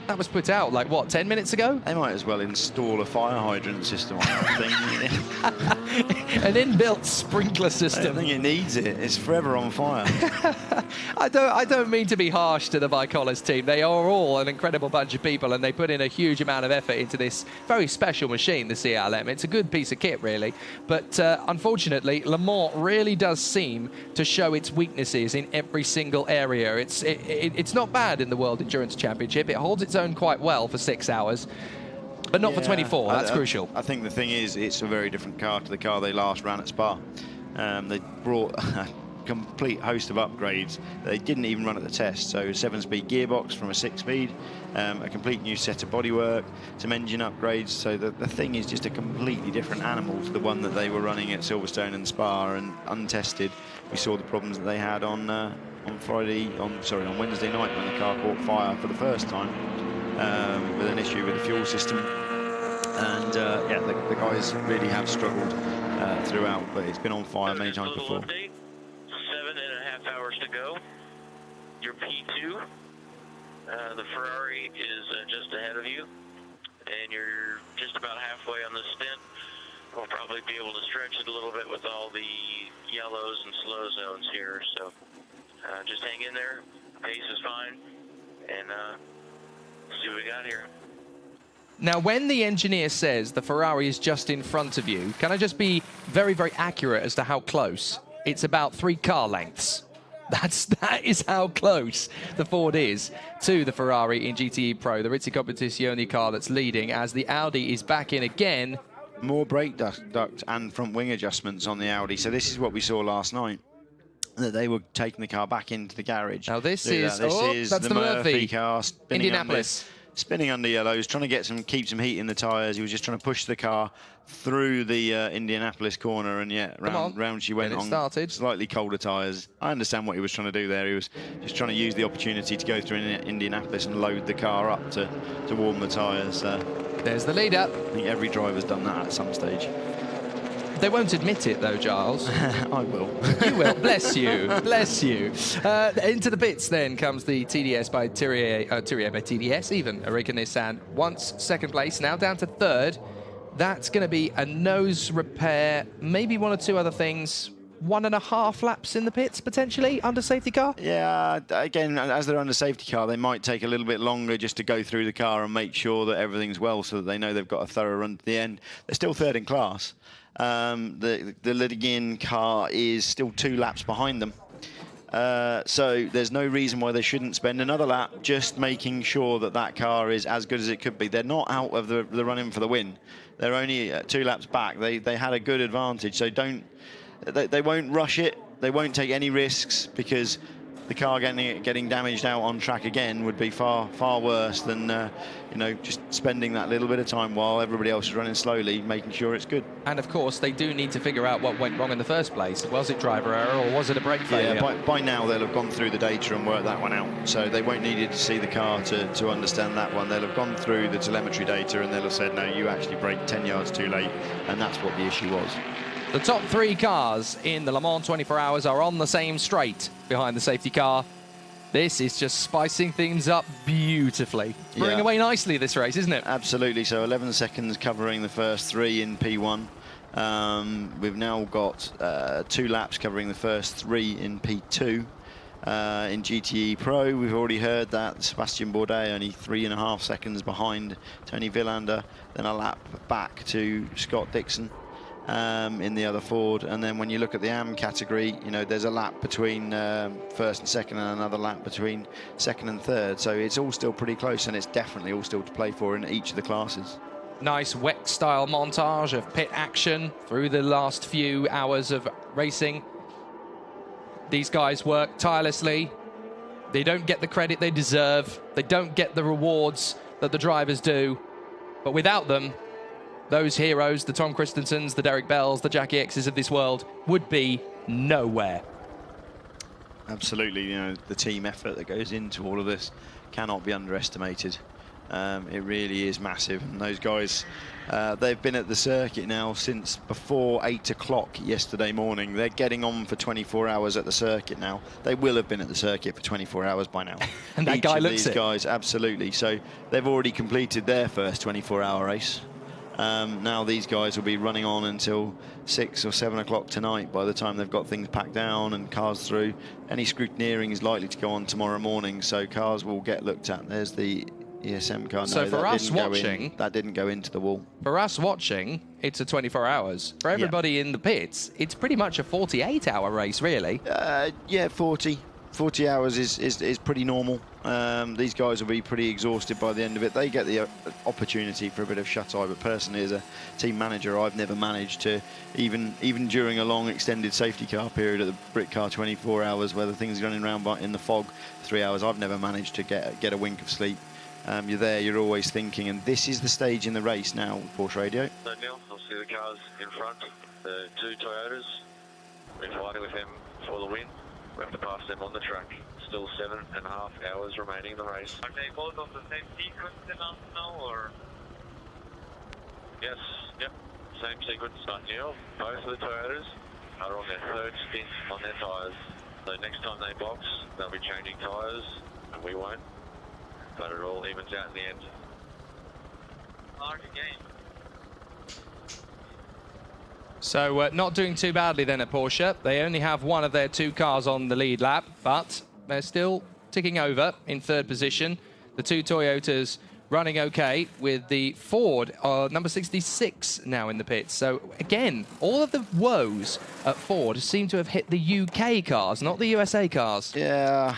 Speaker 3: That was put out, like, what, 10 minutes ago?
Speaker 4: They might as well install a fire hydrant system on that thing.
Speaker 3: An inbuilt sprinkler
Speaker 4: I
Speaker 3: system.
Speaker 4: don't think it needs it. It's forever on fire.
Speaker 3: I don't mean to be harsh to the Vicolas team. They are all an incredible bunch of people, and they put in a huge amount of effort into this very special machine, the CLM. It's a good piece of kit, really. But unfortunately, Le Mans really does seem to show its weaknesses in every single area. It's not bad in the World Endurance Championship. It holds its own quite well for 6 hours. But not for 24, that's crucial.
Speaker 4: I think the thing is, it's a very different car to the car they last ran at Spa. They brought a complete host of upgrades. They didn't even run at the test. So 7-speed gearbox from a 6-speed, a complete new set of bodywork, some engine upgrades. So the thing is just a completely different animal to the one that they were running at Silverstone and Spa, and untested. We saw the problems that they had on Wednesday night when the car caught fire for the first time. With an issue with the fuel system, and yeah, the guys really have struggled throughout, but it's been on fire many times before.
Speaker 5: Update, 7.5 hours to go. Your P2, the Ferrari is just ahead of you, and you're just about halfway on the stint. We'll probably be able to stretch it a little bit with all the yellows and slow zones here, so just hang in there. Pace is fine, and see what we got here.
Speaker 3: Now, when the engineer says the Ferrari is just in front of you, can I just be very, very accurate as to how close? It's about 3 car lengths. That is how close the Ford is to the Ferrari in GTE Pro, the Rizzi Competizione car that's leading, as the Audi is back in again.
Speaker 4: More brake duct and front wing adjustments on the Audi. So this is what we saw last night, that they were taking the car back into the garage.
Speaker 3: Now this is that's the Murphy
Speaker 4: car, spinning under yellows, trying to keep some heat in the tyres. He was just trying to push the car through the Indianapolis corner, and yeah, round she went on slightly colder tyres. I understand what he was trying to do there. He was just trying to use the opportunity to go through Indianapolis and load the car up to warm the tyres.
Speaker 3: There's the leader.
Speaker 4: I think every driver's done that at some stage.
Speaker 3: They won't admit it, though, Giles.
Speaker 4: I will.
Speaker 3: You will. Bless you. Bless you. Into the pits, then, comes the TDS by Thierry by TDS, even. Erika Nissan, once second place, now down to third. That's going to be a nose repair, maybe 1 or 2 other things. 1.5 laps in the pits, potentially, under safety car?
Speaker 4: Yeah, again, as they're under safety car, they might take a little bit longer just to go through the car and make sure that everything's well, so that they know they've got a thorough run to the end. They're still third in class. The Litigin car is still 2 laps behind them. So there's no reason why they shouldn't spend another lap just making sure that that car is as good as it could be. They're not out of the run-in for the win. They're only 2 laps back. They had a good advantage, so they won't rush it. They won't take any risks, because the car getting damaged out on track again would be far worse than just spending that little bit of time while everybody else is running slowly, making sure it's good.
Speaker 3: And of course, they do need to figure out what went wrong in the first place. Was it driver error, or was it a brake failure?
Speaker 4: Yeah, by now they'll have gone through the data and worked that one out. So they won't need to see the car to understand that one. They'll have gone through the telemetry data and they'll have said, no, you actually braked 10 yards too late, and that's what the issue was.
Speaker 3: The top 3 cars in the Le Mans 24 Hours are on the same straight behind the safety car. This is just spicing things up beautifully. Bringing away nicely this race, isn't it?
Speaker 4: Absolutely. So 11 seconds covering the first 3 in P1. We've now got 2 laps covering the first 3 in P2. In GTE Pro, we've already heard that Sebastian Bourdais only 3.5 seconds behind Tony Villander, then a lap back to Scott Dixon in the other Ford. And then when you look at the AM category, there's a lap between first and second, and another lap between second and third. So it's all still pretty close, and it's definitely all still to play for in each of the classes.
Speaker 3: Nice WEC style montage of pit action through the last few hours of racing. These guys work tirelessly. They don't get the credit they deserve. They don't get the rewards that the drivers do. But without them, those heroes, the Tom Christensens, the Derek Bells, the Jackie X's of this world, would be nowhere.
Speaker 4: Absolutely. The team effort that goes into all of this cannot be underestimated. It really is massive. And those guys, they've been at the circuit now since before 8 o'clock yesterday morning. They're getting on for 24 hours at the circuit now. They will have been at the circuit for 24 hours by now.
Speaker 3: And that guy looks
Speaker 4: these
Speaker 3: it.
Speaker 4: guys, absolutely. So they've already completed their first 24-hour race. Now these guys will be running on until 6 or 7 o'clock tonight by the time they've got things packed down and cars through. Any scrutineering is likely to go on tomorrow morning, so cars will get looked at. There's the ESM car.
Speaker 3: So for us watching,
Speaker 4: that didn't go into the wall.
Speaker 3: For us watching, it's a 24 hours. For everybody in the pits, it's pretty much a 48-hour race, really.
Speaker 4: Yeah, 40 hours is pretty normal. These guys will be pretty exhausted by the end of it. They get the opportunity for a bit of shut-eye, but personally, as a team manager, I've never managed to, even during a long extended safety car period at the Brit Car 24 hours, where the thing's running around in the fog 3 hours, I've never managed to get a wink of sleep. You're there, you're always thinking, and this is the stage in the race now, Porsche Radio.
Speaker 5: So Neel, I'll see the cars in front, the 2 Toyotas. We're fighting with them for the win. We have to pass them on the track. Still 7.5 hours remaining in the race. Are they both on the same sequence now, or? Yes, yep, same sequence. Neel, both of the Toyotas are on their 3rd stint on their tyres. So next time they box, they'll be changing tyres, and we won't. But it all evens out in the end. Hard game.
Speaker 3: So not doing too badly then at Porsche. They only have one of their 2 cars on the lead lap, but they're still ticking over in 3rd position. The 2 Toyotas running okay, with the Ford number 66 now in the pits. So again, all of the woes at Ford seem to have hit the UK cars, not the USA cars.
Speaker 4: Yeah,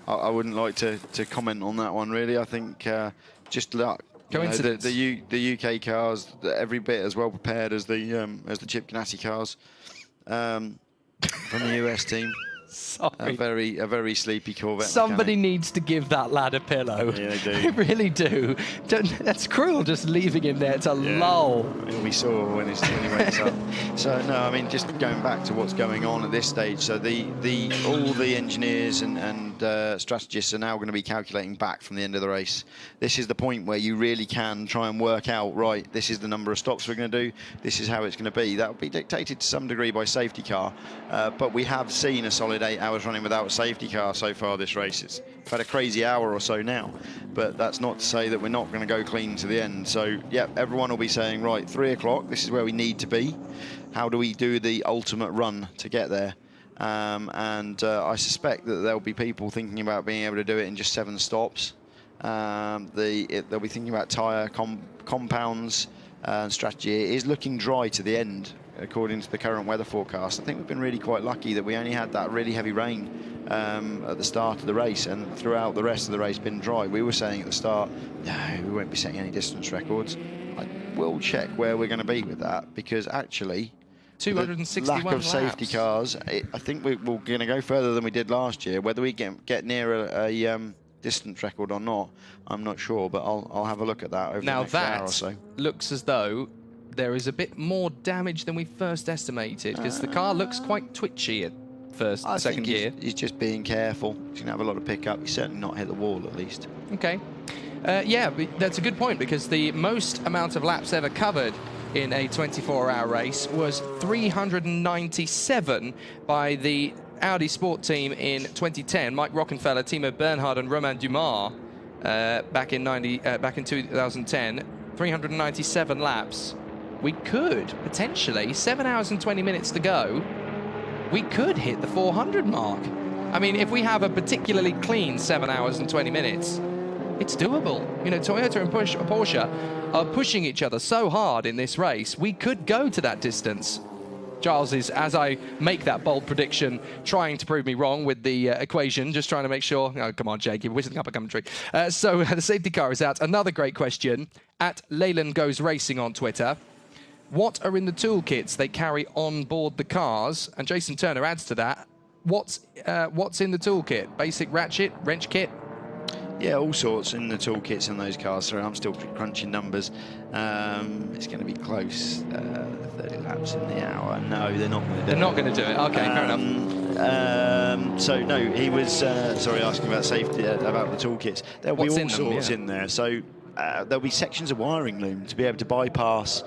Speaker 4: I wouldn't like to comment on that one, really. I think just luck.
Speaker 3: Coincidence.
Speaker 4: The UK cars, every bit as well prepared as the Chip Ganassi cars from the US team.
Speaker 3: Sorry.
Speaker 4: A very sleepy Corvette.
Speaker 3: Somebody
Speaker 4: mechanic.
Speaker 3: needs to give that lad a pillow.
Speaker 4: Yeah, they do.
Speaker 3: They really do. That's cruel, just leaving him there to lull.
Speaker 4: We saw when he wakes up. So no, I mean, just going back to what's going on at this stage. So all the engineers and strategists are now going to be calculating back from the end of the race. This is the point where you really can try and work out, right, this is the number of stops we're going to do. This is how it's going to be. That will be dictated to some degree by safety car. But we have seen a solid 8 hours running without a safety car so far this race. It's had a crazy hour or so now, but that's not to say that we're not going to go clean to the end. So yeah, everyone will be saying, right, 3 o'clock, this is where we need to be. How do we do the ultimate run to get there? I suspect that there'll be people thinking about being able to do it in just 7 stops. They'll be thinking about tyre compounds and strategy. It is looking dry to the end, according to the current weather forecast. I think we've been really quite lucky that we only had that really heavy rain at the start of the race, and throughout the rest of the race been dry. We were saying at the start, no, we won't be setting any distance records. I will check where we're going to be with that, because actually
Speaker 3: 261
Speaker 4: lack of safety
Speaker 3: laps.
Speaker 4: cars, I think we're going to go further than we did last year. Whether we get near a distance record or not, I'm not sure, but I'll have a look at that over the next hour or so.
Speaker 3: Now that looks as though there is a bit more damage than we first estimated, because the car looks quite twitchy at second gear.
Speaker 4: He's just being careful. He's going to have a lot of pickup. He's certainly not hit the wall, at least.
Speaker 3: Okay. Yeah, that's a good point, because the most amount of laps ever covered in a 24-hour race was 397 by the Audi Sport team in 2010. Mike Rockenfeller, Timo Bernhard and Romain Dumas back in 2010. 397 laps. We could potentially, 7 hours and 20 minutes to go, we could hit the 400 mark. I mean, if we have a particularly clean 7 hours and 20 minutes, it's doable. You know, Toyota and Porsche are pushing each other so hard in this race, we could go to that distance. Giles is, as I make that bold prediction, trying to prove me wrong with the equation, just trying to make sure. Oh, come on, Jake, you're whistling up a commentary. So the safety car is out. Another great question at Leyland Goes Racing on Twitter. What are in the toolkits they carry on board the cars? And Jason Turner adds to that, what's in the toolkit? Basic ratchet, wrench kit?
Speaker 4: Yeah, all sorts in the toolkits in those cars. So I'm still crunching numbers. It's going to be close. 30 laps in the hour. No, they're not going to do it.
Speaker 3: They're not going to do it. Okay, fair enough.
Speaker 4: So no, he was sorry, asking about safety, about the toolkits. There'll be all sorts in there. So there'll be sections of wiring loom to be able to bypass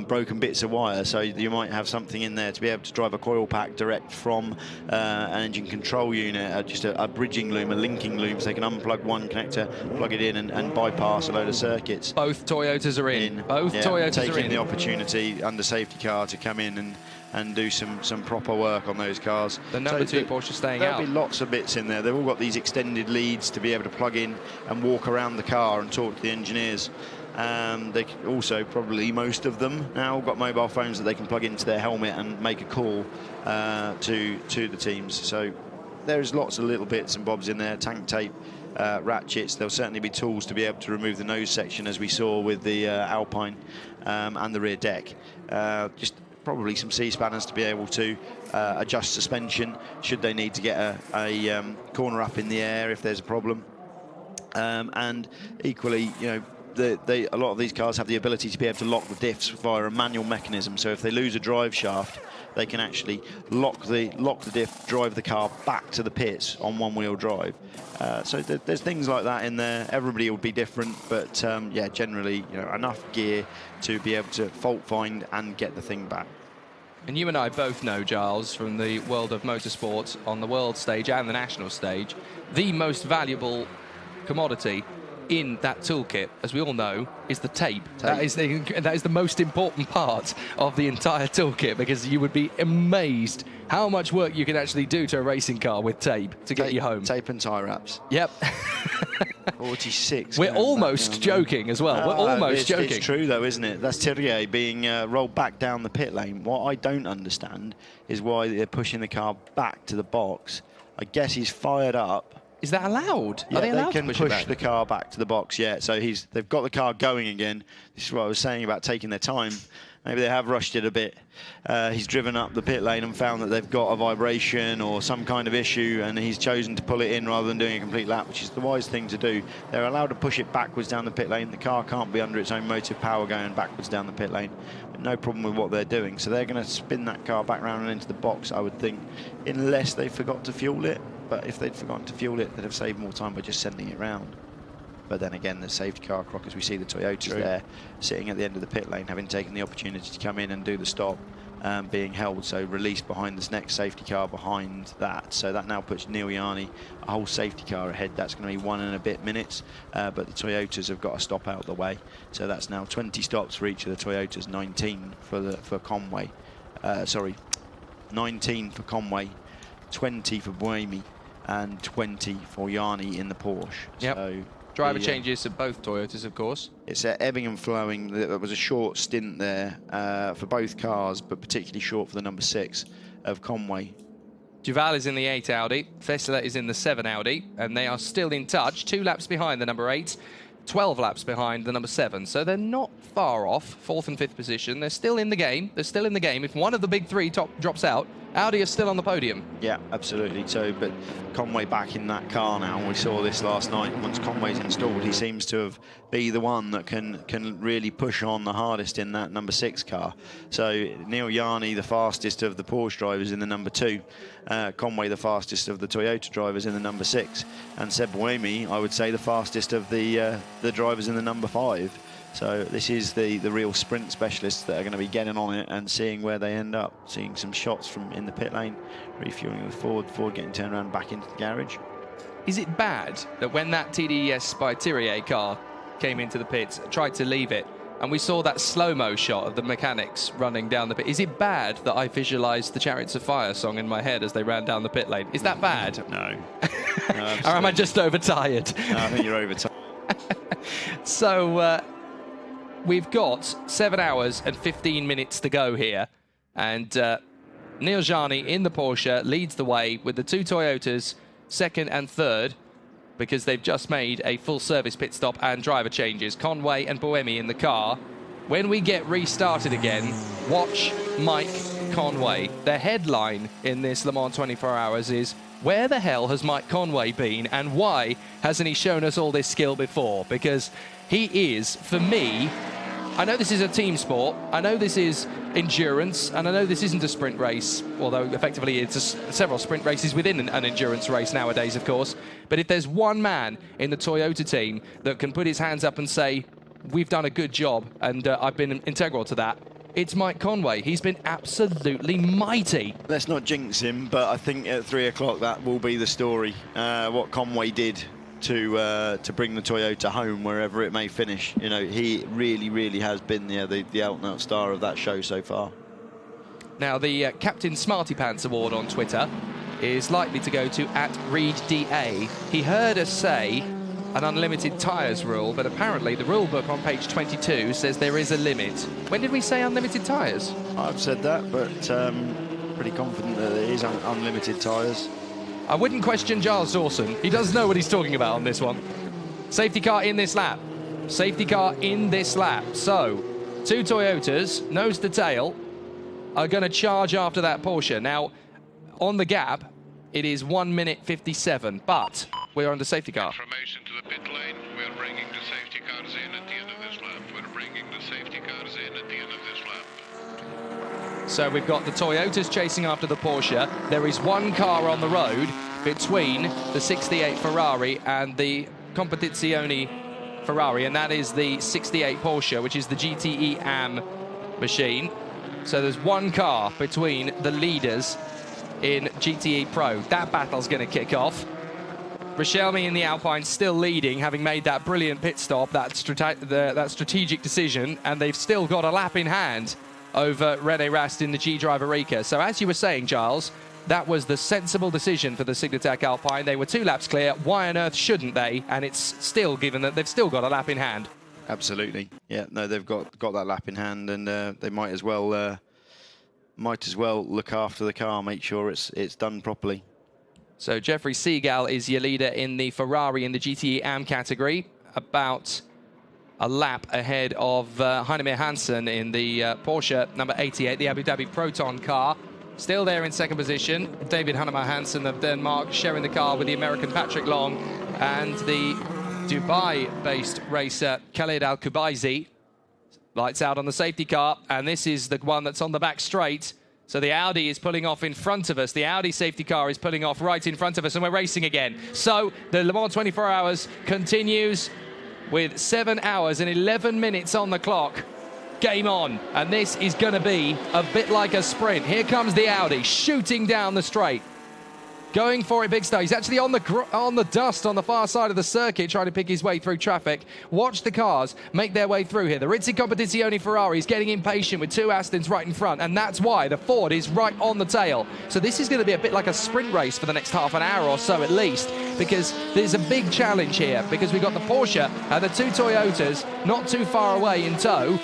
Speaker 4: broken bits of wire. So you might have something in there to be able to drive a coil pack direct from an engine control unit, just a bridging loom, a linking loom, so they can unplug one connector, plug it in, and bypass a load of circuits.
Speaker 3: Both Toyotas are in. Both Toyotas are in.
Speaker 4: Taking the opportunity under safety car to come in and do some proper work on those cars.
Speaker 3: The number 2 Porsche staying out.
Speaker 4: There'll be lots of bits in there. They've all got these extended leads to be able to plug in and walk around the car and talk to the engineers. They also, probably most of them now, got mobile phones that they can plug into their helmet and make a call to the teams. So there's lots of little bits and bobs in there, tank tape, ratchets. There'll certainly be tools to be able to remove the nose section, as we saw with the Alpine and the rear deck. Just probably some C-spanners to be able to adjust suspension should they need to get a corner up in the air if there's a problem. And equally, you know, a lot of these cars have the ability to be able to lock the diffs via a manual mechanism. So if they lose a drive shaft, they can actually lock the diff, drive the car back to the pits on one-wheel drive. So there's things like that in there. Everybody will be different, but yeah, generally, you know, enough gear to be able to fault find and get the thing back.
Speaker 3: And you and I both know, Giles, from the world of motorsport on the world stage and the national stage, the most valuable commodity in that toolkit, as we all know, is the tape. That is the most important part of the entire toolkit, because you would be amazed how much work you can actually do to a racing car with tape to get you home.
Speaker 4: Tape and tie wraps.
Speaker 3: Yep.
Speaker 4: 46.
Speaker 3: We're almost joking as well. We're almost joking.
Speaker 4: It's true, though, isn't it? That's Thierry being rolled back down the pit lane. What I don't understand is why they're pushing the car back to the box. I guess he's fired up.
Speaker 3: Is that allowed?
Speaker 4: Yeah,
Speaker 3: Are they allowed
Speaker 4: they can
Speaker 3: to push
Speaker 4: the car back to the box, yeah. So they've got the car going again. This is what I was saying about taking their time. Maybe they have rushed it a bit. He's driven up the pit lane and found that they've got a vibration or some kind of issue, and he's chosen to pull it in rather than doing a complete lap, which is the wise thing to do. They're allowed to push it backwards down the pit lane. The car can't be under its own motive power going backwards down the pit lane. But no problem with what they're doing. So they're going to spin that car back round and into the box, I would think, unless they forgot to fuel it. But if they'd forgotten to fuel it, they'd have saved more time by just sending it round. But then again, the safety car clock, as we see the Toyotas there, sitting at the end of the pit lane, having taken the opportunity to come in and do the stop, being held, so released behind this next safety car behind that. So that now puts Neel Jani a whole safety car ahead. That's going to be 1 and a bit minutes, but the Toyotas have got to stop out the way. So that's now 20 stops for each of the Toyotas, 19 for Conway. 19 for Conway, 20 for Buemi, and 20 for Jani in the Porsche.
Speaker 3: Yep.
Speaker 4: So
Speaker 3: driver changes at both Toyotas, of course.
Speaker 4: It's ebbing and flowing. There was a short stint there for both cars, but particularly short for the number 6 of Conway.
Speaker 3: Duval is in the 8 Audi, Fessler is in the 7 Audi, and they are still in touch, 2 laps behind the number 8, 12 laps behind the number 7. So they're not far off, 4th and 5th position. They're still in the game. They're still in the game. If one of the big 3 drops out, Audi is still on the podium.
Speaker 4: Yeah, absolutely. So, but Conway back in that car now. We saw this last night. Once Conway's installed, he seems to be the one that can really push on the hardest in that number 6 car. So Neel Jani, the fastest of the Porsche drivers in the number 2. Conway, the fastest of the Toyota drivers in the number 6. And Seb Buemi, I would say, the fastest of the drivers in the number 5. So this is the real sprint specialists that are going to be getting on it and seeing where they end up. Seeing some shots from in the pit lane, refueling with Ford getting turned around back into the garage.
Speaker 3: Is it bad that when that TDES by Thierry car came into the pits, tried to leave it, and we saw that slow-mo shot of the mechanics running down the pit, is it bad that I visualised the Chariots of Fire song in my head as they ran down the pit lane? Is that bad?
Speaker 4: No.
Speaker 3: Or am I just overtired?
Speaker 4: No, I think you're overtired.
Speaker 3: So we've got 7 hours and 15 minutes to go here, and Neel Jani in the Porsche leads the way with the 2 Toyotas, 2nd and 3rd, because they've just made a full service pit stop and driver changes. Conway and Buemi in the car. When we get restarted again, watch Mike Conway. The headline in this Le Mans 24 Hours is, where the hell has Mike Conway been, and why hasn't he shown us all this skill before? Because he is, for me, I know this is a team sport, I know this is endurance, and I know this isn't a sprint race, although effectively it's several sprint races within an endurance race nowadays, of course. But if there's one man in the Toyota team that can put his hands up and say, we've done a good job, and I've been integral to that, it's Mike Conway. He's been absolutely mighty.
Speaker 4: Let's not jinx him, but I think at 3 o'clock that will be the story. What Conway did to bring the Toyota home wherever it may finish. You know, he really has been the out-and-out star of that show so far.
Speaker 3: Now, the Captain Smarty Pants Award on Twitter is likely to go to @ReedDA. He heard us say an unlimited tyres rule, but apparently the rule book on page 22 says there is a limit. When did we say unlimited tyres?
Speaker 4: I've said that, but pretty confident that there is unlimited tyres.
Speaker 3: I wouldn't question Giles Dawson. He does know what he's talking about on this one. Safety car in this lap. Safety car in this lap. So, 2 Toyotas, nose to tail, are going to charge after that Porsche. Now, on the gap, it is 1 minute 57, but we're under safety car.
Speaker 11: Information to the pit lane. We're bringing the safety cars in at the end of this lap. We're bringing the safety cars in at the end of this lap.
Speaker 3: So we've got the Toyotas chasing after the Porsche. There is one car on the road between the 68 Ferrari and the Competizione Ferrari, and that is the 68 Porsche, which is the GTE AM machine. So there's one car between the leaders in GTE Pro. That battle's going to kick off. Richelme in the Alpine still leading, having made that brilliant pit stop, that strategic decision, and they've still got a lap in hand over René Rast in the G-Drive Eureka. So as you were saying, Giles, that was the sensible decision for the Signatech Alpine. They were 2 laps clear. Why on earth shouldn't they? And it's still given that they've still got a lap in hand.
Speaker 4: Absolutely. Yeah, no, they've got that lap in hand, and they might as well look after the car, make sure it's done properly.
Speaker 3: So Jeffrey Seagal is your leader in the Ferrari in the GTE AM category, about a lap ahead of Heinemir Hansen in the Porsche number 88, the Abu Dhabi Proton car. Still there in second position, David Heinemir Hansen of Denmark sharing the car with the American Patrick Long and the Dubai-based racer Khaled Al-Kubaizi. Lights out on the safety car, and this is the one that's on the back straight. So the Audi is pulling off in front of us. The Audi safety car is pulling off right in front of us, and we're racing again. So the Le Mans 24 Hours continues with 7 hours and 11 minutes on the clock. Game on. And this is going to be a bit like a sprint. Here comes the Audi shooting down the straight. Going for it big style. He's actually on the dust on the far side of the circuit, trying to pick his way through traffic. Watch the cars make their way through here. The Rizzi Competizione Ferrari is getting impatient with 2 Astons right in front, and that's why the Ford is right on the tail. So this is going to be a bit like a sprint race for the next half an hour or so at least, because there's a big challenge here, because we've got the Porsche and the 2 Toyotas not too far away in tow,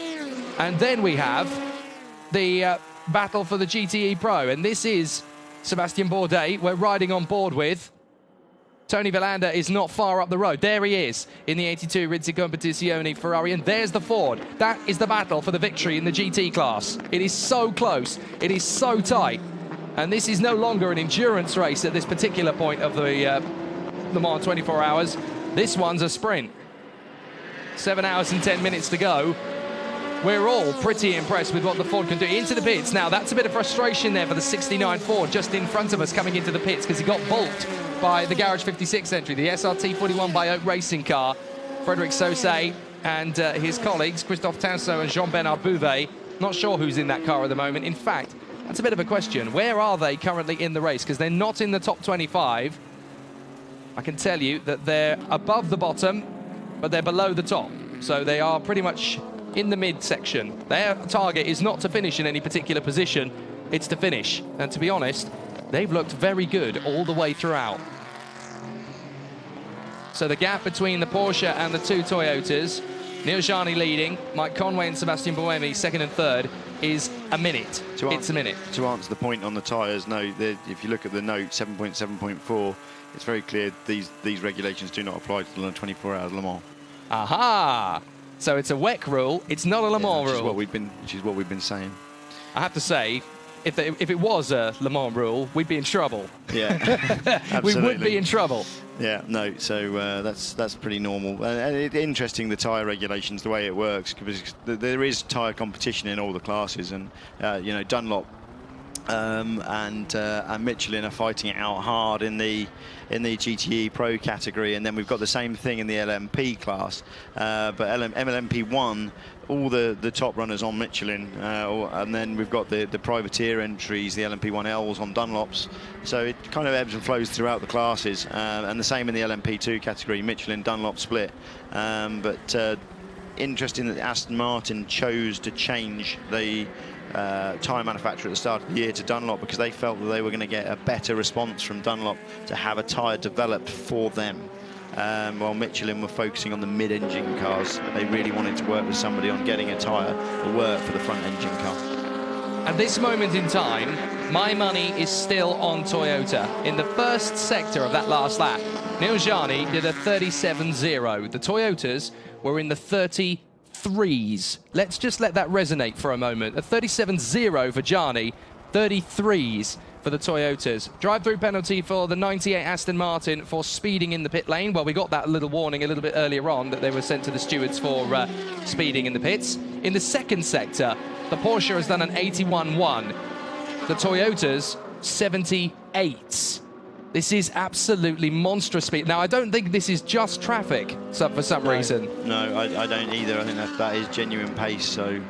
Speaker 3: and then we have the battle for the GTE Pro, and this is Sebastian Bourdais we're riding on board with. Tony Villander is not far up the road. There he is in the 82 Rizzi Competizione Ferrari, and there's the Ford. That is the battle for the victory in the GT class. It is so close. It is so tight. And this is no longer an endurance race at this particular point of the Le Mans 24 Hours. This one's a sprint. 7 hours and 10 minutes to go. We're all pretty impressed with what the Ford can do. Into the pits now. That's a bit of frustration there for the 69 Ford just in front of us coming into the pits, because he got balked by the Garage 56 entry, the SRT 41 by Oak Racing car. Frederic Sausset and his colleagues, Christophe Tinceau and Jean-Bernard Bouvet. Not sure who's in that car at the moment. In fact, that's a bit of a question. Where are they currently in the race? Because they're not in the top 25. I can tell you that they're above the bottom, but they're below the top. So they are pretty much in the mid-section. Their target is not to finish in any particular position, it's to finish. And to be honest, they've looked very good all the way throughout. So the gap between the Porsche and the 2 Toyotas, Neel Jani leading, Mike Conway and Sebastian Buemi second and third, is a minute. It's a minute.
Speaker 4: To answer the point on the tyres, no, if you look at the note 7.7.4, it's very clear these regulations do not apply to the 24 Hours Le Mans.
Speaker 3: Aha! So it's a WEC rule, it's not a Le Mans rule.
Speaker 4: Which is what we've been saying.
Speaker 3: I have to say, if it was a Le Mans rule, we'd be in trouble.
Speaker 4: Yeah,
Speaker 3: we would be in trouble.
Speaker 4: Yeah, no, so that's pretty normal. And it's interesting, the tyre regulations, the way it works, because there is tyre competition in all the classes, and you know, Dunlop and Michelin are fighting it out hard in the GTE Pro category, and then we've got the same thing in the LMP class. But LMP1, all the top runners on Michelin, and then we've got the privateer entries, the LMP1Ls on Dunlops. So it kind of ebbs and flows throughout the classes, and the same in the LMP2 category, Michelin Dunlop split. But interesting that Aston Martin chose to change the tyre manufacturer at the start of the year to Dunlop, because they felt that they were going to get a better response from Dunlop to have a tyre developed for them. While Michelin were focusing on the mid-engine cars, they really wanted to work with somebody on getting a tyre to work for the front-engine car.
Speaker 3: At this moment in time, my money is still on Toyota. In the first sector of that last lap, Neel Jani did a 37.0. The Toyotas were in the 33s. Let's just let that resonate for a moment. A 37.0 for Jani, 33s for the Toyotas. Drive-through penalty for the 98 Aston Martin for speeding in the pit lane. Well, we got that little warning a little bit earlier on that they were sent to the stewards for speeding in the pits. In the second sector, the Porsche has done an 81.1. The Toyotas, 78. This is absolutely monstrous speed. Now, I don't think this is just traffic for some reason.
Speaker 4: No, I don't either. I think that is genuine pace, so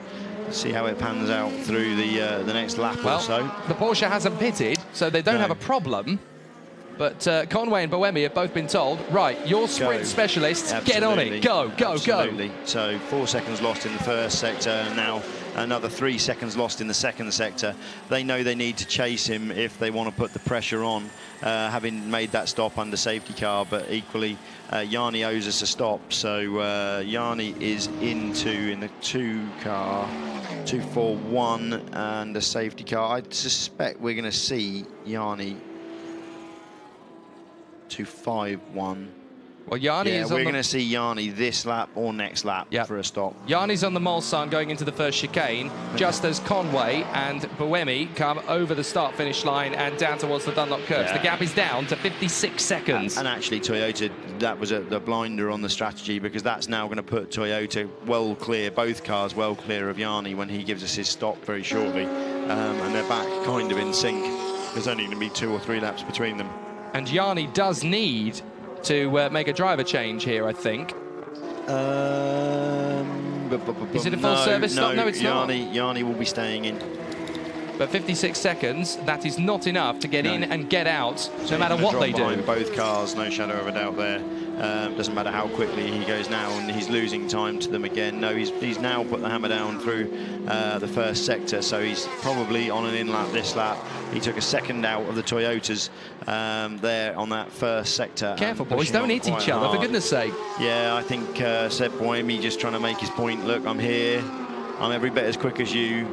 Speaker 4: see how it pans out through the next lap or so.
Speaker 3: The Porsche hasn't pitted, so they don't have a problem. But Conway and Boemi have both been told, right, you're sprint specialists, get on it, go.
Speaker 4: So 4 seconds lost in the first sector, and now another 3 seconds lost in the second sector. They know they need to chase him if they want to put the pressure on, having made that stop under safety car, but equally Jani owes us a stop, so Jani is in the 2 car, 241, and a safety car. I suspect we're going to see Jani 251.
Speaker 3: Well, Jani is
Speaker 4: we're going to see Jani this lap or next lap for a stop.
Speaker 3: Jani's on the Mulsanne going into the first chicane, just as Conway and Boemi come over the start-finish line and down towards the Dunlop curves. The gap is down to 56 seconds.
Speaker 4: And actually, Toyota, that was the blinder on the strategy, because that's now going to put Toyota well clear, both cars well clear of Jani when he gives us his stop very shortly. And they're back kind of in sync. There's only going to be 2 or 3 laps between them.
Speaker 3: And Jani does need to make a driver change here, I think. Is it a full service stop? No, it's not.
Speaker 4: Jani will be staying in.
Speaker 3: But 56 seconds, that is not enough to get in and get out, no matter what they do.
Speaker 4: Both cars, no shadow of a doubt there. Doesn't matter how quickly he goes now, and he's losing time to them again. No, he's now put the hammer down through the first sector, so he's probably on an in-lap this lap. He took a second out of the Toyotas there on that first sector.
Speaker 3: Careful, boys, don't hit each other, for goodness sake.
Speaker 4: Yeah, I think Seb Boemi just trying to make his point. Look, I'm here. I'm every bit as quick as you.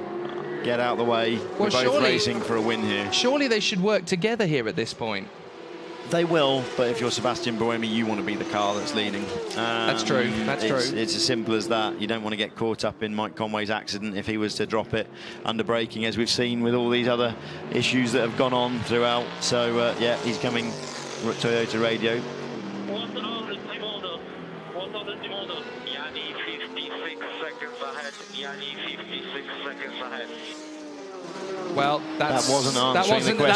Speaker 4: Get out of the way. We're both racing for a win here.
Speaker 3: Surely they should work together here at this point.
Speaker 4: They will, but if you're Sebastian Boemi, you want to be the car that's leading.
Speaker 3: That's true. That's true.
Speaker 4: It's as simple as that. You don't want to get caught up in Mike Conway's accident if he was to drop it under braking, as we've seen with all these other issues that have gone on throughout. So, yeah, he's coming. Toyota radio.
Speaker 5: What's on the team order? Jani 56 seconds ahead. Jani 56 seconds ahead.
Speaker 3: Well, that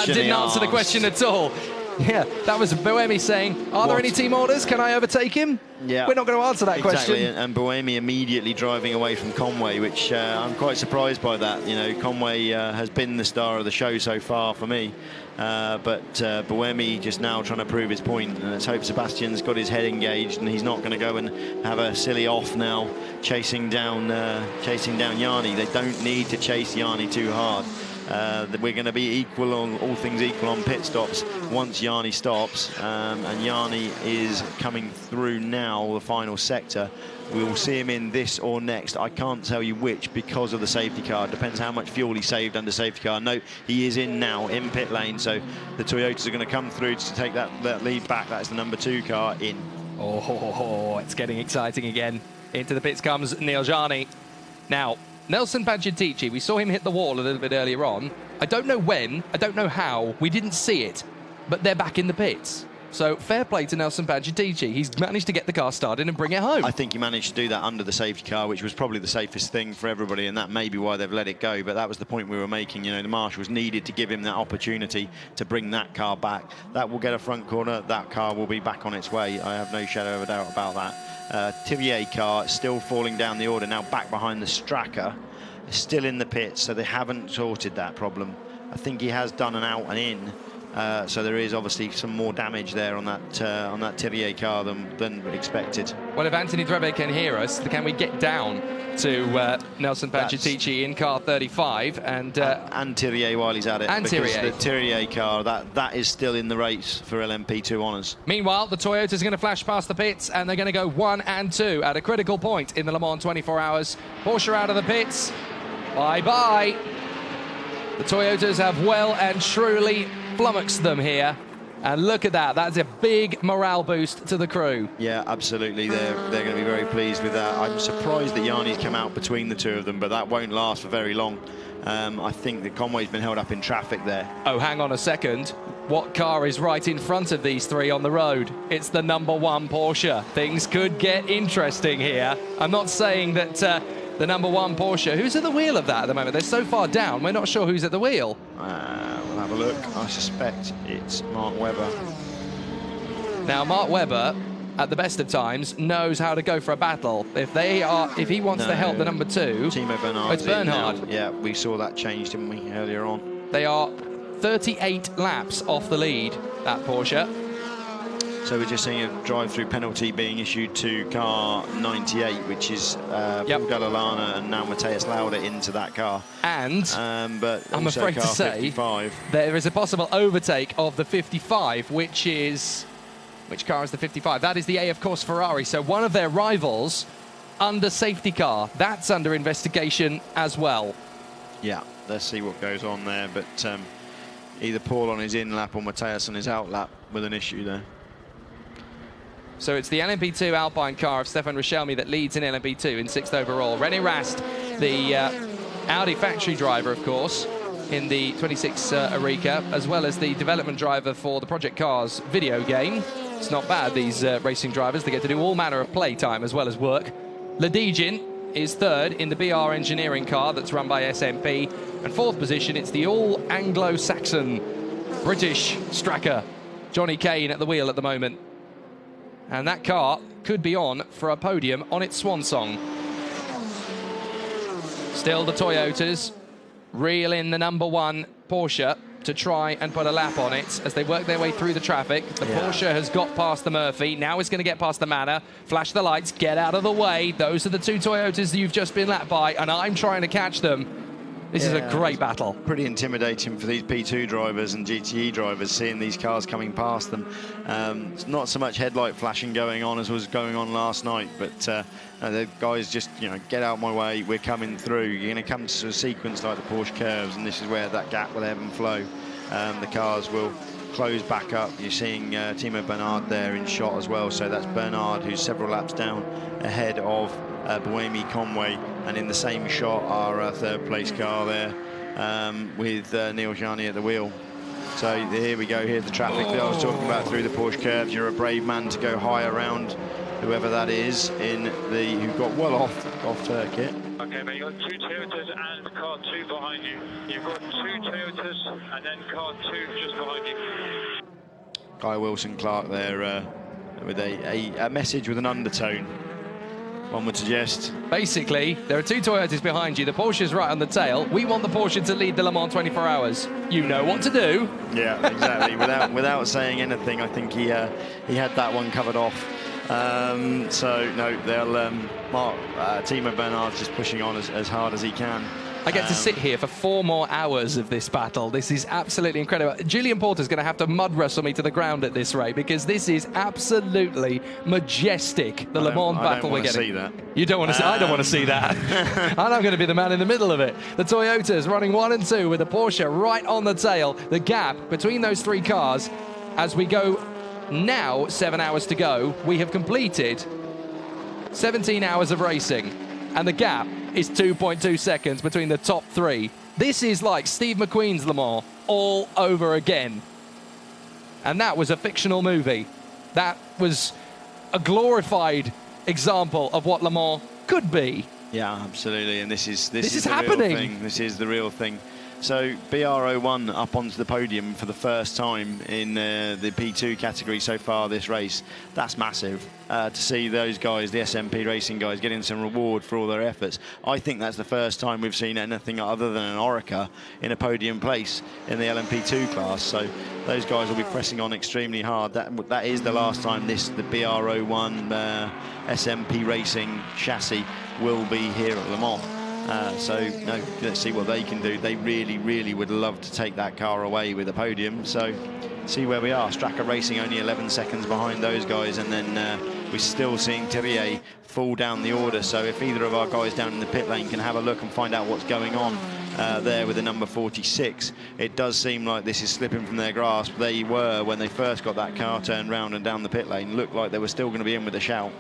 Speaker 3: didn't answer the question at all. Yeah, that was Boemi saying, are there any team orders? Can I overtake him?
Speaker 4: Yeah.
Speaker 3: We're not going to answer that question.
Speaker 4: And Boemi immediately driving away from Conway, which I'm quite surprised by that. You know, Conway has been the star of the show so far for me. But Boemi just now trying to prove his point. And let's hope Sebastian's got his head engaged and he's not going to go and have a silly off now chasing down Jani. They don't need to chase Jani too hard. We're going to be equal on all things equal on pit stops once Jani stops, and Jani is coming through now the final sector. We'll see him in this or next. I can't tell you which because of the safety car. It depends how much fuel he saved under safety car. No, he is in now in pit lane, so the Toyotas are going to come through to take that lead back. That's the number 2 car in.
Speaker 3: Oh, it's getting exciting again. Into the pits comes Neel Jani. Now, Nelson Pagliatici, we saw him hit the wall a little bit earlier on. I don't know when, I don't know how, we didn't see it, but they're back in the pits. So fair play to Nelson Pagliatici. He's managed to get the car started and bring it home.
Speaker 4: I think he managed to do that under the safety car, which was probably the safest thing for everybody, and that may be why they've let it go. But that was the point we were making. You know, the marshals needed to give him that opportunity to bring that car back. That will get a front corner. That car will be back on its way. I have no shadow of a doubt about that. Thivier car still falling down the order, now back behind the Straka, still in the pits, so they haven't sorted that problem. I think he has done an out and in. So there is obviously some more damage there on that Thivier car than expected.
Speaker 3: Well, if Anthony Drebe can hear us, can we get down to Nelson Pagliatici in car 35 and
Speaker 4: Thivier while he's at it?
Speaker 3: And
Speaker 4: because
Speaker 3: Thivier.
Speaker 4: the Thivier car that is still in the race for LMP2 honours.
Speaker 3: Meanwhile, the Toyota's going to flash past the pits and they're going to go 1 and 2 at a critical point in the Le Mans 24 hours. Porsche out of the pits. Bye-bye. The Toyotas have well and truly flummoxed them here. And look at that. That's a big morale boost to the crew.
Speaker 4: Yeah, absolutely. They're going to be very pleased with that. I'm surprised that Jani's come out between the two of them, but that won't last for very long. I think that Conway's been held up in traffic there.
Speaker 3: Oh, hang on a second. What car is right in front of these three on the road? It's the #1 Porsche. Things could get interesting here. I'm not saying that the #1 Porsche, who's at the wheel of that at the moment? They're so far down, we're not sure who's at the wheel.
Speaker 4: We'll have a look. I suspect it's Mark Webber.
Speaker 3: Now, Mark Webber, at the best of times, knows how to go for a battle. If he wants to help the #2,
Speaker 4: Timo Bernhard.
Speaker 3: it's Bernhard.
Speaker 4: Yeah, we saw that change, didn't we, earlier on?
Speaker 3: They are 38 laps off the lead, that Porsche.
Speaker 4: So we're just seeing a drive-through penalty being issued to car 98, which is Paul Dalla and now Matthias Lauda into that car.
Speaker 3: And
Speaker 4: but
Speaker 3: I'm afraid to say
Speaker 4: 55.
Speaker 3: There is a possible overtake of the 55, which car is the 55? That is the A, of course, Ferrari. So one of their rivals under safety car. That's under investigation as well.
Speaker 4: Yeah, let's see what goes on there. But either Paul on his in lap or Matthias on his out lap with an issue there.
Speaker 3: So it's the LMP2 Alpine car of Stefan Richelmy that leads in LMP2 in 6th overall. René Rast, the Audi factory driver, of course, in the 26 Arica, as well as the development driver for the Project Cars video game. It's not bad, these racing drivers. They get to do all manner of playtime as well as work. Ledijin is 3rd in the BR engineering car that's run by SMP. And 4th position, it's the all Anglo-Saxon British Straka, Johnny Kane at the wheel at the moment. And that car could be on for a podium on its swan song. Still the Toyotas reel in the #1 Porsche to try and put a lap on it as they work their way through the traffic. The Porsche has got past the Murphy. Now it's going to get past the Manor. Flash the lights, get out of the way. Those are the two Toyotas that you've just been lapped by, and I'm trying to catch them. This is a great battle.
Speaker 4: Pretty intimidating for these P2 drivers and GTE drivers, seeing these cars coming past them. It's not so much headlight flashing going on as was going on last night, but the guys just, get out of my way, we're coming through. You're going to come to a sequence like the Porsche curves, and this is where that gap will ebb and flow. The cars will close back up. You're seeing Timo Bernhard there in shot as well, so that's Bernhard who's several laps down ahead of Buemi Conway, and in the same shot our 3rd place car there with Neel Jani at the wheel. So here we go, here's the traffic that I was talking about through the Porsche curves. You're a brave man to go high around whoever that is who got well off circuit.
Speaker 5: Okay, mate, you've got 2 Toyotas and car 2 behind you. You've got 2 Toyotas and then car 2 just behind you.
Speaker 4: Guy Wilson-Clark there with a message with an undertone, one would suggest.
Speaker 3: Basically, there are 2 Toyotas behind you. The Porsche's right on the tail. We want the Porsche to lead the Le Mans 24 hours. You know what to do.
Speaker 4: Yeah, exactly. without saying anything, I think he had that one covered off. So no, they'll Timo Bernhard's just pushing on as hard as he can.
Speaker 3: I get to sit here for 4 more hours of this battle. This is absolutely incredible. Julian Porter's going to have to mud wrestle me to the ground at this rate, because this is absolutely majestic, the Le Mans battle we're getting.
Speaker 4: See that.
Speaker 3: You don't want to see I don't want to see that. And I'm going to be the man in the middle of it. The Toyotas running 1 and 2 with the Porsche right on the tail. The gap between those 3 cars as we go now, 7 hours to go. We have completed 17 hours of racing, and the gap is 2.2 seconds between the top three. This is like Steve McQueen's Le Mans all over again. And that was a fictional movie. That was a glorified example of what Le Mans could be.
Speaker 4: Yeah, absolutely. And this is
Speaker 3: happening.
Speaker 4: Real thing. This is the real thing. So BR01 up onto the podium for the first time in the P2 category so far this race. That's massive to see those guys, the SMP racing guys, getting some reward for all their efforts. I think that's the first time we've seen anything other than an Orica in a podium place in the LMP2 class. So those guys will be pressing on extremely hard. That is the last time the BR01 SMP racing chassis will be here at Le Mans. Let's see what they can do. They really, really would love to take that car away with a podium. So see where we are. Straka Racing only 11 seconds behind those guys, and then we're still seeing Thierry fall down the order. So if either of our guys down in the pit lane can have a look and find out what's going on there with the number 46, it does seem like this is slipping from their grasp. They were, when they first got that car turned round and down the pit lane, looked like they were still going to be in with a shout.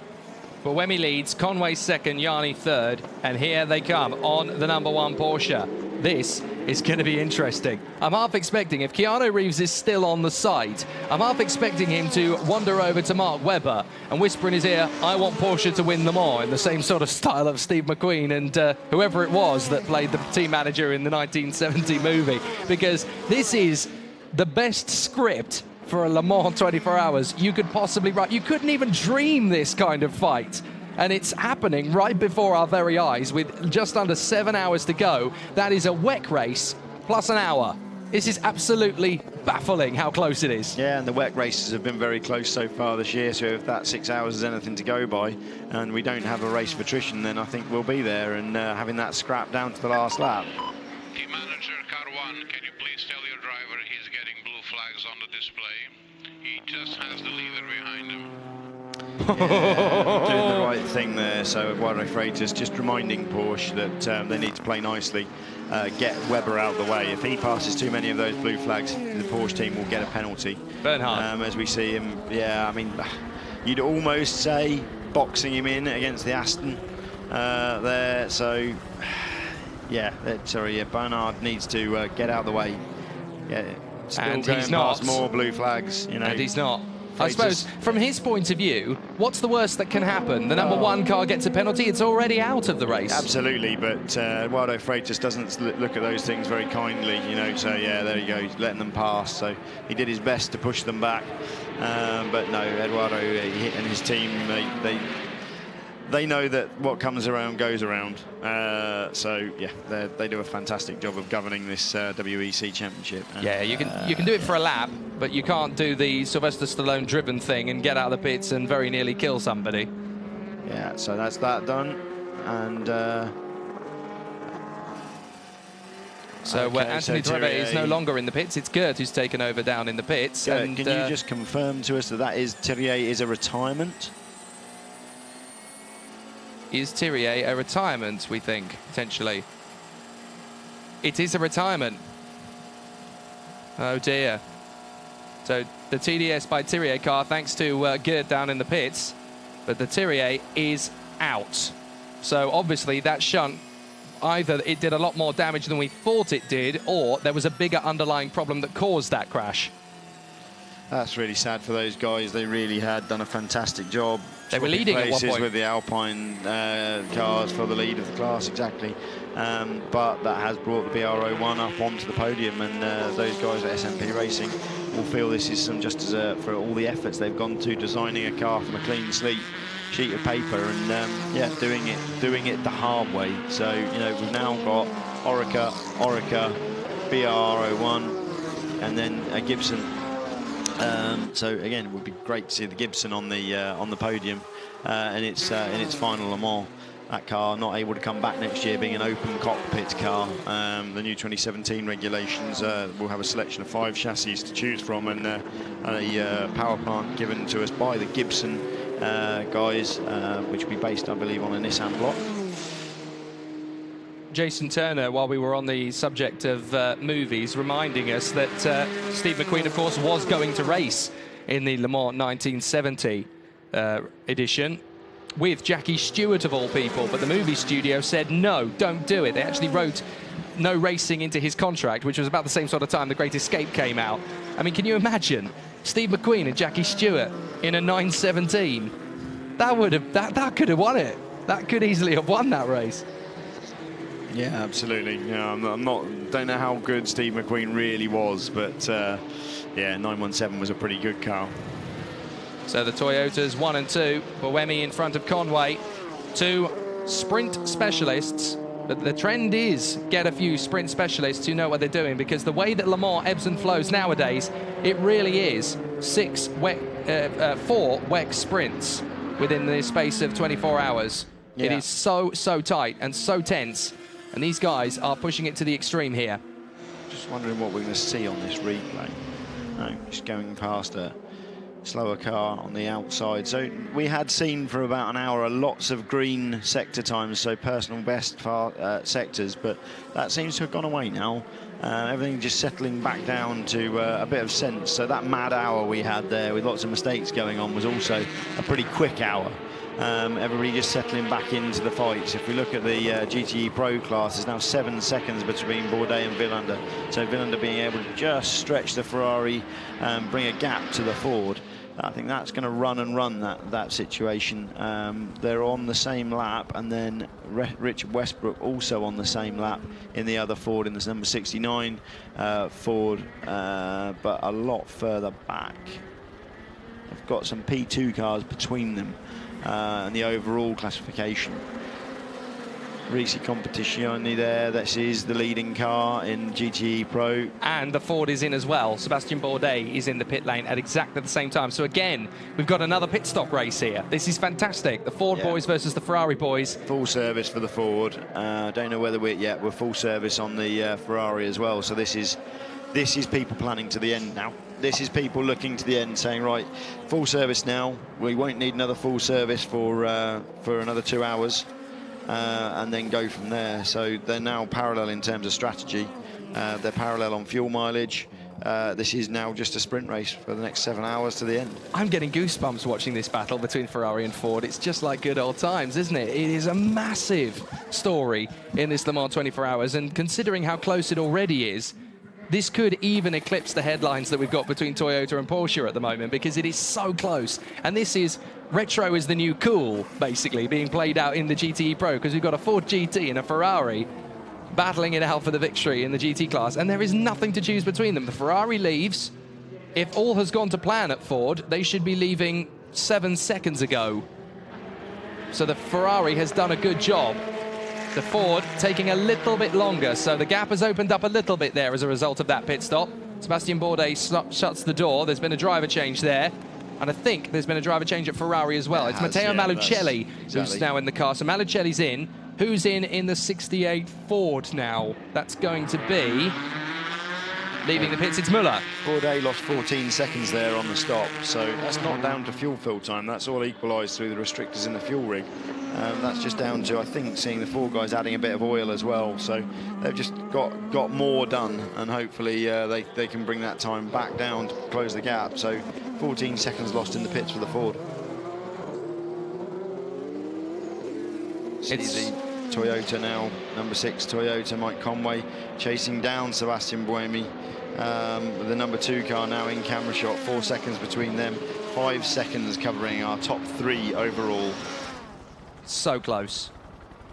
Speaker 3: But Wemi leads, Conway second, Jani third, and here they come on the number 1 Porsche. This is going to be interesting. I'm half expecting, if Keanu Reeves is still on the side, I'm half expecting him to wander over to Mark Webber and whisper in his ear, I want Porsche to win them all, in the same sort of style of Steve McQueen and whoever it was that played the team manager in the 1970 movie. Because this is the best script for a Le Mans 24 hours you could possibly write. You couldn't even dream this kind of fight. And it's happening right before our very eyes with just under 7 hours to go. That is a WEC race plus an hour. This is absolutely baffling how close it is.
Speaker 4: Yeah, and the WEC races have been very close so far this year, so if that 6 hours is anything to go by and we don't have a race of attrition, then I think we'll be there and having that scrap down to the last lap.
Speaker 11: Team manager, car 1, can you please tell your driver he's getting blue flags on the display? He just has the leader behind him.
Speaker 4: Yeah, doing the right thing there. So Eduardo Freitas just reminding Porsche that they need to play nicely, get Webber out of the way. If he passes too many of those blue flags, the Porsche team will get a penalty.
Speaker 3: Bernhard.
Speaker 4: As we see him, yeah, I mean, you'd almost say boxing him in against the Aston there. So, yeah, Bernhard needs to get out of the way. Yeah, still
Speaker 3: and
Speaker 4: going
Speaker 3: he's not.
Speaker 4: past more blue flags, you know.
Speaker 3: And he's not. I suppose, from his point of view, what's the worst that can happen? The number 1 car gets a penalty, it's already out of the race.
Speaker 4: Absolutely, but Eduardo Freitas doesn't look at those things very kindly, you know, so yeah, there you go, he's letting them pass. So he did his best to push them back, but no, Eduardo and his team, they know that what comes around goes around. So yeah, they do a fantastic job of governing this WEC Championship.
Speaker 3: Yeah, you can do it for a lap, but you can't do the Sylvester Stallone driven thing and get out of the pits and very nearly kill somebody.
Speaker 4: Yeah, so that's that done, and
Speaker 3: Anthony Treve is no longer in the pits. It's Gert who's taken over down in the pits.
Speaker 4: Gert,
Speaker 3: and
Speaker 4: can you just confirm to us that Thierry is a retirement?
Speaker 3: Is Thierry a retirement, we think, potentially? It is a retirement. Oh, dear. So the TDS by Thierry car, thanks to Gert down in the pits. But the Thierry is out. So obviously that shunt, either it did a lot more damage than we thought it did, or there was a bigger underlying problem that caused that crash.
Speaker 4: That's really sad for those guys. They really had done a fantastic job.
Speaker 3: They were leading at one point
Speaker 4: with the Alpine cars for the lead of the class, exactly. But that has brought the BR01 up onto the podium, and those guys at SMP Racing will feel this is some just as for all the efforts they've gone to designing a car from a clean sheet of paper, and yeah, doing it the hard way. So you know, we've now got Orica, BR01, and then a Gibson. So again, it would be great to see the Gibson on the podium in its final Le Mans. That car not able to come back next year, being an open cockpit car. The new 2017 regulations will have a selection of 5 chassis to choose from, and a power plant given to us by the Gibson guys, which will be based, I believe, on a Nissan block.
Speaker 3: Jason Turner, while we were on the subject of movies, reminding us that Steve McQueen, of course, was going to race in the Le Mans 1970 edition. with Jackie Stewart of all people, but the movie studio said, no, don't do it. They actually wrote no racing into his contract, which was about the same sort of time The Great Escape came out. I mean, can you imagine Steve McQueen and Jackie Stewart in a 917? That could have won it. That could easily have won that race.
Speaker 4: Yeah, absolutely. Yeah, don't know how good Steve McQueen really was, but yeah, 917 was a pretty good car.
Speaker 3: So the Toyotas 1 and 2, Buemi in front of Conway, 2 sprint specialists. But the trend is get a few sprint specialists who know what they're doing, because the way that Le Mans ebbs and flows nowadays, it really is 4 WEC sprints within the space of 24 hours. Yeah. It is so tight and so tense, and these guys are pushing it to the extreme here.
Speaker 4: Just wondering what we're going to see on this replay. No, just going past a slower car on the outside. So we had seen for about an hour lots of green sector times, so personal best sectors, but that seems to have gone away now. Everything just settling back down to a bit of sense. So that mad hour we had there with lots of mistakes going on was also a pretty quick hour. Everybody just settling back into the fights. If we look at the GTE Pro class, there's now 7 seconds between Bourdais and Villander. So Villander being able to just stretch the Ferrari and bring a gap to the Ford. I think that's going to run that situation. They're on the same lap, and then Richard Westbrook also on the same lap in the other Ford, in this number 69 Ford, but a lot further back. They've got some P2 cars between them and the overall classification. Risi Competizione there, this is the leading car in GTE Pro.
Speaker 3: And the Ford is in as well. Sebastian Bourdais is in the pit lane at exactly the same time. So again, we've got another pit stop race here. This is fantastic. The Ford boys versus the Ferrari boys.
Speaker 4: Full service for the Ford. Don't know whether we're full service on the Ferrari as well. So this is people planning to the end now. This is people looking to the end, saying, right, full service now. We won't need another full service for another 2 hours. And then go from there. So they're now parallel in terms of strategy. They're parallel on fuel mileage. This is now just a sprint race for the next 7 hours to the end.
Speaker 3: I'm getting goosebumps watching this battle between Ferrari and Ford. It's just like good old times, isn't it? It is a massive story in this Le Mans 24 hours, and considering how close it already is, this could even eclipse the headlines that we've got between Toyota and Porsche at the moment, because it is so close. And this is retro is the new cool, basically, being played out in the GTE Pro, because we've got a Ford GT and a Ferrari battling it out for the victory in the GT class, and there is nothing to choose between them. The Ferrari leaves. If all has gone to plan at Ford, they should be leaving 7 seconds ago. So the Ferrari has done a good job. The Ford taking a little bit longer, so the gap has opened up a little bit there as a result of that pit stop. Sebastian Bourdais shuts the door. There's been a driver change there, and I think there's been a driver change at Ferrari as well. It's Matteo Malucelli who's now in the car. So Malucelli's in. Who's in the 68 Ford now? That's going to be leaving the pits. It's Muller.
Speaker 4: Bourdais lost 14 seconds there on the stop, so that's not down to fuel fill time. That's all equalised through the restrictors in the fuel rig. That's just down to, I think, seeing the Ford guys adding a bit of oil as well. So they've just got more done, and hopefully they can bring that time back down to close the gap. So 14 seconds lost in the pits for the Ford. It's the Toyota now, number 6 Toyota, Mike Conway, chasing down Sebastian Buemi. With the number 2 car now in camera shot, 4 seconds between them, 5 seconds covering our top 3 overall.
Speaker 3: So close.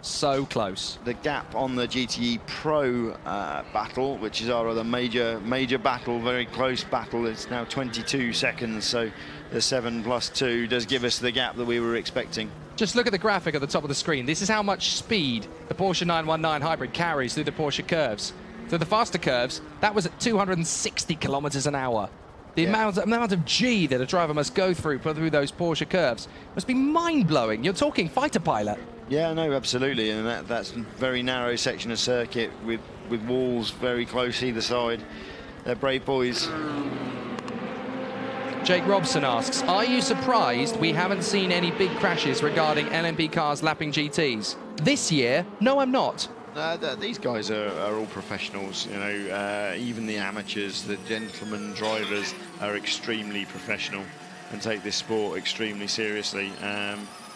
Speaker 3: So close.
Speaker 4: The gap on the GTE Pro battle, which is our other major battle, very close battle, it's now 22 seconds, so the 7+2 does give us the gap that we were expecting.
Speaker 3: Just look at the graphic at the top of the screen. This is how much speed the Porsche 919 Hybrid carries through the Porsche curves. Through the faster curves, that was at 260 kilometers an hour. The amount of G that a driver must go through those Porsche curves must be mind-blowing. You're talking fighter pilot.
Speaker 4: Yeah, no, absolutely, and that's a very narrow section of circuit with walls very close either side. They're brave boys.
Speaker 3: Jake Robson asks, are you surprised we haven't seen any big crashes regarding LMP cars lapping GTs? This year, no, I'm not.
Speaker 4: These guys are all professionals, you know, even the amateurs, the gentlemen drivers are extremely professional and take this sport extremely seriously.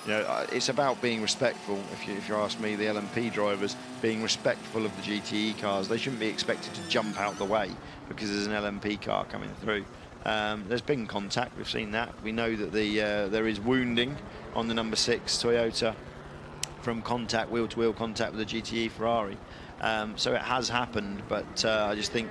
Speaker 4: You know, it's about being respectful. If you ask me, the LMP drivers being respectful of the GTE cars. They shouldn't be expected to jump out the way because there's an LMP car coming through. There's been contact. We've seen that. We know that there is wounding on the number 6 Toyota from contact, wheel-to-wheel contact with the GTE Ferrari. So it has happened, but I just think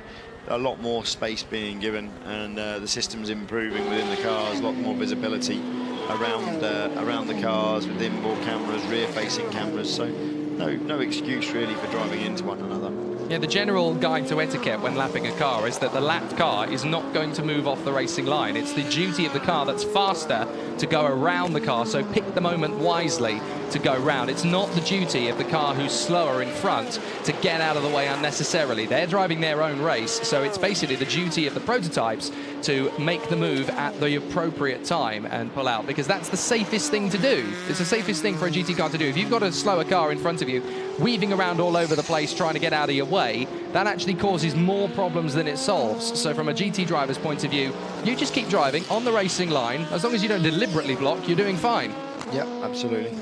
Speaker 4: a lot more space being given, and the system's improving within the cars, a lot more visibility around the cars with inboard cameras, rear-facing cameras. So no excuse really for driving into one another.
Speaker 3: Yeah, the general guide to etiquette when lapping a car is that the lapped car is not going to move off the racing line. It's the duty of the car that's faster to go around the car, so pick the moment wisely to go round. It's not the duty of the car who's slower in front to get out of the way unnecessarily. They're driving their own race, so it's basically the duty of the prototypes to make the move at the appropriate time and pull out, because that's the safest thing to do. It's the safest thing for a GT car to do. If you've got a slower car in front of you, weaving around all over the place trying to get out of your way, that actually causes more problems than it solves. So from a GT driver's point of view, you just keep driving on the racing line. As long as you don't deliberately block, you're doing fine.
Speaker 4: Yep, absolutely.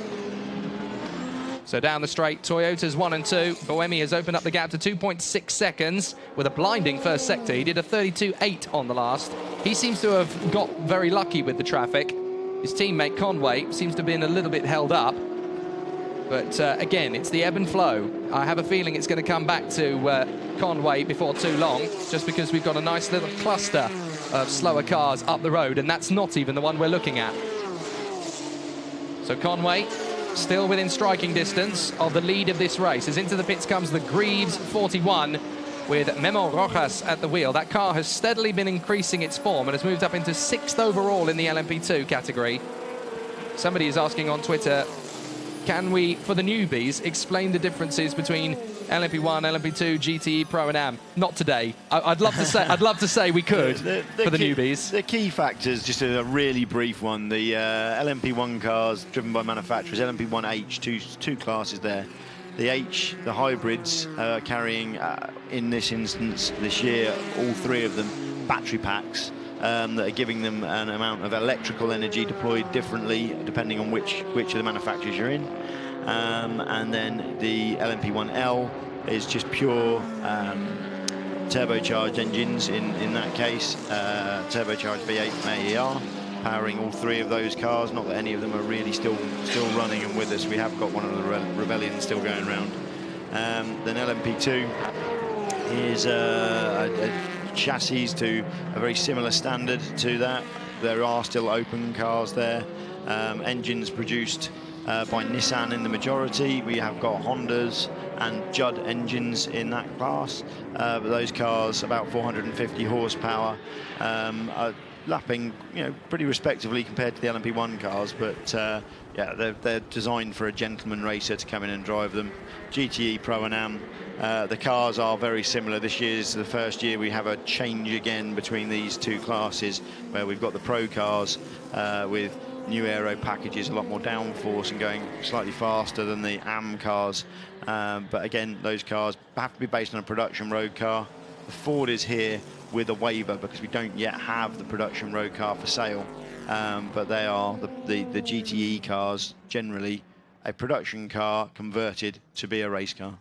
Speaker 3: So down the straight, Toyota's 1 and 2. Buemi has opened up the gap to 2.6 seconds with a blinding first sector. He did a 32.8 on the last. He seems to have got very lucky with the traffic. His teammate Conway seems to have been a little bit held up. But again, it's the ebb and flow. I have a feeling it's going to come back to Conway before too long, just because we've got a nice little cluster of slower cars up the road, and that's not even the one we're looking at. So Conway still within striking distance of the lead of this race. As into the pits comes the Greaves 41 with Memo Rojas at the wheel. That car has steadily been increasing its form and has moved up into 6th overall in the LMP2 category. Somebody is asking on Twitter, can we, for the newbies, explain the differences between LMP1, LMP2, GTE, Pro and Am? Not today. I'd love to say we could for the newbies.
Speaker 4: The key factors, just a really brief one. The LMP1 cars driven by manufacturers, LMP1H, two classes there. The H, the hybrids, carrying in this instance this year, all 3 of them, battery packs. That are giving them an amount of electrical energy deployed differently depending on which of the manufacturers you're in. And then the LMP1L is just pure turbocharged engines in that case, turbocharged V8 from AER, powering all 3 of those cars. Not that any of them are really still running and with us. We have got one of the Rebellion still going around. Then LMP2 is a chassis to a very similar standard to that. There are still open cars there. Engines produced by Nissan in the majority. We have got Hondas and Judd engines in that class. But those cars, about 450 horsepower, are lapping, pretty respectively compared to the LMP1 cars. But yeah, they're designed for a gentleman racer to come in and drive them. GTE, Pro and Am. The cars are very similar. This year's the first year we have a change again between these 2 classes, where we've got the Pro cars with new aero packages, a lot more downforce and going slightly faster than the Am cars. But again, those cars have to be based on a production road car. The Ford is here with a waiver because we don't yet have the production road car for sale. But they are the GTE cars, generally a production car converted to be a race car.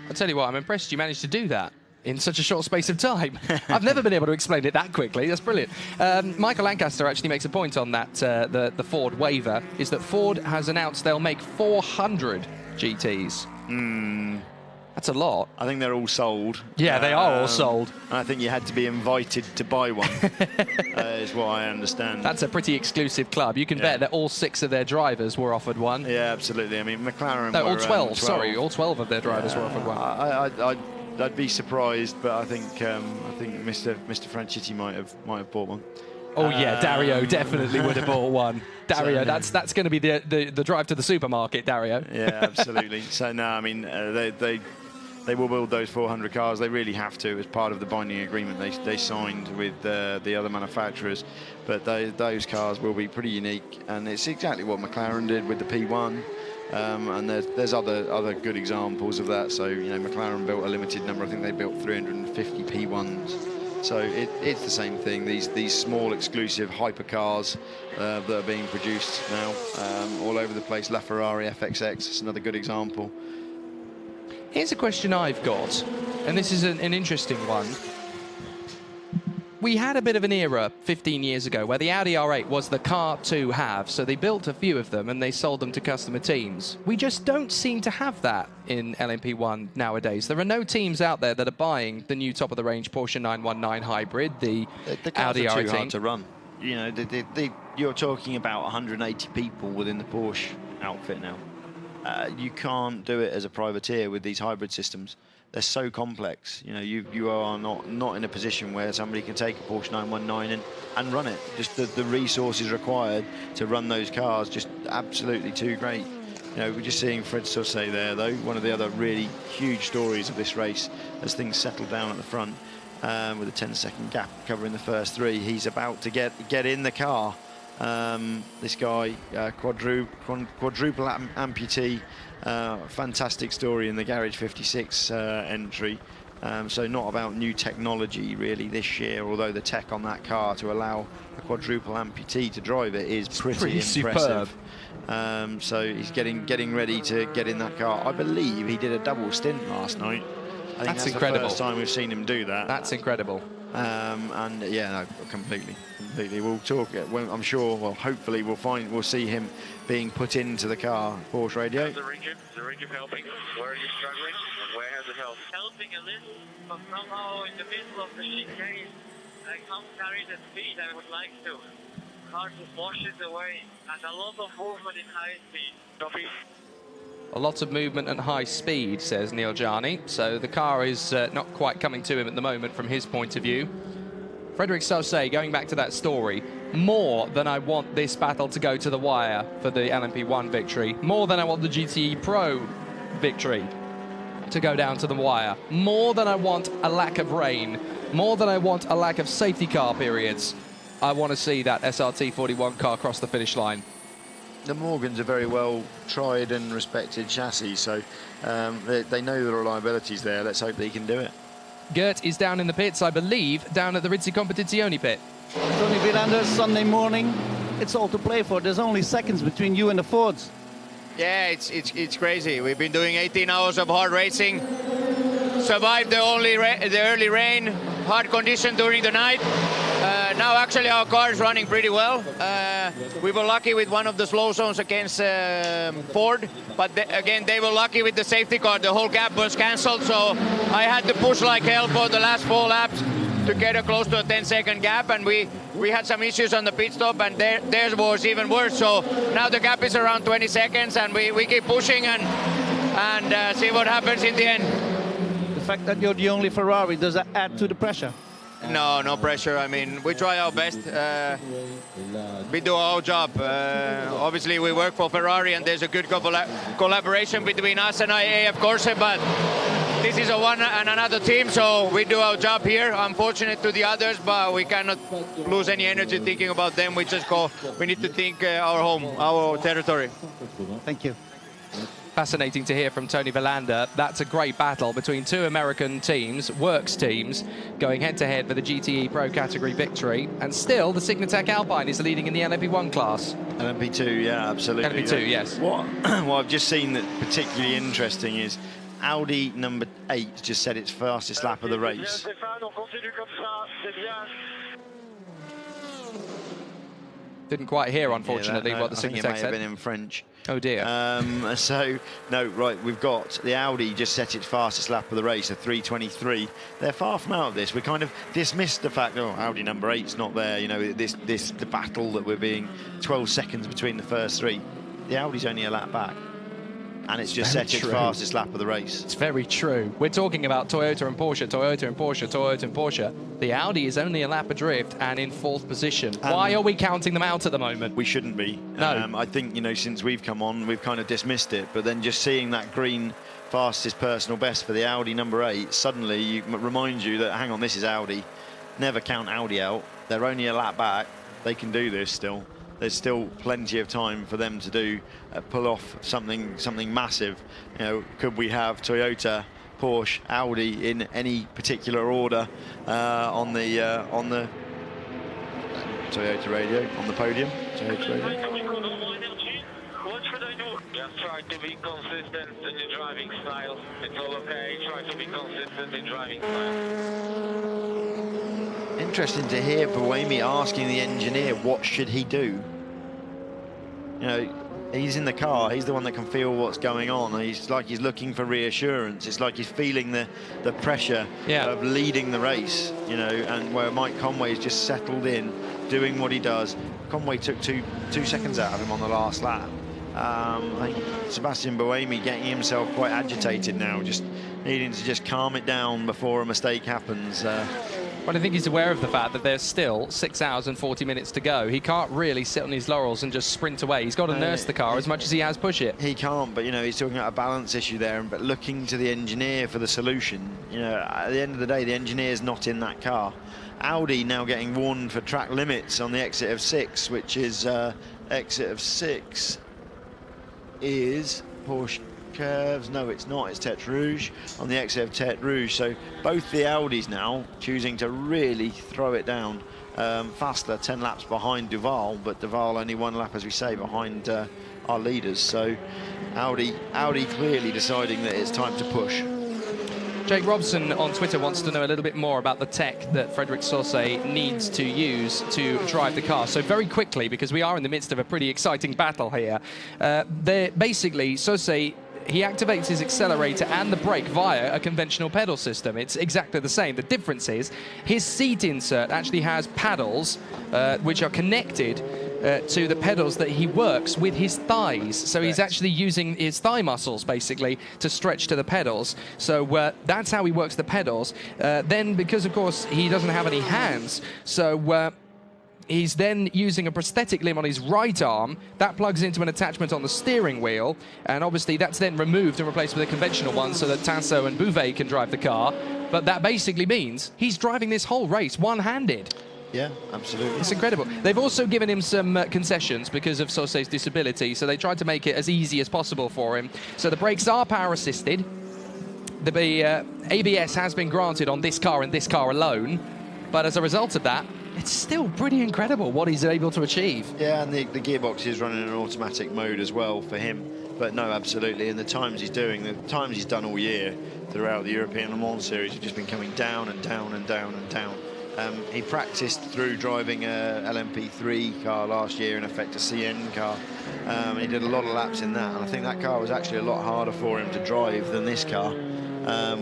Speaker 3: I'll tell you what, I'm impressed you managed to do that in such a short space of time. I've never been able to explain it that quickly. That's brilliant. Michael Lancaster actually makes a point on that, the Ford waiver, is that Ford has announced they'll make 400 GTs. That's a lot.
Speaker 4: I think they're all sold.
Speaker 3: Yeah, they are all sold.
Speaker 4: I think you had to be invited to buy one, is what I understand.
Speaker 3: That's a pretty exclusive club. You can bet that all 6 of their drivers were offered one.
Speaker 4: Yeah, absolutely. I mean, McLaren
Speaker 3: No,
Speaker 4: were,
Speaker 3: all 12, sorry. All 12 of their drivers were offered one.
Speaker 4: I'd be surprised, but I think Mr. Franchitti might have bought one.
Speaker 3: Oh yeah, Dario definitely would have bought one. Dario, that's going to be the drive to the supermarket, Dario.
Speaker 4: Yeah, absolutely. So no, I mean they will build those 400 cars. They really have to, as part of the binding agreement they signed with the other manufacturers. But those cars will be pretty unique, and it's exactly what McLaren did with the P1. And there's other good examples of that. So McLaren built a limited number. I think they built 350 P1s. So it's the same thing. These small exclusive hypercars that are being produced now all over the place. LaFerrari FXX is another good example.
Speaker 3: Here's a question I've got, and this is an interesting one. We had a bit of an era 15 years ago where the Audi R8 was the car to have, so they built a few of them and they sold them to customer teams. We just don't seem to have that in LMP1 nowadays. There are no teams out there that are buying the new top-of-the-range Porsche 919 hybrid, the
Speaker 4: cars
Speaker 3: Audi
Speaker 4: are
Speaker 3: R8.
Speaker 4: too hard to run. You know, you're talking about 180 people within the Porsche outfit now. You can't do it as a privateer with these hybrid systems. They're so complex. You know, you are not in a position where somebody can take a Porsche 919 and run it. Just the resources required to run those cars, just absolutely too great. You know, we're just seeing Fred Sussay there, though, one of the other really huge stories of this race as things settle down at the front with a 10-second gap covering the first three. He's about to get in the car. This guy, quadruple amputee, fantastic story in the Garage 56 entry. So not about new technology really this year, although the tech on that car to allow a quadruple amputee to drive it is pretty impressive. So he's getting ready to get in that car. I believe he did a double stint last night. I think that's
Speaker 3: incredible.
Speaker 4: The first time we've seen him do that.
Speaker 3: That's incredible.
Speaker 4: And yeah, no, completely. We'll talk. I'm sure. Well, hopefully we'll see him being put into the car. Porsche radio.
Speaker 5: The Regip helping. Where are you struggling? And where has it helped? Helping a little, but somehow in the middle of the chicane, I can't carry the speed I would like to. Car just washes away, and a lot of movement in high speed. Copy.
Speaker 3: A lot of movement and high speed, says Neel Jani. So the car is not quite coming to him at the moment from his point of view. Frederic Sausset, going back to that story, more than I want this battle to go to the wire for the LMP1 victory, more than I want the GTE Pro victory to go down to the wire, more than I want a lack of rain, more than I want a lack of safety car periods, I want to see that SRT 41 car cross the finish line.
Speaker 4: The Morgans are very well tried and respected chassis, so they know the reliability's there. Let's hope they can do it.
Speaker 3: Gert is down in the pits, I believe, down at the Rizzi Competizione pit.
Speaker 12: Tony Villander, Sunday morning. It's all to play for. There's only seconds between you and the Fords.
Speaker 13: Yeah, it's crazy. We've been doing 18 hours of hard racing. Survived the early rain, hard condition during the night. Now actually our car is running pretty well. We were lucky with one of the slow zones against Ford, but again they were lucky with the safety car. The whole gap was cancelled, so I had to push like hell for the last 4 laps to get close to a 10-second gap, and we had some issues on the pit stop, and theirs was even worse. So now the gap is around 20 seconds, and we keep pushing and see what happens in the end.
Speaker 12: The fact that you're the only Ferrari, does that add to the pressure?
Speaker 13: No pressure. I mean, we try our best. We do our job. Obviously, we work for Ferrari, and there's a good collaboration between us and AF Corse, but this is a one and another team, so we do our job here. Unfortunate to the others, but we cannot lose any energy thinking about them. We need to think our home, our territory.
Speaker 12: Thank you.
Speaker 3: Fascinating to hear from Tony Villander. That's a great battle between two American teams, works teams, going head-to-head for the GTE Pro category victory. And still, the Signatech Alpine is leading in the LMP1 class.
Speaker 4: LMP2, yeah, absolutely.
Speaker 3: LMP2, yes.
Speaker 4: What I've just seen that particularly interesting is Audi number 8 just set its fastest lap of the race.
Speaker 3: Didn't quite hear, unfortunately, what the Signatech said.
Speaker 4: I think it may have been in French.
Speaker 3: Oh dear.
Speaker 4: So, no, right, we've got the Audi just set its fastest lap of the race, a 3:23. They're far from out of this. We kind of dismissed the fact, oh, Audi number 8's not there. You know, the battle that we're being 12 seconds between the first three. The Audi's only a lap back. And it's just set its fastest lap of the race.
Speaker 3: It's very true. We're talking about Toyota and Porsche, Toyota and Porsche, Toyota and Porsche. The Audi is only a lap adrift and in 4th position. Why are we counting them out at the moment?
Speaker 4: We shouldn't be.
Speaker 3: No.
Speaker 4: I think, you know, since we've come on, we've kind of dismissed it. But then just seeing that green fastest personal best for the Audi number 8, suddenly reminds you that, hang on, this is Audi. Never count Audi out. They're only a lap back. They can do this still. There's still plenty of time for them to do pull off something massive. You know, could we have Toyota Porsche, Audi in any particular order on the Toyota radio, on the podium. Toyota radio.
Speaker 5: What should I do? Just try to be consistent in your driving style. It's all okay. Try to be consistent in driving style.
Speaker 4: Interesting to hear Buemi asking the engineer what should he do. You know, he's in the car, he's the one that can feel what's going on. He's looking for reassurance. It's like he's feeling the pressure of leading the race, you know, and where Mike Conway's just settled in, doing what he does. Conway took two seconds out of him on the last lap. I think Sebastian Buemi getting himself quite agitated now, just needing to just calm it down before a mistake happens.
Speaker 3: Well, I think he's aware of the fact that there's still 6 hours and 40 minutes to go. He can't really sit on his laurels and just sprint away. He's got to nurse the car as much as he has push it.
Speaker 4: He can't, but, you know, he's talking about a balance issue there, but looking to the engineer for the solution. You know, at the end of the day, the engineer's not in that car. Audi now getting warned for track limits on the exit of 6, which is exit of 6 is Porsche curves. No, it's not. It's Tete Rouge on the exit of Tete Rouge. So both the Audis now choosing to really throw it down. Faster, 10 laps behind Duval, but Duval only 1 lap, as we say, behind our leaders. So Audi clearly deciding that it's time to push.
Speaker 3: Jake Robson on Twitter wants to know a little bit more about the tech that Frédéric Sauce needs to use to drive the car. So very quickly, because we are in the midst of a pretty exciting battle here, basically Sauce, he activates his accelerator and the brake via a conventional pedal system. It's exactly the same. The difference is his seat insert actually has paddles which are connected to the pedals that he works with his thighs. So he's actually using his thigh muscles, basically, to stretch to the pedals. So that's how he works the pedals. Then, because, of course, he doesn't have any hands, so he's then using a prosthetic limb on his right arm. That plugs into an attachment on the steering wheel, and obviously that's then removed and replaced with a conventional one so that Tasso and Bouvet can drive the car. But that basically means he's driving this whole race one-handed.
Speaker 4: Yeah, absolutely.
Speaker 3: It's incredible. They've also given him some concessions because of Sauce's disability, so they tried to make it as easy as possible for him. So the brakes are power-assisted. The ABS has been granted on this car and this car alone, but as a result of that, it's still pretty incredible what he's able to achieve.
Speaker 4: Yeah, and the gearbox is running in an automatic mode as well for him. But no, absolutely, and the times he's doing, the times he's done all year throughout the European Le Mans series have just been coming down and down and down and down. He practiced through driving a LMP3 car last year, in effect a CN car. He did a lot of laps in that, and I think that car was actually a lot harder for him to drive than this car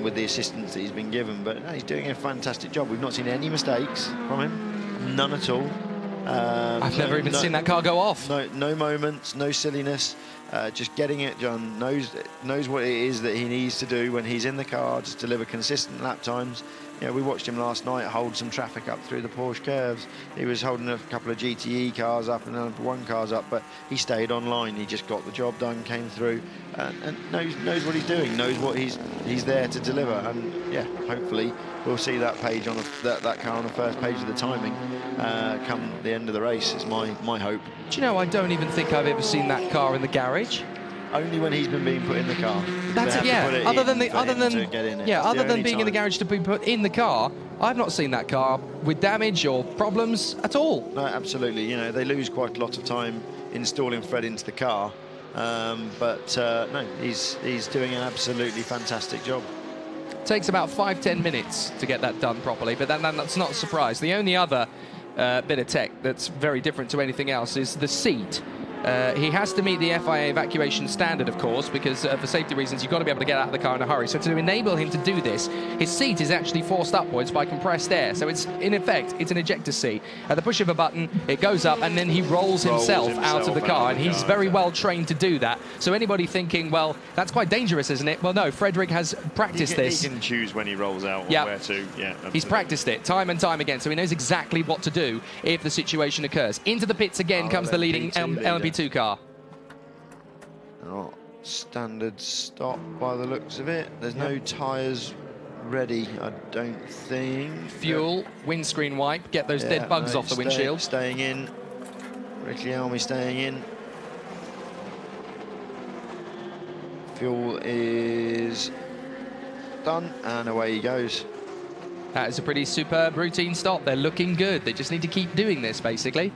Speaker 4: with the assistance that he's been given. But no, he's doing a fantastic job. We've not seen any mistakes from him, none at all.
Speaker 3: I've never even seen that car go off.
Speaker 4: No moments, no silliness. Just getting it done. Knows what it is that he needs to do when he's in the car, just deliver consistent lap times. You know, we watched him last night hold some traffic up through the Porsche curves. He was holding a couple of GTE cars up and LMP1 cars up, but he stayed online. He just got the job done, came through, and knows what he's doing, knows what he's there to deliver. And yeah, hopefully we'll see that page on that car on the first page of the timing come the end of the race. Is my hope.
Speaker 3: Do you know, I don't even think I've ever seen that car in the garage.
Speaker 4: Only when he's been being put in the car.
Speaker 3: That's it, yeah. Other than being in the garage to be put in the car, I've not seen that car with damage or problems at all.
Speaker 4: No, absolutely. You know, they lose quite a lot of time installing Fred into the car, but no, he's doing an absolutely fantastic job.
Speaker 3: Takes about 5-10 minutes to get that done properly, but that's not a surprise. The only other bit of tech that's very different to anything else is the seat. He has to meet the FIA evacuation standard, of course, because for safety reasons, you've got to be able to get out of the car in a hurry. So to enable him to do this, his seat is actually forced upwards by compressed air. So it's, in effect, it's an ejector seat. At the push of a button, it goes up, and then he rolls himself out of the car, and he's very well trained to do that. So anybody thinking, well, that's quite dangerous, isn't it? Well, no, Frédéric has practiced this.
Speaker 4: He can choose when he rolls out or where to. Yeah, absolutely.
Speaker 3: He's practiced it time and time again, so he knows exactly what to do if the situation occurs. Into the pits again comes the leading LMP2 car.
Speaker 4: Not standard stop by the looks of it. There's no tyres ready, I don't think.
Speaker 3: Fuel, windscreen wipe, get those dead bugs off the windshield.
Speaker 4: Staying in. Ricciardo staying in. Fuel is done, and away he goes.
Speaker 3: That is a pretty superb routine stop. They're looking good. They just need to keep doing this, basically.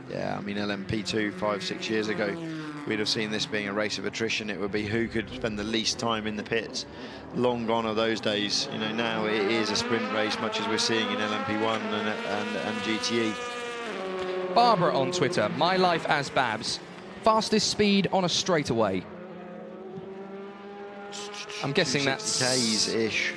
Speaker 4: Yeah, I mean, LMP2 5-6 years ago, we'd have seen this being a race of attrition. It would be who could spend the least time in the pits. Long gone are those days. You know, now it is a sprint race, much as we're seeing in LMP1 and GTE.
Speaker 3: Barbara on Twitter, my life as Babs. Fastest speed on a straightaway. I'm guessing that's...
Speaker 4: Ks-ish.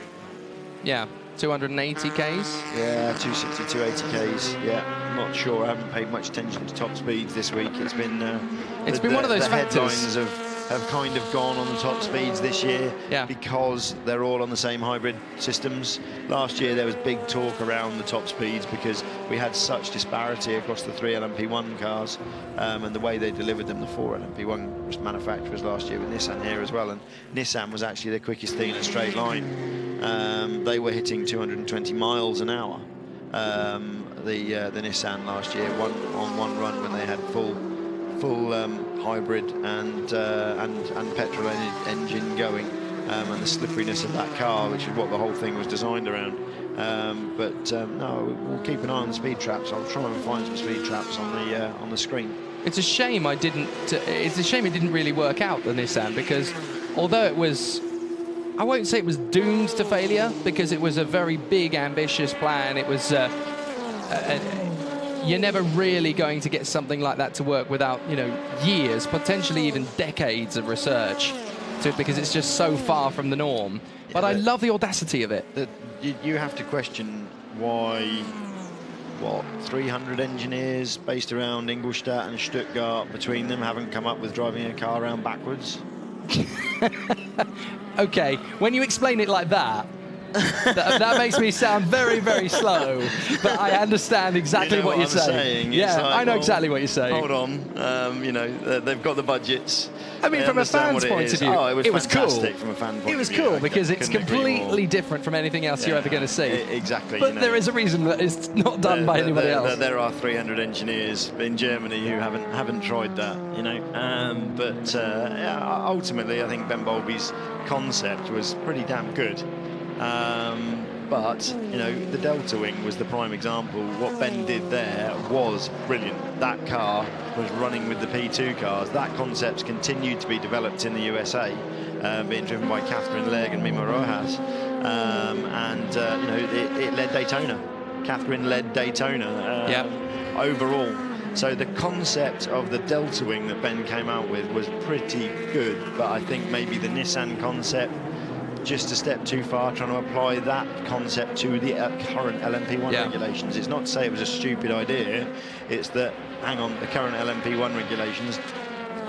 Speaker 3: Yeah, 280 Ks?
Speaker 4: Yeah, 260, 280 Ks. Yeah, I'm not sure. I haven't paid much attention to top speeds this week. It's been
Speaker 3: one of those factors.
Speaker 4: Headlines have kind of gone on the top speeds this year, because they're all on the same hybrid systems. Last year there was big talk around the top speeds because we had such disparity across the 3 LMP1 cars and the way they delivered them, the 4 LMP1 manufacturers last year, with Nissan here as well, and Nissan was actually the quickest thing in a straight line. They were hitting 220 miles an hour, the Nissan last year, on one run when they had full hybrid and petrol engine going, and the slipperiness of that car, which is what the whole thing was designed around. No, we'll keep an eye on the speed traps. I'll try and find some speed traps on the screen.
Speaker 3: It's a shame it didn't really work out, the Nissan, because although it was, I won't say it was doomed to failure, because it was a very big, ambitious plan. It was you're never really going to get something like that to work without, you know, years, potentially even decades of research, because it's just so far from the norm. But I love the audacity of it.
Speaker 4: You have to question why, 300 engineers based around Ingolstadt and Stuttgart between them haven't come up with driving a car around backwards.
Speaker 3: Okay, when you explain it like that, that makes me sound very, very slow, but I understand exactly what you're saying. Yeah, like, I know exactly what you're saying.
Speaker 4: Hold on, you know, they've got the budgets.
Speaker 3: I mean, from a fan's point of view,
Speaker 4: it was cool.
Speaker 3: From
Speaker 4: a fan point of view.
Speaker 3: It was cool because it's completely different from anything else you're ever going to see.
Speaker 4: Exactly.
Speaker 3: But there is a reason that it's not done by anybody else.
Speaker 4: There are 300 engineers in Germany who haven't tried that, you know. Ultimately, I think Ben Bowlby's concept was pretty damn good. But, you know, the Delta Wing was the prime example. What Ben did there was brilliant. That car was running with the P2 cars. That concept's continued to be developed in the USA, being driven by Catherine Legg and Mimo Rojas. You know, it led Daytona. Catherine led Daytona overall. So the concept of the Delta Wing that Ben came out with was pretty good, but I think maybe the Nissan concept, just a step too far, trying to apply that concept to the current LMP1 regulations. It's not to say it was a stupid idea, it's that, hang on, the current LMP1 regulations,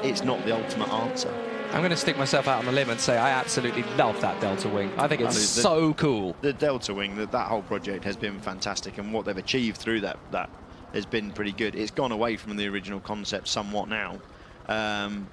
Speaker 4: it's not the ultimate answer.
Speaker 3: I'm going to stick myself out on the limb and say I absolutely love that Delta Wing. I think it's so cool.
Speaker 4: The Delta Wing, that whole project has been fantastic, and what they've achieved through that has been pretty good. It's gone away from the original concept somewhat now.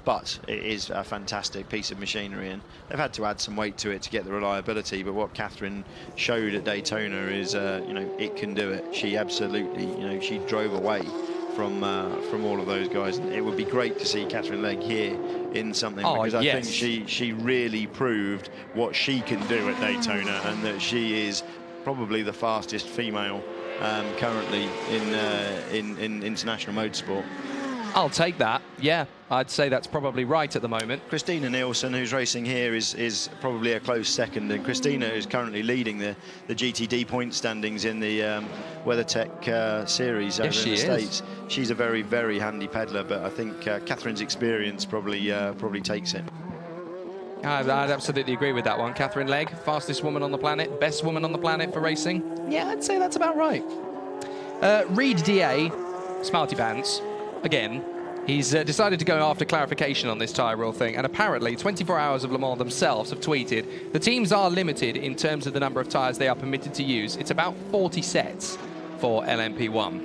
Speaker 4: But it is a fantastic piece of machinery, and they've had to add some weight to it to get the reliability. But what Catherine showed at Daytona is, you know, it can do it. She absolutely, you know, she drove away from all of those guys. And it would be great to see Catherine Legg here in something, because I think she really proved what she can do at Daytona, and that she is probably the fastest female currently in international motorsport.
Speaker 3: I'll take that. Yeah, I'd say that's probably right at the moment.
Speaker 4: Christina Nielsen, who's racing here, is probably a close second, and Christina is currently leading the GTD point standings in the WeatherTech series over in the States. She's a very, very handy peddler, but I think Catherine's experience probably takes it.
Speaker 3: I'd absolutely agree with that one. Catherine Legg, fastest woman on the planet, best woman on the planet for racing. Yeah, I'd say that's about right. Reed DA, Smarty Pants. Again, he's decided to go after clarification on this tyre rule thing, and apparently 24 Hours of Le Mans themselves have tweeted the teams are limited in terms of the number of tyres they are permitted to use. It's about 40 sets for LMP1.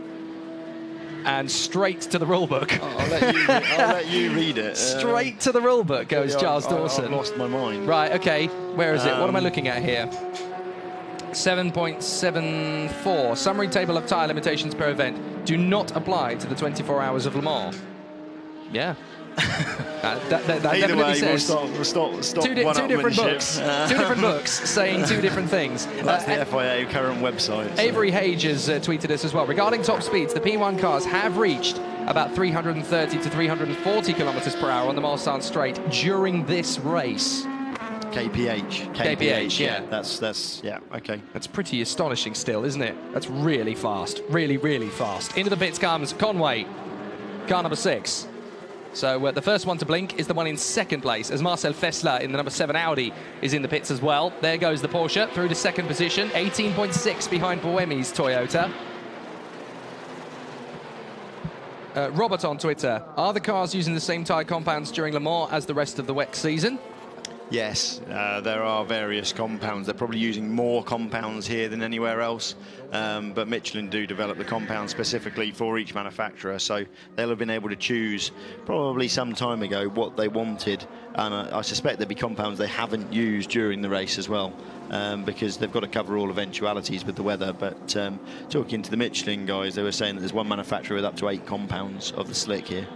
Speaker 3: And straight to the rulebook.
Speaker 4: I'll let you read it.
Speaker 3: Straight to the rulebook goes Giles Dawson.
Speaker 4: I've lost my mind.
Speaker 3: Right, okay. Where is it? What am I looking at here? 7.74. Summary table of tyre limitations per event do not apply to the 24 Hours of Le Mans. Yeah. That
Speaker 4: Either
Speaker 3: definitely
Speaker 4: way,
Speaker 3: says
Speaker 4: we'll stop
Speaker 3: two different books. Two different books saying two different things.
Speaker 4: That's the FIA current website. So.
Speaker 3: Avery Hage has tweeted us as well. Regarding top speeds, the P1 cars have reached about 330 to 340 kilometers per hour on the Mulsanne Straight during this race.
Speaker 4: KPH,
Speaker 3: yeah.
Speaker 4: That's okay.
Speaker 3: That's pretty astonishing still, isn't it? That's really fast. Really, really fast. Into the pits comes Conway, car number 6. So the first one to blink is the one in second place, as Marcel Fessler in the number 7 Audi is in the pits as well. There goes the Porsche through to second position, 18.6 behind Buemi's Toyota. Robert on Twitter, are the cars using the same tyre compounds during Le Mans as the rest of the WEC season?
Speaker 4: Yes, there are various compounds. They're probably using more compounds here than anywhere else, but Michelin do develop the compounds specifically for each manufacturer, so they'll have been able to choose probably some time ago what they wanted, and I suspect there'll be compounds they haven't used during the race as well, because they've got to cover all eventualities with the weather. But talking to the Michelin guys, they were saying that there's one manufacturer with up to 8 compounds of the slick here.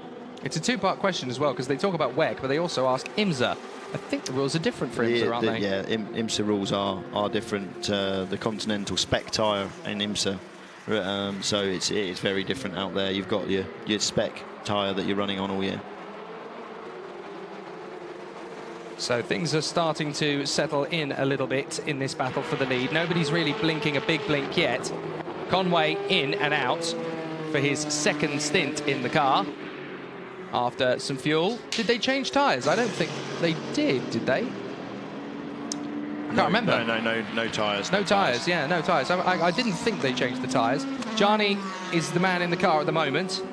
Speaker 3: It's a two-part question as well, because they talk about WEC, but they also ask IMSA. I think the rules are different for IMSA, aren't they?
Speaker 4: Yeah, IMSA rules are different. The Continental spec tyre in IMSA, so it's very different out there. You've got your spec tyre that you're running on all year.
Speaker 3: So things are starting to settle in a little bit in this battle for the lead. Nobody's really blinking a big blink yet. Conway in and out for his second stint in the car. After some fuel. Did they change tyres? I don't think they did they? I can't remember.
Speaker 4: No tyres.
Speaker 3: No tyres, yeah, no tyres. I didn't think they changed the tyres. Jani is the man in the car at the moment.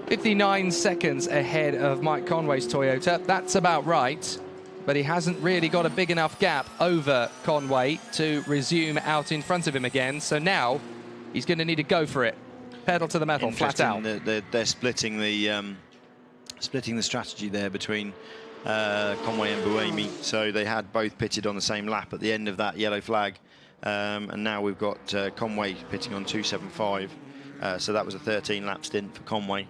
Speaker 3: 59 seconds ahead of Mike Conway's Toyota. That's about right. But he hasn't really got a big enough gap over Conway to resume out in front of him again. So now he's going to need to go for it. Pedal to the metal, flat out.
Speaker 4: They're splitting the strategy there between Conway and Buemi. So they had both pitted on the same lap at the end of that yellow flag, and now we've got Conway pitting on 2.75. So that was a 13-lap stint for Conway,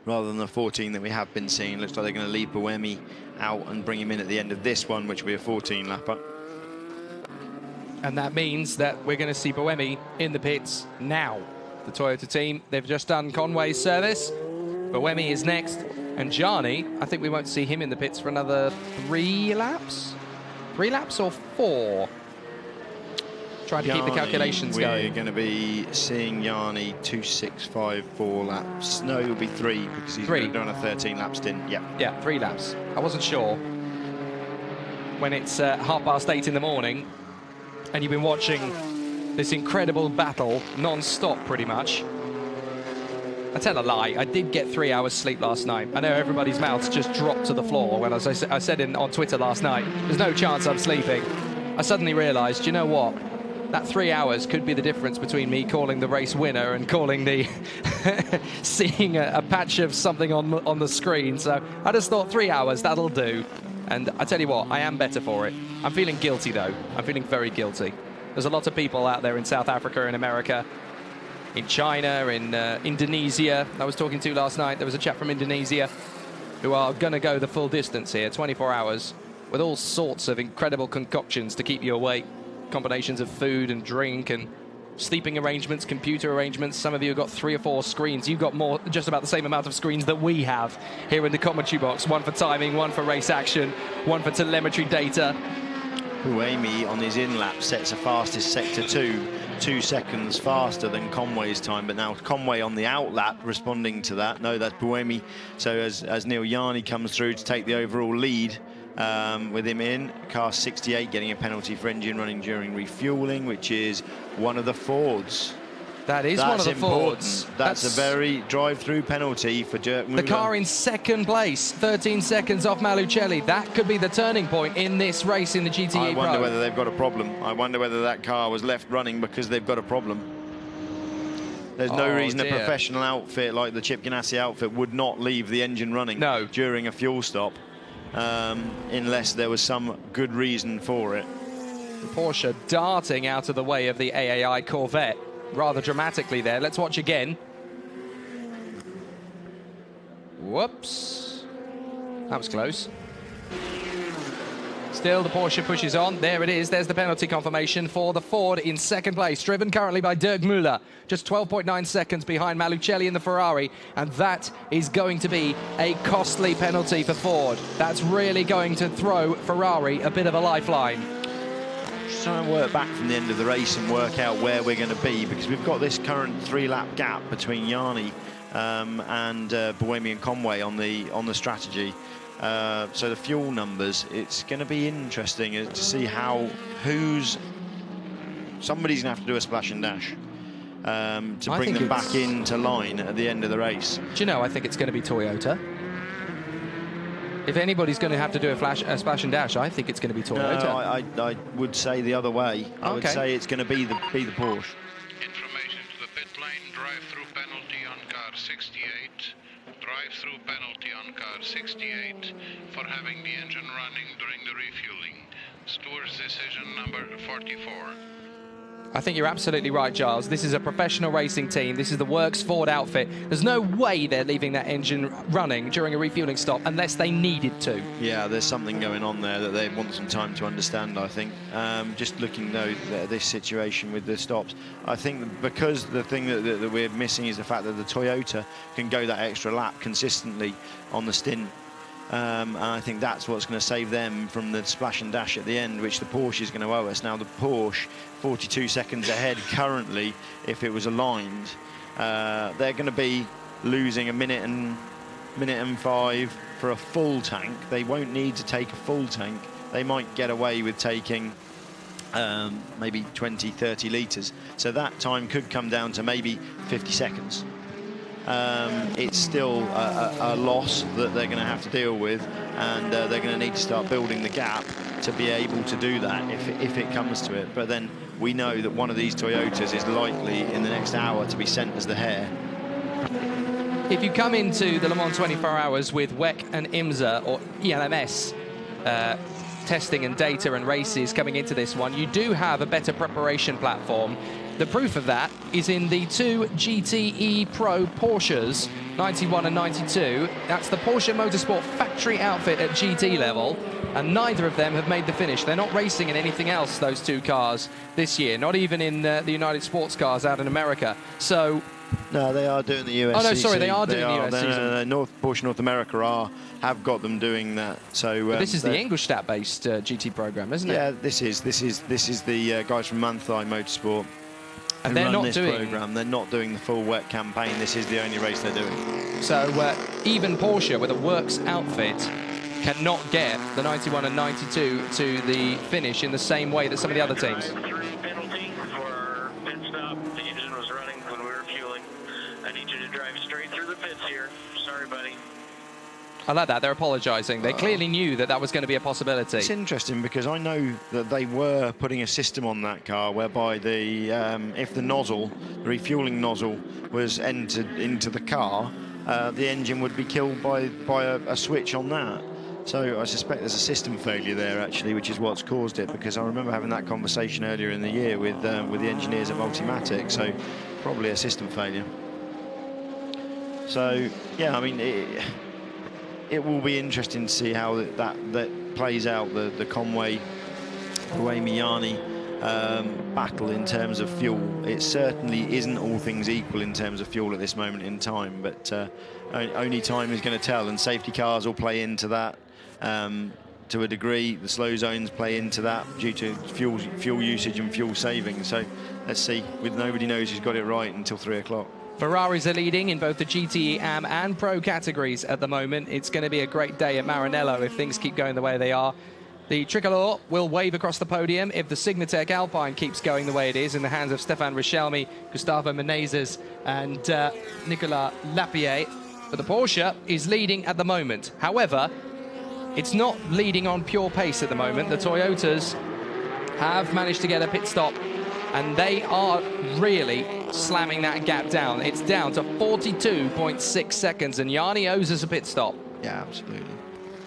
Speaker 4: rather than the 14 that we have been seeing. Looks like they're going to leave Buemi out and bring him in at the end of this one, which will be a 14-lapper.
Speaker 3: And that means that we're going to see Buemi in the pits now. The Toyota team, they've just done Conway's service. Buemi is next. And Jani, I think we won't see him in the pits for another 3 laps? 3 laps or 4? Trying to keep the calculations going.
Speaker 4: We're going to be seeing Jani 2.65, 4 laps. No, it'll be 3 because he's going to do on a 13-lap stint.
Speaker 3: Yeah, 3 laps. I wasn't sure. When it's 8:30 in the morning and you've been watching this incredible battle non-stop pretty much. I tell a lie, I did get 3 hours sleep last night. I know everybody's mouths just dropped to the floor when I said on Twitter last night, there's no chance I'm sleeping. I suddenly realised, you know what? That 3 hours could be the difference between me calling the race winner and calling the seeing a patch of something on the screen. So I just thought 3 hours, that'll do. And I tell you what, I am better for it. I'm feeling guilty though. I'm feeling very guilty. There's a lot of people out there in South Africa, in America, in China, in Indonesia. I was talking to last night. There was a chap from Indonesia who are going to go the full distance here, 24 hours, with all sorts of incredible concoctions to keep you awake. Combinations of food and drink and sleeping arrangements, computer arrangements. Some of you have got 3 or 4 screens. You've got just about the same amount of screens that we have here in the commentary box. One for timing, one for race action, one for telemetry data.
Speaker 4: Buemi on his in-lap sets the fastest sector 2 seconds faster than Conway's time, but now Conway on the out-lap responding to that. No, that's Buemi. So as Neel Jani comes through to take the overall lead, with him in, car 68 getting a penalty for engine running during refueling, which is one of the Fords.
Speaker 3: That is one of the Fords.
Speaker 4: That's a very drive-through penalty for Dirk Müller.
Speaker 3: The car in second place, 13 seconds off Malucelli. That could be the turning point in this race in the GTE Pro.
Speaker 4: I wonder whether they've got a problem. I wonder whether that car was left running because they've got a problem. There's no reason a professional outfit like the Chip Ganassi outfit would not leave the engine running during a fuel stop, unless there was some good reason for it.
Speaker 3: The Porsche darting out of the way of the AAI Corvette rather dramatically there. Let's watch again. Whoops. That was close. Still, the Porsche pushes on. There it is. There's the penalty confirmation for the Ford in second place, driven currently by Dirk Müller, just 12.9 seconds behind Malucelli in the Ferrari, and that is going to be a costly penalty for Ford. That's really going to throw Ferrari a bit of a lifeline.
Speaker 4: Just trying to work back from the end of the race and work out where we're going to be, because we've got this current 3-lap gap between Jani and Buemi and Conway on the strategy. So the fuel numbers, it's going to be interesting to see somebody's going to have to do a splash and dash to bring them back into line at the end of the race.
Speaker 3: Do you know, I think it's going to be Toyota. If anybody's going to have to do a splash and dash, I think it's going to be Toyota.
Speaker 4: No, I would say the other way. I would say it's going to be the Porsche.
Speaker 11: Information to the pit lane, drive-through penalty on car 68. Drive-through penalty on car 68 for having the engine running during the refueling. Stewards decision number 44.
Speaker 3: I think you're absolutely right, Giles. This is a professional racing team. This is the Works Ford outfit. There's no way they're leaving that engine running during a refueling stop unless they needed to. Yeah, there's something going on there that they want some time to understand, I think. Just looking, though, at this situation with the stops, I think because the thing that we're missing is the fact that the Toyota can go that extra lap consistently on the stint. And I think that's what's going to save them from the splash and dash at the end, which the Porsche is going to owe us. Now, the Porsche, 42 seconds ahead currently, if it was aligned, they're going to be losing a minute and 5 for a full tank. They won't need to take a full tank. They might get away with taking maybe 20, 30 litres. So that time could come down to maybe 50 seconds. It's still a loss that they're going to have to deal with, and they're going to need to start building the gap to be able to do that if it comes to it. But then we know that one of these Toyotas is likely in the next hour to be sent as the hare. If you come into the Le Mans 24 Hours with WEC and IMSA or ELMS testing and data and races coming into this one, you do have a better preparation platform. The proof of that is in the 2 GTE Pro Porsches, 91 and 92. That's the Porsche Motorsport factory outfit at GT level, and neither of them have made the finish. They're not racing in anything else, those two cars, this year, not even in the United Sports Cars out in America. So...
Speaker 4: No, they are doing the US
Speaker 3: Oh, no, sorry, they are doing the US season.
Speaker 4: Porsche North America have got them doing that. So
Speaker 3: this is the Ingolstadt-based GT program, isn't it?
Speaker 4: Yeah, this is the guys from Manthey Motorsport.
Speaker 3: And they're not doing
Speaker 4: program. They're not doing the full WEC campaign. This is the only race they're doing.
Speaker 3: So even Porsche with a Works outfit cannot get the 91 and 92 to the finish in the same way that some of the other teams.
Speaker 5: Penalty for pit stop. The engine was running when we were fueling. I need you to drive straight through the pits here. Sorry, buddy.
Speaker 3: I like that. They're apologising. They clearly knew that was going to be a possibility.
Speaker 4: It's interesting because I know that they were putting a system on that car whereby if the nozzle, the refueling nozzle, was entered into the car, the engine would be killed by a switch on that. So I suspect there's a system failure there, actually, which is what's caused it, because I remember having that conversation earlier in the year with the engineers at Multimatic, so probably a system failure. So, yeah, I mean... It will be interesting to see how that plays out, the Conway Buemi battle in terms of fuel. It certainly isn't all things equal in terms of fuel at this moment in time, but only time is going to tell, and safety cars will play into that to a degree. The slow zones play into that due to fuel usage and fuel saving. So let's see. Nobody knows who's got it right until 3 o'clock.
Speaker 3: Ferraris are leading in both the GTE AM and Pro categories at the moment. It's going to be a great day at Maranello if things keep going the way they are. The Tricolore will wave across the podium if the Signatech Alpine keeps going the way it is in the hands of Stéphane Richelmy, Gustavo Menezes and Nicolas Lapierre. But the Porsche is leading at the moment. However, it's not leading on pure pace at the moment. The Toyotas have managed to get a pit stop, and they are really slamming that gap down. It's down to 42.6 seconds, and Jani owes us a pit stop.
Speaker 4: Yeah, absolutely.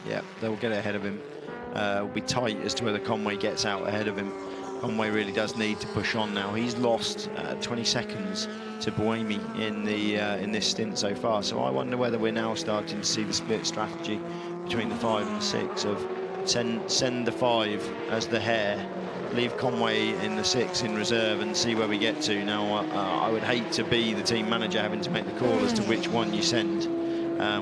Speaker 4: Yeah, they'll get ahead of him. It'll be tight as to whether Conway gets out ahead of him. Conway really does need to push on now. He's lost 20 seconds to Buemi in this stint so far. So I wonder whether we're now starting to see the split strategy between the 5 and 6 of send the 5 as the hare, leave Conway in the 6 in reserve and see where we get to. Now, I would hate to be the team manager having to make the call as to which one you send,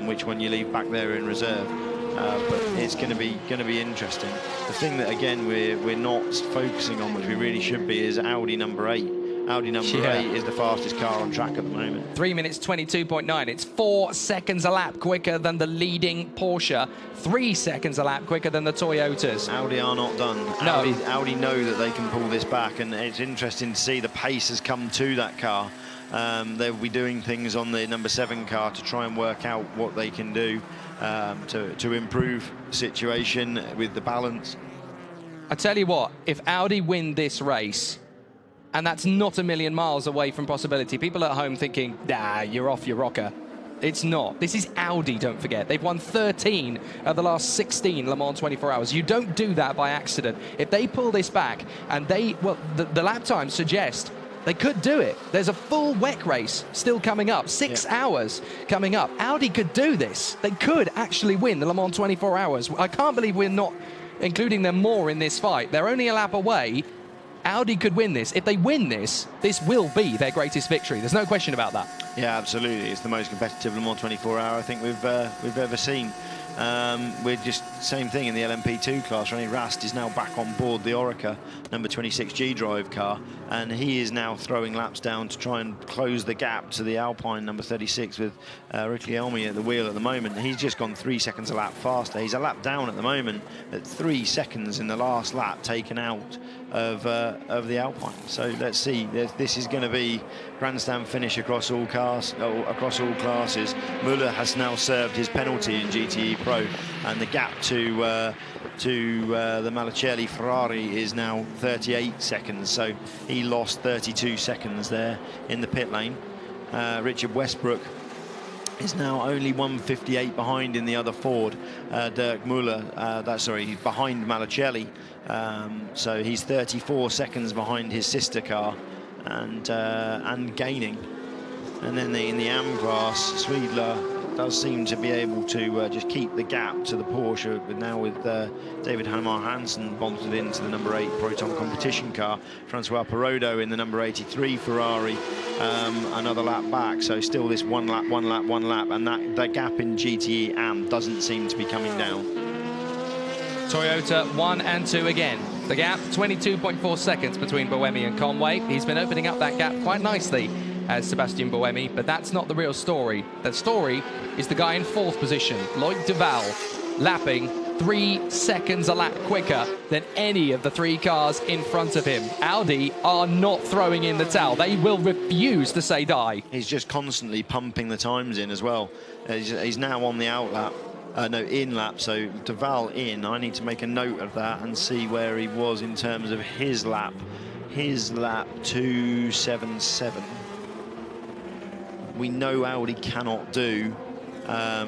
Speaker 4: which one you leave back there in reserve. But it's going to be interesting. The thing that again we're not focusing on, which we really should be, is Audi number 8. Audi number 8 is the fastest car on track at the moment.
Speaker 3: 3 minutes 22.9. It's 4 seconds a lap quicker than the leading Porsche. 3 seconds a lap quicker than the Toyotas.
Speaker 4: Audi are not done.
Speaker 3: No.
Speaker 4: Audi know that they can pull this back, and it's interesting to see the pace has come to that car. They'll be doing things on the number 7 car to try and work out what they can do to improve the situation with the balance.
Speaker 3: I tell you what, if Audi win this race, and that's not a million miles away from possibility, people at home thinking, nah, you're off your rocker. It's not. This is Audi, don't forget. They've won 13 of the last 16 Le Mans 24 hours. You don't do that by accident. If they pull this back, and the lap times suggest they could do it. There's a full WEC race still coming up, 6 hours coming up. Audi could do this. They could actually win the Le Mans 24 hours. I can't believe we're not including them more in this fight. They're only a lap away. Audi could win this. If they win this, this will be their greatest victory. There's no question about that.
Speaker 4: Yeah, absolutely. It's the most competitive Le Mans 24 hour I think we've ever seen. We're just same thing in the LMP2 class. Ronnie Rast is now back on board the Orica number 26G drive car, and he is now throwing laps down to try and close the gap to the Alpine number 36 with Ricchelme at the wheel at the moment. He's just gone 3 seconds a lap faster. He's a lap down at the moment at 3 seconds in the last lap taken out of the Alpine. So let's see. This is going to be grandstand finish across all cars, across all classes. Müller has now served his penalty in GTE Pro, and the gap to the Malicelli Ferrari is now 38 seconds. So he lost 32 seconds there in the pit lane. Richard Westbrook is now only 1:58 behind in the other Ford. Dirk Müller, he's behind Malicelli. So he's 34 seconds behind his sister car and gaining. And then in the AM class, Swedler does seem to be able to just keep the gap to the Porsche, but now with David Hamar Hansen bolted into the number 8 Proton competition car. Francois Perrodo in the number 83 Ferrari, another lap back. So still this one lap, and that gap in GTE AM doesn't seem to be coming down.
Speaker 3: Toyota 1 and 2 again. The gap, 22.4 seconds between Buemi and Conway. He's been opening up that gap quite nicely as Sebastian Buemi, but that's not the real story. The story is the guy in 4th position, Loïc Duval, lapping 3 seconds a lap quicker than any of the 3 cars in front of him. Audi are not throwing in the towel. They will refuse to say die.
Speaker 4: He's just constantly pumping the times in as well. He's now on the in lap, so Duval in. I need to make a note of that and see where he was in terms of his lap. His lap 277. We know Audi cannot do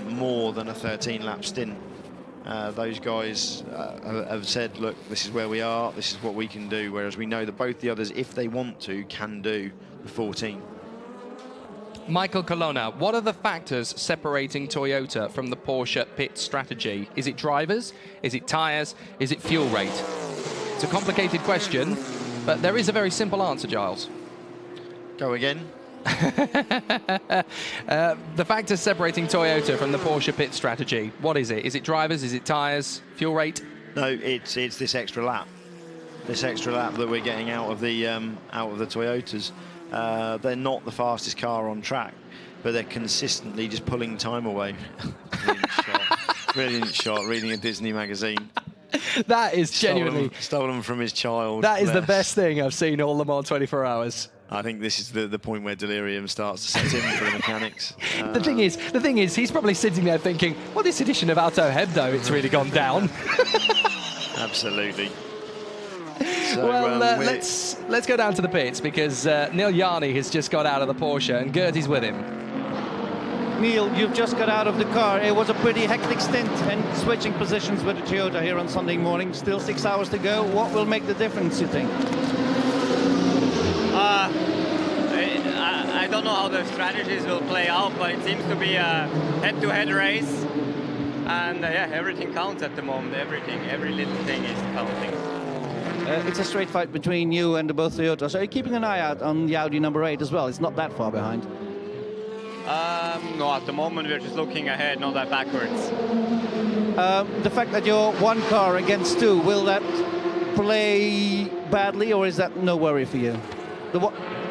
Speaker 4: more than a 13-lap stint. Those guys have said, look, this is where we are, this is what we can do, whereas we know that both the others, if they want to, can do the 14.
Speaker 3: Michael Colonna, what are the factors separating Toyota from the Porsche pit strategy? Is it drivers? Is it tyres? Is it fuel rate? It's a complicated question, but there is a very simple answer, Giles.
Speaker 4: Go again.
Speaker 3: The factors separating Toyota from the Porsche pit strategy, what is it? Is it drivers? Is it tyres? Fuel rate?
Speaker 4: No, it's this extra lap. This extra lap that we're getting out of the Toyotas. They're not the fastest car on track, but they're consistently just pulling time away. Brilliant shot, reading a Disney magazine.
Speaker 3: That is genuinely
Speaker 4: stolen from his child.
Speaker 3: That is the best thing I've seen all Le Mans 24 hours.
Speaker 4: I think this is the point where delirium starts to set in for the mechanics.
Speaker 3: The thing is, he's probably sitting there thinking, well, this edition of Auto Hebdo, it's really gone down.
Speaker 4: Absolutely. So,
Speaker 3: well, let's go down to the pits, because Neel Jani has just got out of the Porsche and Gertie's with him.
Speaker 12: Neel, you've just got out of the car. It was a pretty hectic stint and switching positions with the Toyota here on Sunday morning. Still 6 hours to go. What will make the difference, you think?
Speaker 10: I don't know how the strategies will play out, but it seems to be a head-to-head race. And yeah, everything counts at the moment. Everything, every little thing is counting.
Speaker 12: It's a straight fight between you and the both Toyotas. Are you keeping an eye out on the Audi number 8 as well? It's not that far behind.
Speaker 10: No, at the moment we're just looking ahead, not that backwards.
Speaker 12: The fact that you're one car against two, will that play badly, or is that no worry for you?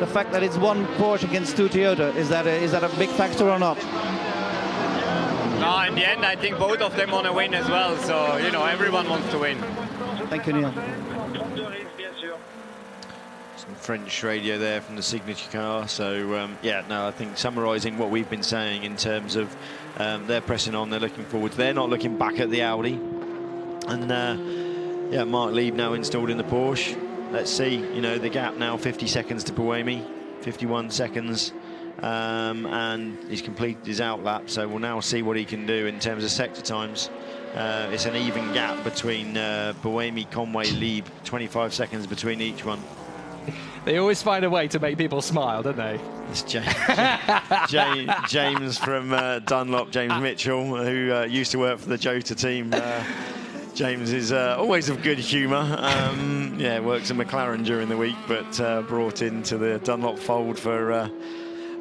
Speaker 12: The fact that it's one Porsche against two Toyota, is that a big factor or not?
Speaker 10: No, in the end I think both of them want to win as well, so you know, everyone wants to win.
Speaker 12: Thank you, Neel.
Speaker 4: Some French radio there from the signature car. So yeah, no, I think summarising what we've been saying in terms of they're pressing on, they're looking forward, they're not looking back at the Audi. And yeah, Marc Lieb now installed in the Porsche. Let's see, you know, the gap now 50 seconds to Buemi, 51 seconds, and he's completed his outlap, so we'll now see what he can do in terms of sector times. It's an even gap between Buemi, Conway, Lieb, 25 seconds between each one.
Speaker 3: They always find a way to make people smile, don't they?
Speaker 4: It's James from Dunlop, James Mitchell, who used to work for the Jota team. James is always of good humour. Yeah, works at McLaren during the week, but brought into the Dunlop fold for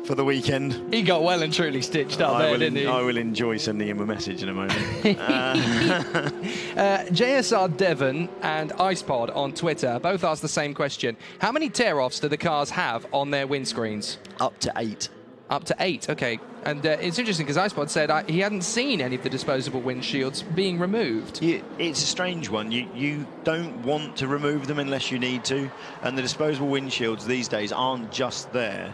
Speaker 4: the weekend.
Speaker 3: He got well and truly stitched up there, didn't he?
Speaker 4: I will enjoy sending him a message in a moment.
Speaker 3: JSR Devon and IcePod on Twitter both asked the same question. How many tear-offs do the cars have on their windscreens?
Speaker 4: Up to 8.
Speaker 3: Up to 8, okay. And it's interesting because IcePod said he hadn't seen any of the disposable windshields being removed.
Speaker 4: It's a strange one. You don't want to remove them unless you need to. And the disposable windshields these days aren't just there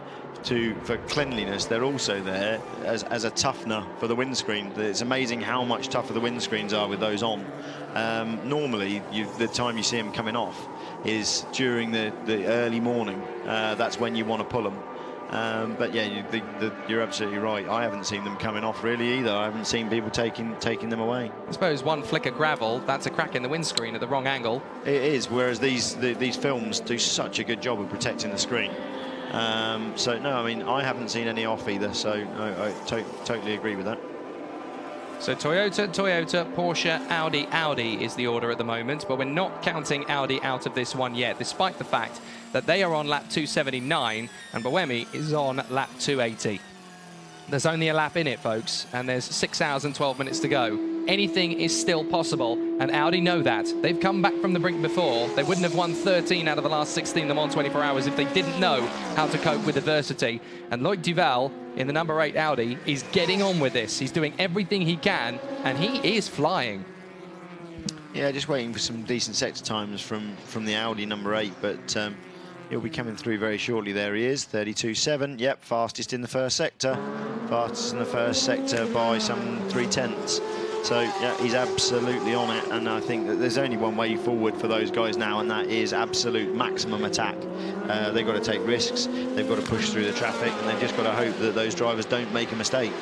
Speaker 4: for cleanliness, they're also there as a toughener for the windscreen. It's amazing how much tougher the windscreens are with those on. Normally, the time you see them coming off is during the early morning. That's when you want to pull them. But yeah, you're absolutely right. I haven't seen them coming off really either. I haven't seen people taking them away.
Speaker 3: I suppose one flick of gravel, that's a crack in the windscreen at the wrong angle.
Speaker 4: It is, whereas these films do such a good job of protecting the screen. So no, I mean, I haven't seen any off either, so I totally agree with that.
Speaker 3: So Toyota, Porsche, Audi is the order at the moment, but we're not counting Audi out of this one yet, despite the fact that they are on lap 279 and Buemi is on lap 280. There's only a lap in it, folks, and there's 6 hours and 12 minutes to go. Anything is still possible, and Audi know that. They've come back from the brink before. They wouldn't have won 13 out of the last 16 Le Mans 24 hours if they didn't know how to cope with adversity. And Loïc Duval, in the number 8 Audi, is getting on with this. He's doing everything he can, and he is flying.
Speaker 4: Yeah, just waiting for some decent sector times from the Audi number 8, but he'll be coming through very shortly. There he is, 32.7. Yep, fastest in the first sector. Fastest in the first sector by some 3/10. So, yeah, he's absolutely on it, and I think that there's only one way forward for those guys now, and that is absolute maximum attack. They've got to take risks, they've got to push through the traffic, and they've just got to hope that those drivers don't make a mistake.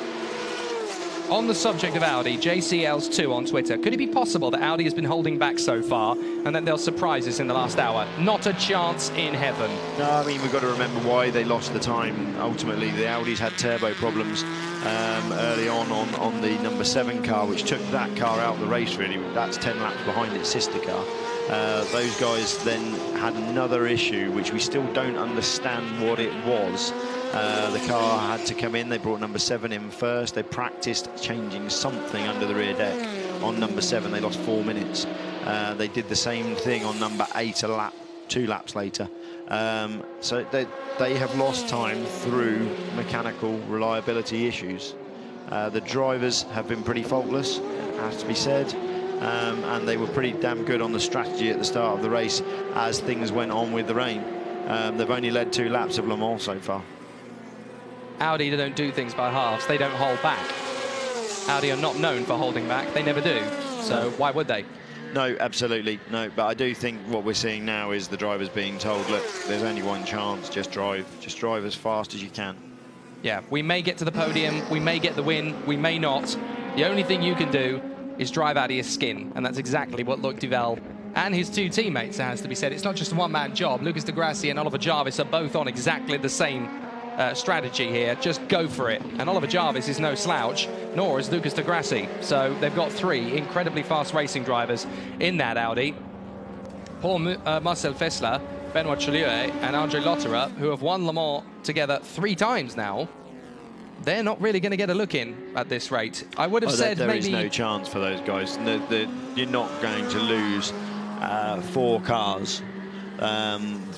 Speaker 3: On the subject of Audi, JCLs2 on Twitter, could it be possible that Audi has been holding back so far and that they'll surprise us in the last hour? Not a chance in heaven.
Speaker 4: No, I mean, we've got to remember why they lost the time. Ultimately, the Audis had turbo problems early on the number 7 car, which took that car out of the race, really. That's 10 laps behind its sister car. Those guys then had another issue, which we still don't understand what it was. The car had to come in. They brought number 7 in first. They practiced changing something under the rear deck on number 7. They lost 4 minutes. They did the same thing on number 8 2 laps later. So they have lost time through mechanical reliability issues. The drivers have been pretty faultless, it has to be said. And they were pretty damn good on the strategy at the start of the race as things went on with the rain. They've only led 2 laps of Le Mans so far.
Speaker 3: Audi don't do things by halves. They don't hold back. Audi are not known for holding back. They never do. So why would they?
Speaker 4: No, absolutely no. But I do think what we're seeing now is the drivers being told, look, there's only one chance. Just drive as fast as you can.
Speaker 3: Yeah, we may get to the podium, we may get the win, we may not. The only thing you can do is drive out of your skin, and that's exactly what Loïc Duval and his two teammates, it has to be said. It's not just a one-man job. Lucas de Grassi and Oliver Jarvis are both on exactly the same strategy here. Just go for it. And Oliver Jarvis is no slouch, nor is Lucas de Grassi. So they've got three incredibly fast racing drivers in that Audi. Paul Marcel Fessler, Benoit Chalieu and Andre Lotterer, who have won Le Mans together 3 times now. They're not really going to get a look in at this rate. I would have said
Speaker 4: there
Speaker 3: maybe...
Speaker 4: is no chance for those guys. You're not going to lose 4 cars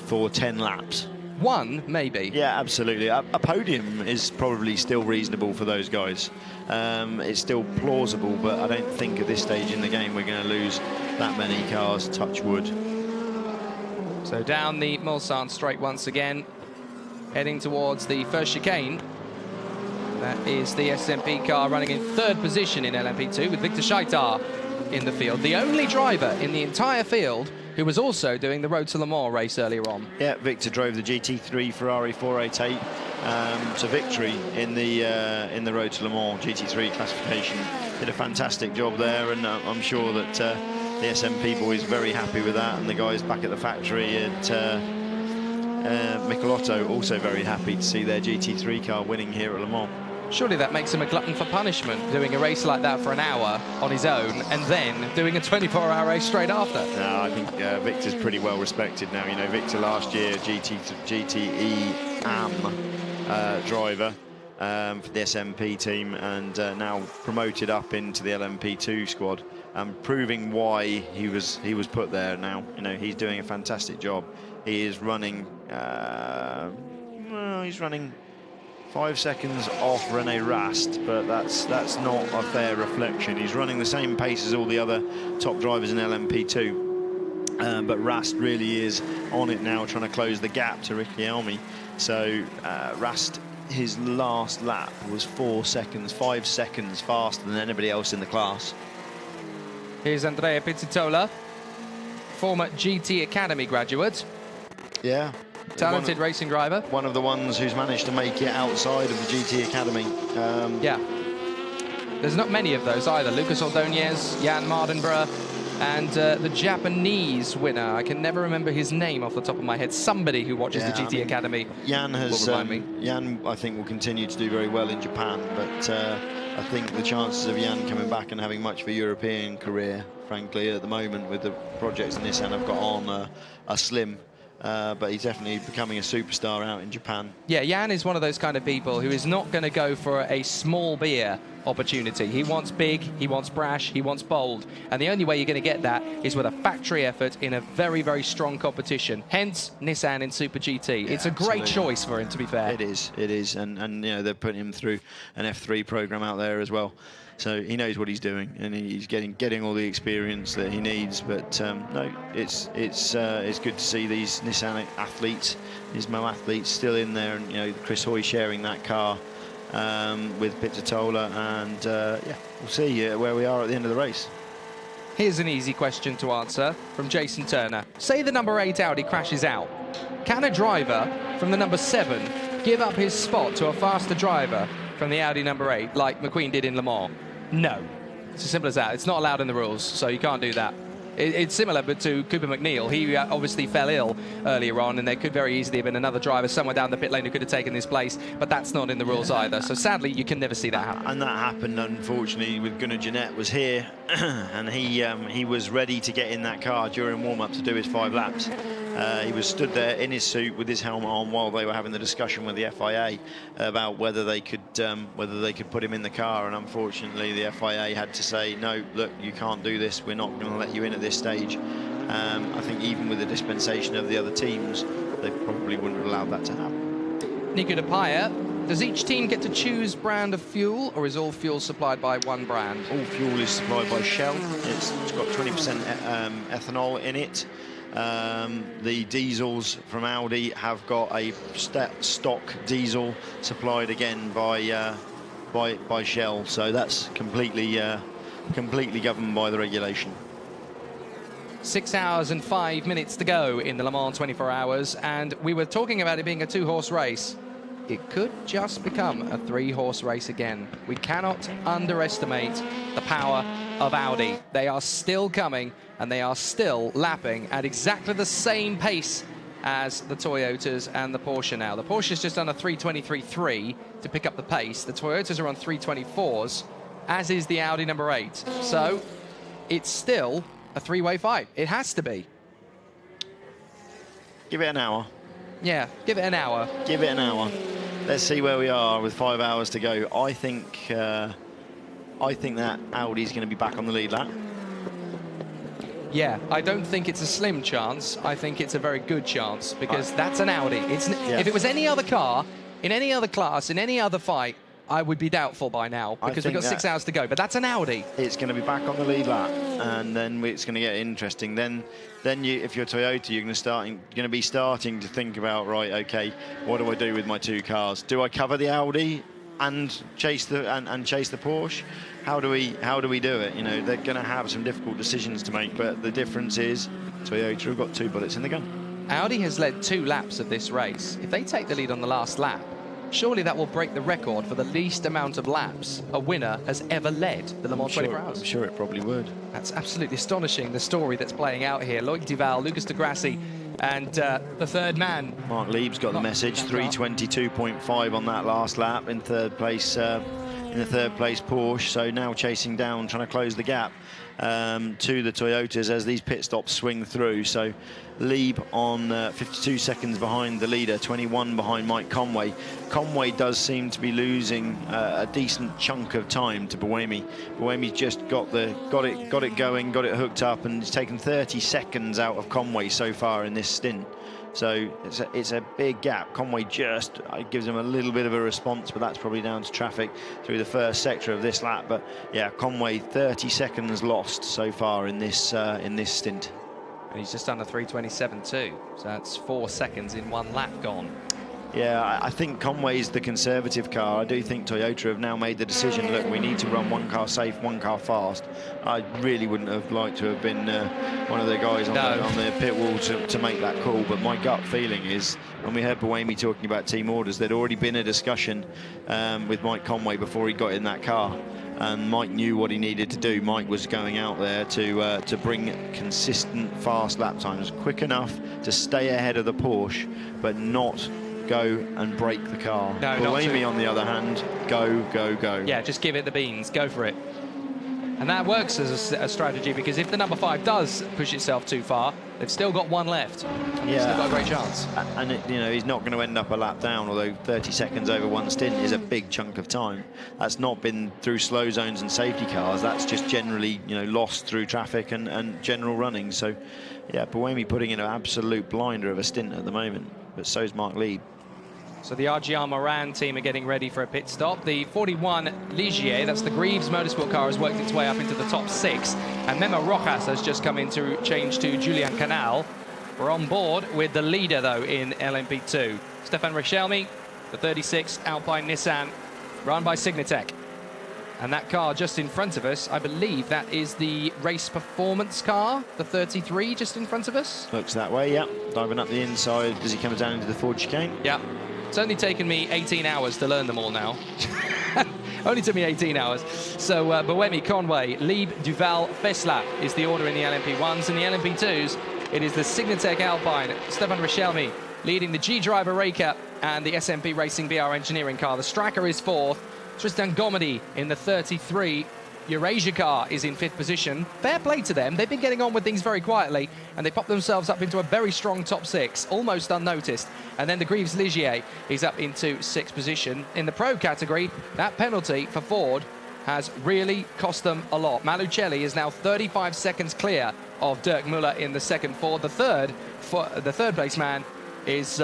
Speaker 4: for 10 laps.
Speaker 3: 1, maybe.
Speaker 4: Yeah, absolutely. A podium is probably still reasonable for those guys. It's still plausible, but I don't think at this stage in the game we're going to lose that many cars, touch wood.
Speaker 3: So down the Mulsanne straight once again, heading towards the first chicane. That is the SMP car running in 3rd position in LMP2 with Victor Scheitar in the field. The only driver in the entire field who was also doing the Road to Le Mans race earlier on.
Speaker 4: Yeah, Victor drove the GT3 Ferrari 488 to victory in the Road to Le Mans GT3 classification. Did a fantastic job there, and I'm sure that the SMP boys are very happy with that, and the guys back at the factory at Michelotto also very happy to see their GT3 car winning here at Le Mans.
Speaker 3: Surely that makes him a glutton for punishment, doing a race like that for an hour on his own and then doing a 24-hour race straight after.
Speaker 4: No, I think Victor's pretty well respected now. You know, Victor last year, GTE AM driver for the SMP team, and now promoted up into the LMP2 squad, proving why he was put there now. You know, he's doing a fantastic job. He is running, he's running 5 seconds off René Rast, but that's not a fair reflection. He's running the same pace as all the other top drivers in LMP2, but Rast really is on it now, trying to close the gap to Ricky Helmy. So Rast, his last lap was 5 seconds faster than anybody else in the class.
Speaker 3: Here's Andrea Pizzitola, former GT Academy graduate.
Speaker 4: Yeah.
Speaker 3: Talented racing driver.
Speaker 4: One of the ones who's managed to make it outside of the GT Academy.
Speaker 3: Yeah. There's not many of those either. Lucas Ordonez, Jan Mardenborough, and the Japanese winner. I can never remember his name off the top of my head. Somebody who watches the GT Academy.
Speaker 4: Jan has.
Speaker 3: Will remind me.
Speaker 4: Jan, I think, will continue to do very well in Japan, but I think the chances of Jan coming back and having much of a European career, frankly, at the moment with the projects Nissan have got on, are slim. But he's definitely becoming a superstar out in Japan.
Speaker 3: Yeah, Jan is one of those kind of people who is not going to go for a small beer opportunity. He wants big, he wants brash, he wants bold. And the only way you're going to get that is with a factory effort in a very, very strong competition. Hence, Nissan in Super GT. Yeah, it's a great choice for him, to be fair.
Speaker 4: It is. And you know, they're putting him through an F3 program out there as well. So he knows what he's doing, and he's getting all the experience that he needs. But no, it's good to see these Nissan athletes, these Mo athletes, still in there, and you know, Chris Hoy sharing that car with Pizzitola, and yeah, we'll see where we are at the end of the race.
Speaker 3: Here's an easy question to answer from Jason Turner. Say the number 8 Audi crashes out. Can a driver from the number 7 give up his spot to a faster driver from the Audi number 8, like McQueen did in Le Mans? No. It's as simple as that. It's not allowed in the rules, so you can't do that. It's similar, but to Cooper McNeil. He obviously fell ill earlier on, and there could very easily have been another driver somewhere down the pit lane who could have taken his place, but that's not in the rules either. So sadly, you can never see that happen.
Speaker 4: And that happened, unfortunately, with Gunnar Jeanette was here, and he was ready to get in that car during warm-up to do his 5 laps. He was stood there in his suit with his helmet on while they were having the discussion with the FIA about whether they could put him in the car, and unfortunately the FIA had to say, no, look, you can't do this, we're not going to let you in at this stage. I think even with the dispensation of the other teams, they probably wouldn't have allowed that to happen.
Speaker 3: Nico de Paia, does each team get to choose brand of fuel, or is all fuel supplied by one brand?
Speaker 4: All fuel is supplied by Shell. It's got 20% ethanol in it. The diesels from Audi have got a stock diesel supplied again by Shell, so that's completely governed by the regulation.
Speaker 3: 6 hours and 5 minutes to go in the Le Mans 24 hours, and we were talking about it being a 2-horse race. it could just become a 3-horse race again. We cannot underestimate the power of Audi. They are still coming, and they are still lapping at exactly the same pace as the Toyotas and the Porsche now. The Porsche's just done a 3:23.3 to pick up the pace. The Toyotas are on 3:24s, as is the Audi number 8. So it's still a 3-way fight. It has to be.
Speaker 4: Give it an hour.
Speaker 3: Yeah, give it an hour.
Speaker 4: Give it an hour. Let's see where we are with 5 hours to go. I think that Audi's going to be back on the lead lap.
Speaker 3: Yeah, I don't think it's a slim chance. I think it's a very good chance, because that's an Audi. If it was any other car, in any other class, in any other fight, I would be doubtful by now, because we've got 6 hours to go. But that's an Audi.
Speaker 4: It's going to be back on the lead lap, and then it's going to get interesting. Then if you're Toyota, you're going to be starting to think about, right, okay, what do I do with my 2 cars? Do I cover the Audi and chase the Porsche? How do we do it? You know, they're going to have some difficult decisions to make, but the difference is Toyota have got 2 bullets in the gun.
Speaker 3: Audi has led 2 laps of this race. If they take the lead on the last lap, surely that will break the record for the least amount of laps a winner has ever led the Le Mans 24 Hours.
Speaker 4: I'm sure it probably would.
Speaker 3: That's absolutely astonishing, the story that's playing out here. Loïc Duval, Lucas de Grassi, and the third man.
Speaker 4: Marc Lieb's got the message, 3:22.5 on that last lap in third place. In the third place Porsche, so now chasing down, trying to close the gap to the Toyotas as these pit stops swing through. So Lieb on 52 seconds behind the leader, 21 behind Mike Conway. Conway does seem to be losing a decent chunk of time to Buemi. Buemi's just got it going, got it hooked up, and it's taken 30 seconds out of Conway so far in this stint. So it's a big gap. Conway just gives him a little bit of a response, but that's probably down to traffic through the first sector of this lap. But yeah, Conway 30 seconds lost so far in this stint.
Speaker 3: And he's just done a 3:27.2, so that's 4 seconds in 1 lap gone.
Speaker 4: Yeah, I think Conway's the conservative car. I do think Toyota have now made the decision, look, we need to run 1 car safe, 1 car fast. I really wouldn't have liked to have been one of the guys on the pit wall to make that call, but my gut feeling is, when we heard Buemi talking about team orders, there'd already been a discussion with Mike Conway before he got in that car. And Mike knew what he needed to do. Mike was going out there to bring consistent fast lap times, quick enough to stay ahead of the Porsche, but not go and break the car.
Speaker 3: No,
Speaker 4: Buemi, on the other hand, go, go, go.
Speaker 3: Yeah, just give it the beans, go for it. And that works as a strategy, because if the number 5 does push itself too far, they've still got 1 left. They've still got a great chance.
Speaker 4: And he's not going to end up a lap down, although 30 seconds over 1 stint is a big chunk of time. That's not been through slow zones and safety cars. That's just generally, lost through traffic and general running. So, yeah, Buemi putting in an absolute blinder of a stint at the moment, but so's Marc Lieb.
Speaker 3: So the RGR Moran team are getting ready for a pit stop. The 41 Ligier, that's the Greaves Motorsport car, has worked its way up into the top 6. And Memo Rojas has just come in to change to Julian Canal. We're on board with the leader, though, in LMP2. Stefan Richelmy, the 36 Alpine Nissan, run by Signatech. And that car just in front of us, I believe that is the race performance car, the 33 just in front of us.
Speaker 4: Looks that way, yeah. Diving up the inside as he comes down into the Ford chicane.
Speaker 3: Yeah. It's only taken me 18 hours to learn them all now. Only took me 18 hours. So Buemi, Conway, Lieb, Duval, Veslap is the order in the LMP1s. And the LMP2s, it is the Signatech Alpine, Stefan Richelmy leading the G-Driver Raycap and the SMP Racing BR Engineering car. The Stracker is 4th. Tristan Gomedy in the 33. Eurasia car is in 5th position. Fair play to them. They've been getting on with things very quietly, and they popped themselves up into a very strong top 6, almost unnoticed. And then the Greaves Ligier is up into 6th position. In the Pro category, that penalty for Ford has really cost them a lot. Malucelli is now 35 seconds clear of Dirk Müller in the second Ford. The third place man is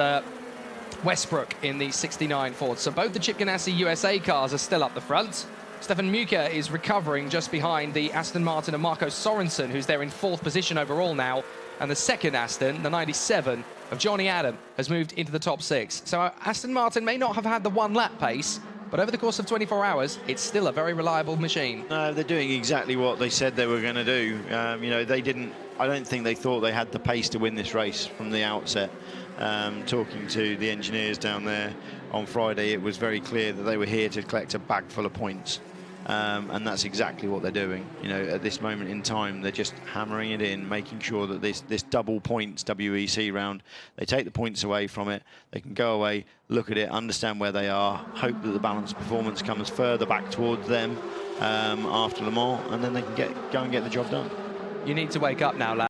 Speaker 3: Westbrook in the 69 Ford. So both the Chip Ganassi USA cars are still up the front. Stefan Muka is recovering just behind the Aston Martin of Marco Sorensen, who's there in 4th position overall now. And the second Aston, the 97 of Johnny Adam, has moved into the top 6. So Aston Martin may not have had the 1 lap pace, but over the course of 24 hours, it's still a very reliable machine.
Speaker 4: No, they're doing exactly what they said they were going to do. They didn't I don't think they thought they had the pace to win this race from the outset. Talking to the engineers down there on Friday, it was very clear that they were here to collect a bag full of points. And that's exactly what they're doing. You know, at this moment in time, they're just hammering it in, making sure that this double points WEC round, they take the points away from it. They can go away, look at it, understand where they are, hope that the balanced performance comes further back towards them after Le Mans, and then they can go and get the job done.
Speaker 3: You need to wake up now, lad.